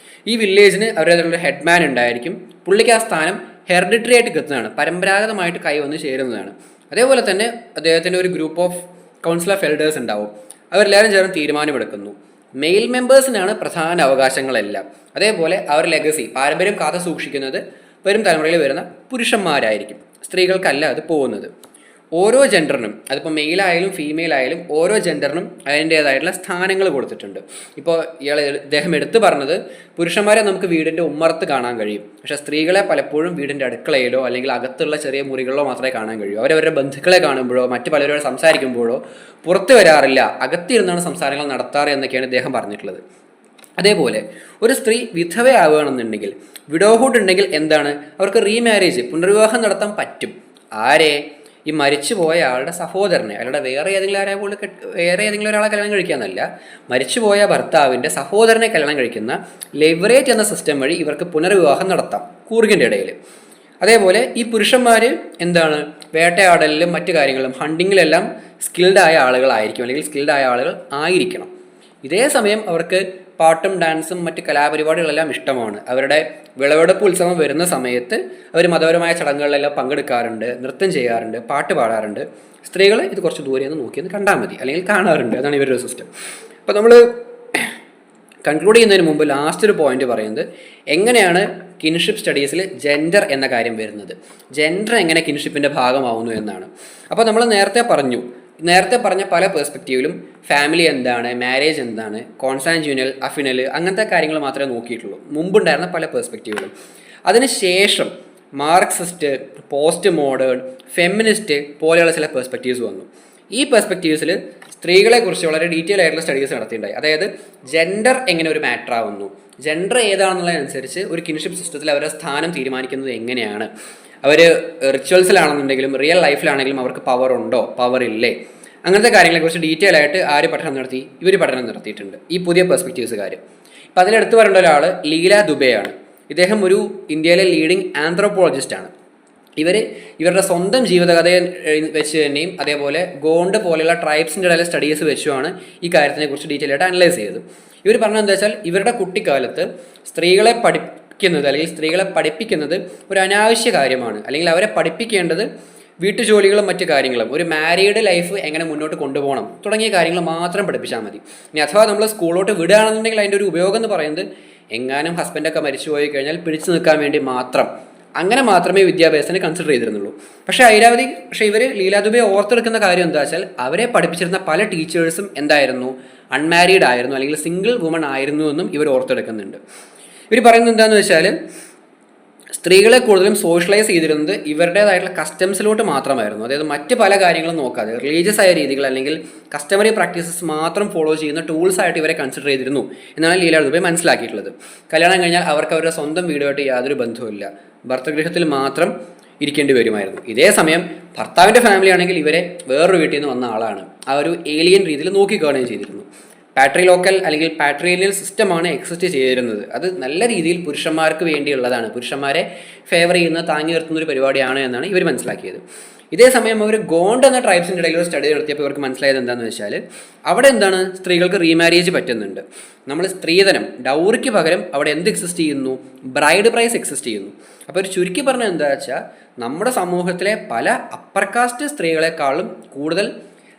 ഈ വില്ലേജിന് അവരുടെ ഹെഡ്മാൻ ഉണ്ടായിരിക്കും. പുള്ളിക്ക് ആ സ്ഥാനം ഹെറിഡിറ്ററി ആയിട്ട് കിട്ടുന്നതാണ്, പരമ്പരാഗതമായിട്ട് കൈവന്ന് ചേരുന്നതാണ്. അതേപോലെ തന്നെ അദ്ദേഹത്തിൻ്റെ ഒരു group of council of elders ഉണ്ടാവും. അവരെല്ലാവരും ചേർന്ന് തീരുമാനമെടുക്കുന്നു. മെയിൽ മെമ്പേഴ്സിനാണ് പ്രധാന അവകാശങ്ങളെല്ലാം. അതേപോലെ അവർ ലെഗസി, പാരമ്പര്യം കാത്തു സൂക്ഷിക്കുന്നത് വരും തലമുറയിൽ വരുന്ന പുരുഷന്മാരായിരിക്കും, സ്ത്രീകൾക്കല്ല അത് പോകുന്നത്. ഓരോ ജെൻഡറിനും, അതിപ്പോൾ മെയിലായാലും ഫീമെയിൽ ആയാലും ഓരോ ജെൻഡറിനും അതിൻ്റേതായിട്ടുള്ള സ്ഥാനങ്ങൾ കൊടുത്തിട്ടുണ്ട്. ഇപ്പോൾ ഇദ്ദേഹം എടുത്തു പറഞ്ഞത് പുരുഷന്മാരെ നമുക്ക് വീടിൻ്റെ ഉമ്മറത്ത് കാണാൻ കഴിയും, പക്ഷേ സ്ത്രീകളെ പലപ്പോഴും വീടിൻ്റെ അടുക്കളയിലോ അല്ലെങ്കിൽ അകത്തുള്ള ചെറിയ മുറികളിലോ മാത്രമേ കാണാൻ കഴിയൂ. അവരവരുടെ ബന്ധുക്കളെ കാണുമ്പോഴോ മറ്റു പലരോട് സംസാരിക്കുമ്പോഴോ പുറത്ത് വരാറില്ല, അകത്തിരുന്നാണ് സംസാരങ്ങൾ നടത്താറ് എന്നൊക്കെയാണ് ഇദ്ദേഹം പറഞ്ഞിട്ടുള്ളത്. അതേപോലെ ഒരു സ്ത്രീ വിധവയാവുകയാണെന്നുണ്ടെങ്കിൽ, വിഡോഹുഡ് ഉണ്ടെങ്കിൽ എന്താണ്, അവർക്ക് റീമാരേജ്, പുനർവിവാഹം നടത്താൻ പറ്റും. ആരെ? ഈ മരിച്ചുപോയ ആളുടെ സഹോദരനെ, അയാളുടെ വേറെ ഏതെങ്കിലും ഒരാളെ കല്യാണം കഴിക്കാന്നല്ല, മരിച്ചുപോയ ഭർത്താവിൻ്റെ സഹോദരനെ കല്യാണം കഴിക്കുന്ന ലെവറേജ് എന്ന സിസ്റ്റം വഴി ഇവർക്ക് പുനർവിവാഹം നടത്താം കൂർഗിൻ്റെ ഇടയിൽ. അതേപോലെ ഈ പുരുഷന്മാർ എന്താണ്, വേട്ടയാടലിലും മറ്റു കാര്യങ്ങളിലും ഹണ്ടിങ്ങിലെല്ലാം സ്കിൽഡ് ആയ ആളുകളായിരിക്കും, അല്ലെങ്കിൽ സ്കിൽഡ് ആയ ആളുകൾ ആയിരിക്കണം. ഇതേ സമയം അവർക്ക് പാട്ടും ഡാൻസും മറ്റ് കലാപരിപാടികളെല്ലാം ഇഷ്ടമാണ്. അവരുടെ വിളവെടുപ്പ് ഉത്സവം വരുന്ന സമയത്ത് അവർ മതപരമായ ചടങ്ങുകളിലെല്ലാം പങ്കെടുക്കാറുണ്ട്, നൃത്തം ചെയ്യാറുണ്ട്, പാട്ട് പാടാറുണ്ട്. സ്ത്രീകൾ ഇത് കുറച്ച് ദൂരെ നിന്ന് നോക്കിയെന്ന് കണ്ടാൽ മതി, അല്ലെങ്കിൽ കാണാറുണ്ട്. അതാണ് ഇവരുടെ സിസ്റ്റം. അപ്പോൾ നമ്മൾ കൺക്ലൂഡ് ചെയ്യുന്നതിന് മുമ്പ് ലാസ്റ്റ് ഒരു പോയിന്റ് പറയുന്നത്, എങ്ങനെയാണ് കിൻഷിപ്പ് സ്റ്റഡീസിൽ ജെൻഡർ എന്ന കാര്യം വരുന്നത്, ജെൻഡർ എങ്ങനെ കിൻഷിപ്പിൻ്റെ ഭാഗമാവുന്നു എന്നാണ്. അപ്പോൾ നമ്മൾ നേരത്തെ പറഞ്ഞ പല പെർസ്പെക്റ്റീവിലും ഫാമിലി എന്താണ്, മാരേജ് എന്താണ്, കോൺസാൻജ്യൂനൽ, അഫിനൽ, അങ്ങനത്തെ കാര്യങ്ങൾ മാത്രമേ നോക്കിയിട്ടുള്ളൂ മുമ്പുണ്ടായിരുന്ന പല പെർസ്പെക്റ്റീവിലും. അതിനുശേഷം മാർക്സിസ്റ്റ്, പോസ്റ്റ് മോഡേൺ, ഫെമിനിസ്റ്റ് പോലെയുള്ള ചില പെർസ്പെക്റ്റീവ്സ് വന്നു. ഈ പെർസ്പെക്റ്റീവ്സിൽ സ്ത്രീകളെക്കുറിച്ച് വളരെ ഡീറ്റെയിൽ ആയിട്ടുള്ള സ്റ്റഡീസ് നടത്തിയിട്ടുണ്ടായി. അതായത് ജെൻഡർ എങ്ങനെ ഒരു മാറ്റർ ആവുന്നു, ജെൻഡർ ഏതാണെന്നുള്ളതനുസരിച്ച് ഒരു കിൻഷിപ്പ് സിസ്റ്റത്തിൽ അവരുടെ സ്ഥാനം തീരുമാനിക്കുന്നത് എങ്ങനെയാണ്, അവർ റിച്വൽസിലാണെന്നുണ്ടെങ്കിലും റിയൽ ലൈഫിലാണെങ്കിലും അവർക്ക് പവർ ഉണ്ടോ, പവർ ഇല്ലേ, അങ്ങനത്തെ കാര്യങ്ങളെക്കുറിച്ച് ഡീറ്റെയിൽ ആയിട്ട് ആര് പഠനം നടത്തി? ഇവർ പഠനം നടത്തിയിട്ടുണ്ട്, ഈ പുതിയ പെർസ്പെക്റ്റീവ്സുകാർ. ഇപ്പം അതിലെടുത്ത് പറയേണ്ട ഒരാൾ ലീല ദുബെയാണ്. ഇദ്ദേഹം ഒരു ഇന്ത്യയിലെ ലീഡിങ് ആന്ത്രോപോളജിസ്റ്റാണ്. ഇവരുടെ സ്വന്തം ജീവിതകഥയെ വെച്ച് തന്നെയും അതേപോലെ ഗോണ്ട് പോലെയുള്ള ട്രൈബ്സിൻ്റെ ഇടയിലെ സ്റ്റഡീസ് വെച്ചുമാണ് ഈ കാര്യത്തിനെക്കുറിച്ച് ഡീറ്റെയിൽ ആയിട്ട് അനലൈസ് ചെയ്തത്. ഇവർ പറഞ്ഞത് എന്താ വെച്ചാൽ, ഇവരുടെ കുട്ടിക്കാലത്ത് സ്ത്രീകളെ അല്ലെങ്കിൽ സ്ത്രീകളെ പഠിപ്പിക്കുന്നത് ഒരു അനാവശ്യ കാര്യമാണ്, അല്ലെങ്കിൽ അവരെ പഠിപ്പിക്കേണ്ടത് വീട്ടുജോലികളും മറ്റു കാര്യങ്ങളും, ഒരു മാരീഡ് ലൈഫ് എങ്ങനെ മുന്നോട്ട് കൊണ്ടുപോകണം തുടങ്ങിയ കാര്യങ്ങൾ മാത്രം പഠിപ്പിച്ചാൽ മതി. ഇനി അഥവാ നമ്മൾ സ്കൂളിലോട്ട് വിടുകയാണെന്നുണ്ടെങ്കിൽ അതിൻ്റെ ഒരു ഉപയോഗം എന്ന് പറയുന്നത് എങ്ങാനും ഹസ്ബൻഡൊക്കെ മരിച്ചു പോയി കഴിഞ്ഞാൽ പിടിച്ചു നിൽക്കാൻ വേണ്ടി മാത്രം, അങ്ങനെ മാത്രമേ വിദ്യാഭ്യാസത്തിന് കൺസിഡർ ചെയ്തിരുന്നുള്ളൂ. പക്ഷേ ഇവർ ലീല ദുബെ ഓർത്തെടുക്കുന്ന കാര്യം എന്താ വെച്ചാൽ, അവരെ പഠിപ്പിച്ചിരുന്ന പല ടീച്ചേഴ്സും എന്തായിരുന്നു, അൺമാരീഡ് ആയിരുന്നു, അല്ലെങ്കിൽ സിംഗിൾ വുമൺ ആയിരുന്നു എന്നും ഇവർ ഓർത്തെടുക്കുന്നുണ്ട്. ഇവർ പറയുന്നത് എന്താണെന്ന് വെച്ചാൽ, സ്ത്രീകളെ കൂടുതലും സോഷ്യലൈസ് ചെയ്തിരുന്നത് ഇവരുടേതായിട്ടുള്ള കസ്റ്റംസിലോട്ട് മാത്രമായിരുന്നു. അതായത് മറ്റ് പല കാര്യങ്ങളും നോക്കാതെ റിലീജിയസ് ആയ രീതികൾ അല്ലെങ്കിൽ കസ്റ്റമറി പ്രാക്ടീസസ് മാത്രം ഫോളോ ചെയ്യുന്ന ടൂൾസ് ആയിട്ട് ഇവരെ കൺസിഡർ ചെയ്തിരുന്നു എന്നാണ് ലീല ദുബെ മനസ്സിലാക്കിയിട്ടുള്ളത്. കല്യാണം കഴിഞ്ഞാൽ അവർക്ക് അവരുടെ സ്വന്തം വീടുമായിട്ട് യാതൊരു ബന്ധവുമില്ല, ഭർത്തൃഗൃഹത്തിൽ മാത്രം ഇരിക്കേണ്ടി വരുമായിരുന്നു. ഇതേ സമയം ഭർത്താവിൻ്റെ ഫാമിലി ആണെങ്കിൽ ഇവരെ വേറൊരു വീട്ടിൽ നിന്ന് വന്ന ആളാണ്, ആ ഒരു ഏലിയൻ രീതിയിൽ നോക്കിക്കാണുകയും ചെയ്തിരുന്നു. പാട്രിലോക്കൽ അല്ലെങ്കിൽ പാട്രിലിയൽ സിസ്റ്റമാണ് എക്സിസ്റ്റ് ചെയ്തിരുന്നത്. അത് നല്ല രീതിയിൽ പുരുഷന്മാർക്ക് വേണ്ടിയുള്ളതാണ്, പുരുഷന്മാരെ ഫേവർ ചെയ്യുന്ന, താങ്ങി നിർത്തുന്ന ഒരു പരിപാടിയാണ് എന്നാണ് ഇവർ മനസ്സിലാക്കിയത്. ഇതേ സമയം അവർ ഗോണ്ട് എന്ന ട്രൈബ്സിൻ്റെ ഇടയിൽ ഒരു സ്റ്റഡി നടത്തിയപ്പോൾ ഇവർക്ക് മനസ്സിലായത് എന്താണെന്ന് വെച്ചാൽ, അവിടെ എന്താണ്, സ്ത്രീകൾക്ക് റീമാരേജ് പറ്റുന്നുണ്ട്. നമ്മൾ സ്ത്രീധനം, ഡൗറിക്ക് പകരം അവിടെ എന്ത് എക്സിസ്റ്റ് ചെയ്യുന്നു, ബ്രൈഡ് പ്രൈസ് എക്സിസ്റ്റ് ചെയ്യുന്നു. അപ്പോൾ ഒരു ചുരുക്കി പറഞ്ഞത് എന്താ വെച്ചാൽ, നമ്മുടെ സമൂഹത്തിലെ പല അപ്പർ കാസ്റ്റ് സ്ത്രീകളെക്കാളും കൂടുതൽ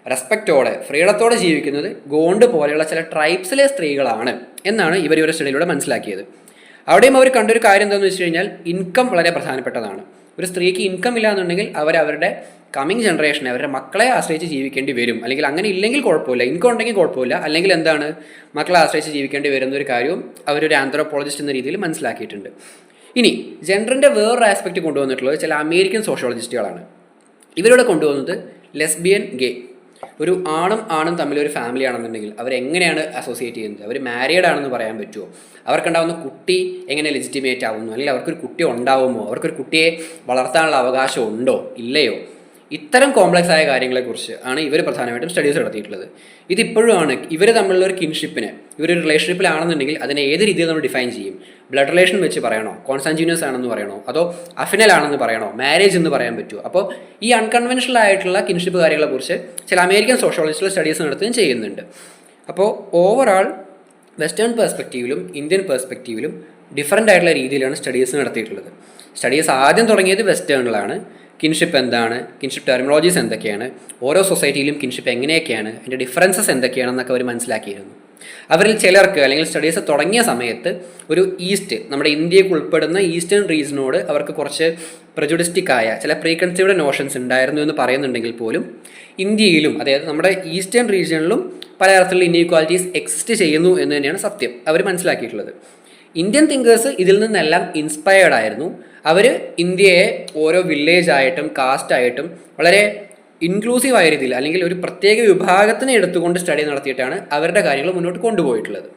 റെസ്പെക്റ്റോടെ, ഫ്രീഡത്തോടെ ജീവിക്കുന്നത് ഗോണ്ട് പോലെയുള്ള ചില ട്രൈബ്സിലെ സ്ത്രീകളാണ് എന്നാണ് ഇവരുടെ സ്റ്റഡിയിലൂടെ മനസ്സിലാക്കിയത്. അവിടെയും അവർ കണ്ടൊരു കാര്യം എന്താണെന്ന് വെച്ച് കഴിഞ്ഞാൽ, ഇൻകം വളരെ പ്രധാനപ്പെട്ടതാണ്. ഒരു സ്ത്രീക്ക് ഇൻകം ഇല്ല എന്നുണ്ടെങ്കിൽ അവരുടെ കമ്മിങ് ജനറേഷനെ, അവരുടെ മക്കളെ ആശ്രയിച്ച് ജീവിക്കേണ്ടി വരും. അല്ലെങ്കിൽ അങ്ങനെ ഇല്ലെങ്കിൽ കുഴപ്പമില്ല, ഇൻകം ഉണ്ടെങ്കിൽ കുഴപ്പമില്ല, അല്ലെങ്കിൽ എന്താണ്, മക്കളെ ആശ്രയിച്ച് ജീവിക്കേണ്ടി വരുന്ന ഒരു കാര്യവും അവരൊരു ആന്ത്രോപോളജിസ്റ്റ് എന്ന രീതിയിൽ മനസ്സിലാക്കിയിട്ടുണ്ട്. ഇനി ജെൻഡറിൻ്റെ വേറൊരു ആസ്പെക്റ്റ് കൊണ്ടുവന്നിട്ടുള്ളത് ചില അമേരിക്കൻ സോഷ്യോളജിസ്റ്റുകളാണ്. ഇവരിവിടെ കൊണ്ടുവന്നത് ലെസ്ബിയൻ, ഗേ, ഒരു ആണും തമ്മിലൊരു ഫാമിലി ആണെന്നുണ്ടെങ്കിൽ അവരെങ്ങനെയാണ് അസോസിയേറ്റ് ചെയ്യുന്നത്, അവർ മാരീഡ് ആണെന്ന് പറയാൻ പറ്റുമോ, അവർക്കുണ്ടാകുന്ന കുട്ടി എങ്ങനെ ലെജിറ്റിമേറ്റ് ആവുന്നു, അല്ലെങ്കിൽ അവർക്കൊരു കുട്ടി ഉണ്ടാവുമോ, അവർക്കൊരു കുട്ടിയെ വളർത്താനുള്ള അവകാശം ഉണ്ടോ ഇല്ലയോ, ഇത്തരം കോംപ്ലക്സ് ആയ കാര്യങ്ങളെക്കുറിച്ച് ആണ് ഇവർ പ്രധാനമായിട്ടും സ്റ്റഡീസ് നടത്തിയിട്ടുള്ളത്. ഇതിപ്പോഴുമാണ് ഇവർ തമ്മിലുള്ള ഒരു കിൻഷിപ്പിനെ, ഇവരൊരു റിലേഷൻഷിപ്പിലാണെന്നുണ്ടെങ്കിൽ അതിനെ ഏത് രീതിയിൽ നമ്മൾ ഡിഫൈൻ ചെയ്യും? ബ്ലഡ് റിലേഷൻ വെച്ച് പറയണോ, കോൺസാൻജീനിയസ് ആണെന്ന് പറയണോ, അതോ അഫിനൽ ആണെന്ന് പറയണോ, മാരേജ് എന്ന് പറയാൻ പറ്റുമോ? അപ്പോൾ ഈ അൺകൺവെൻഷണൽ ആയിട്ടുള്ള കിൻഷിപ്പ് കാര്യങ്ങളെക്കുറിച്ച് ചില അമേരിക്കൻ സോഷ്യോളജിസ്റ്റുകൾ സ്റ്റഡീസ് നടത്തുകയും ചെയ്യുന്നുണ്ട്. അപ്പോൾ ഓവറാൾ വെസ്റ്റേൺ പെർസ്പെക്റ്റീവിലും ഇന്ത്യൻ പെർസ്പെക്റ്റീവിലും ഡിഫറൻ്റ് ആയിട്ടുള്ള രീതിയിലാണ് സ്റ്റഡീസ് നടത്തിയിട്ടുള്ളത്. സ്റ്റഡീസ് ആദ്യം തുടങ്ങിയത് വെസ്റ്റേണിലാണ്. കിൻഷിപ്പ് എന്താണ്, കിൻഷിപ്പ് ടെർമിനോളജീസ് എന്തൊക്കെയാണ്, ഓരോ സൊസൈറ്റിയിലും കിൻഷിപ്പ് എങ്ങനെയൊക്കെയാണ്, അതിൻ്റെ ഡിഫറൻസസ് എന്തൊക്കെയാണെന്നൊക്കെ അവർ മനസ്സിലാക്കിയിരുന്നു. അവരിൽ ചിലർക്ക് അല്ലെങ്കിൽ സ്റ്റഡീസ് തുടങ്ങിയ സമയത്ത് ഒരു ഈസ്റ്റ്, നമ്മുടെ ഇന്ത്യക്ക് ഉൾപ്പെടുന്ന ഈസ്റ്റേൺ റീജിയനോട് അവർക്ക് കുറച്ച് പ്രജുഡിസ്റ്റിക് ആയ ചില പ്രീകൺസീവ്ഡ് നോഷൻസ് ഉണ്ടായിരുന്നു എന്ന് പറയുന്നുണ്ടെങ്കിൽ പോലും ഇന്ത്യയിലും, അതായത് നമ്മുടെ ഈസ്റ്റേൺ റീജിയനിലും പല തരത്തിലുള്ള ഇൻഇക്വാലിറ്റീസ് എക്സിസ്റ്റ് ചെയ്യുന്നു എന്ന് തന്നെയാണ് സത്യം അവർ മനസ്സിലാക്കിയിട്ടുള്ളത്. ഇന്ത്യൻ തിങ്കേഴ്സ് ഇതിൽ നിന്നെല്ലാം ഇൻസ്പയർഡ് ആയിരുന്നു. അവർ ഇന്ത്യയെ ഓരോ വില്ലേജ് ആയിട്ടും കാസ്റ്റ് ആയിട്ടും വളരെ ഇൻക്ലൂസീവ് ആയ രീതിയിൽ അല്ലെങ്കിൽ ഒരു പ്രത്യേക വിഭാഗത്തിനെ എടുത്തുകൊണ്ട് സ്റ്റഡി നടത്തിയിട്ടാണ് അവരുടെ കാര്യങ്ങൾ മുന്നോട്ട് കൊണ്ടുപോയിട്ടുള്ളത്.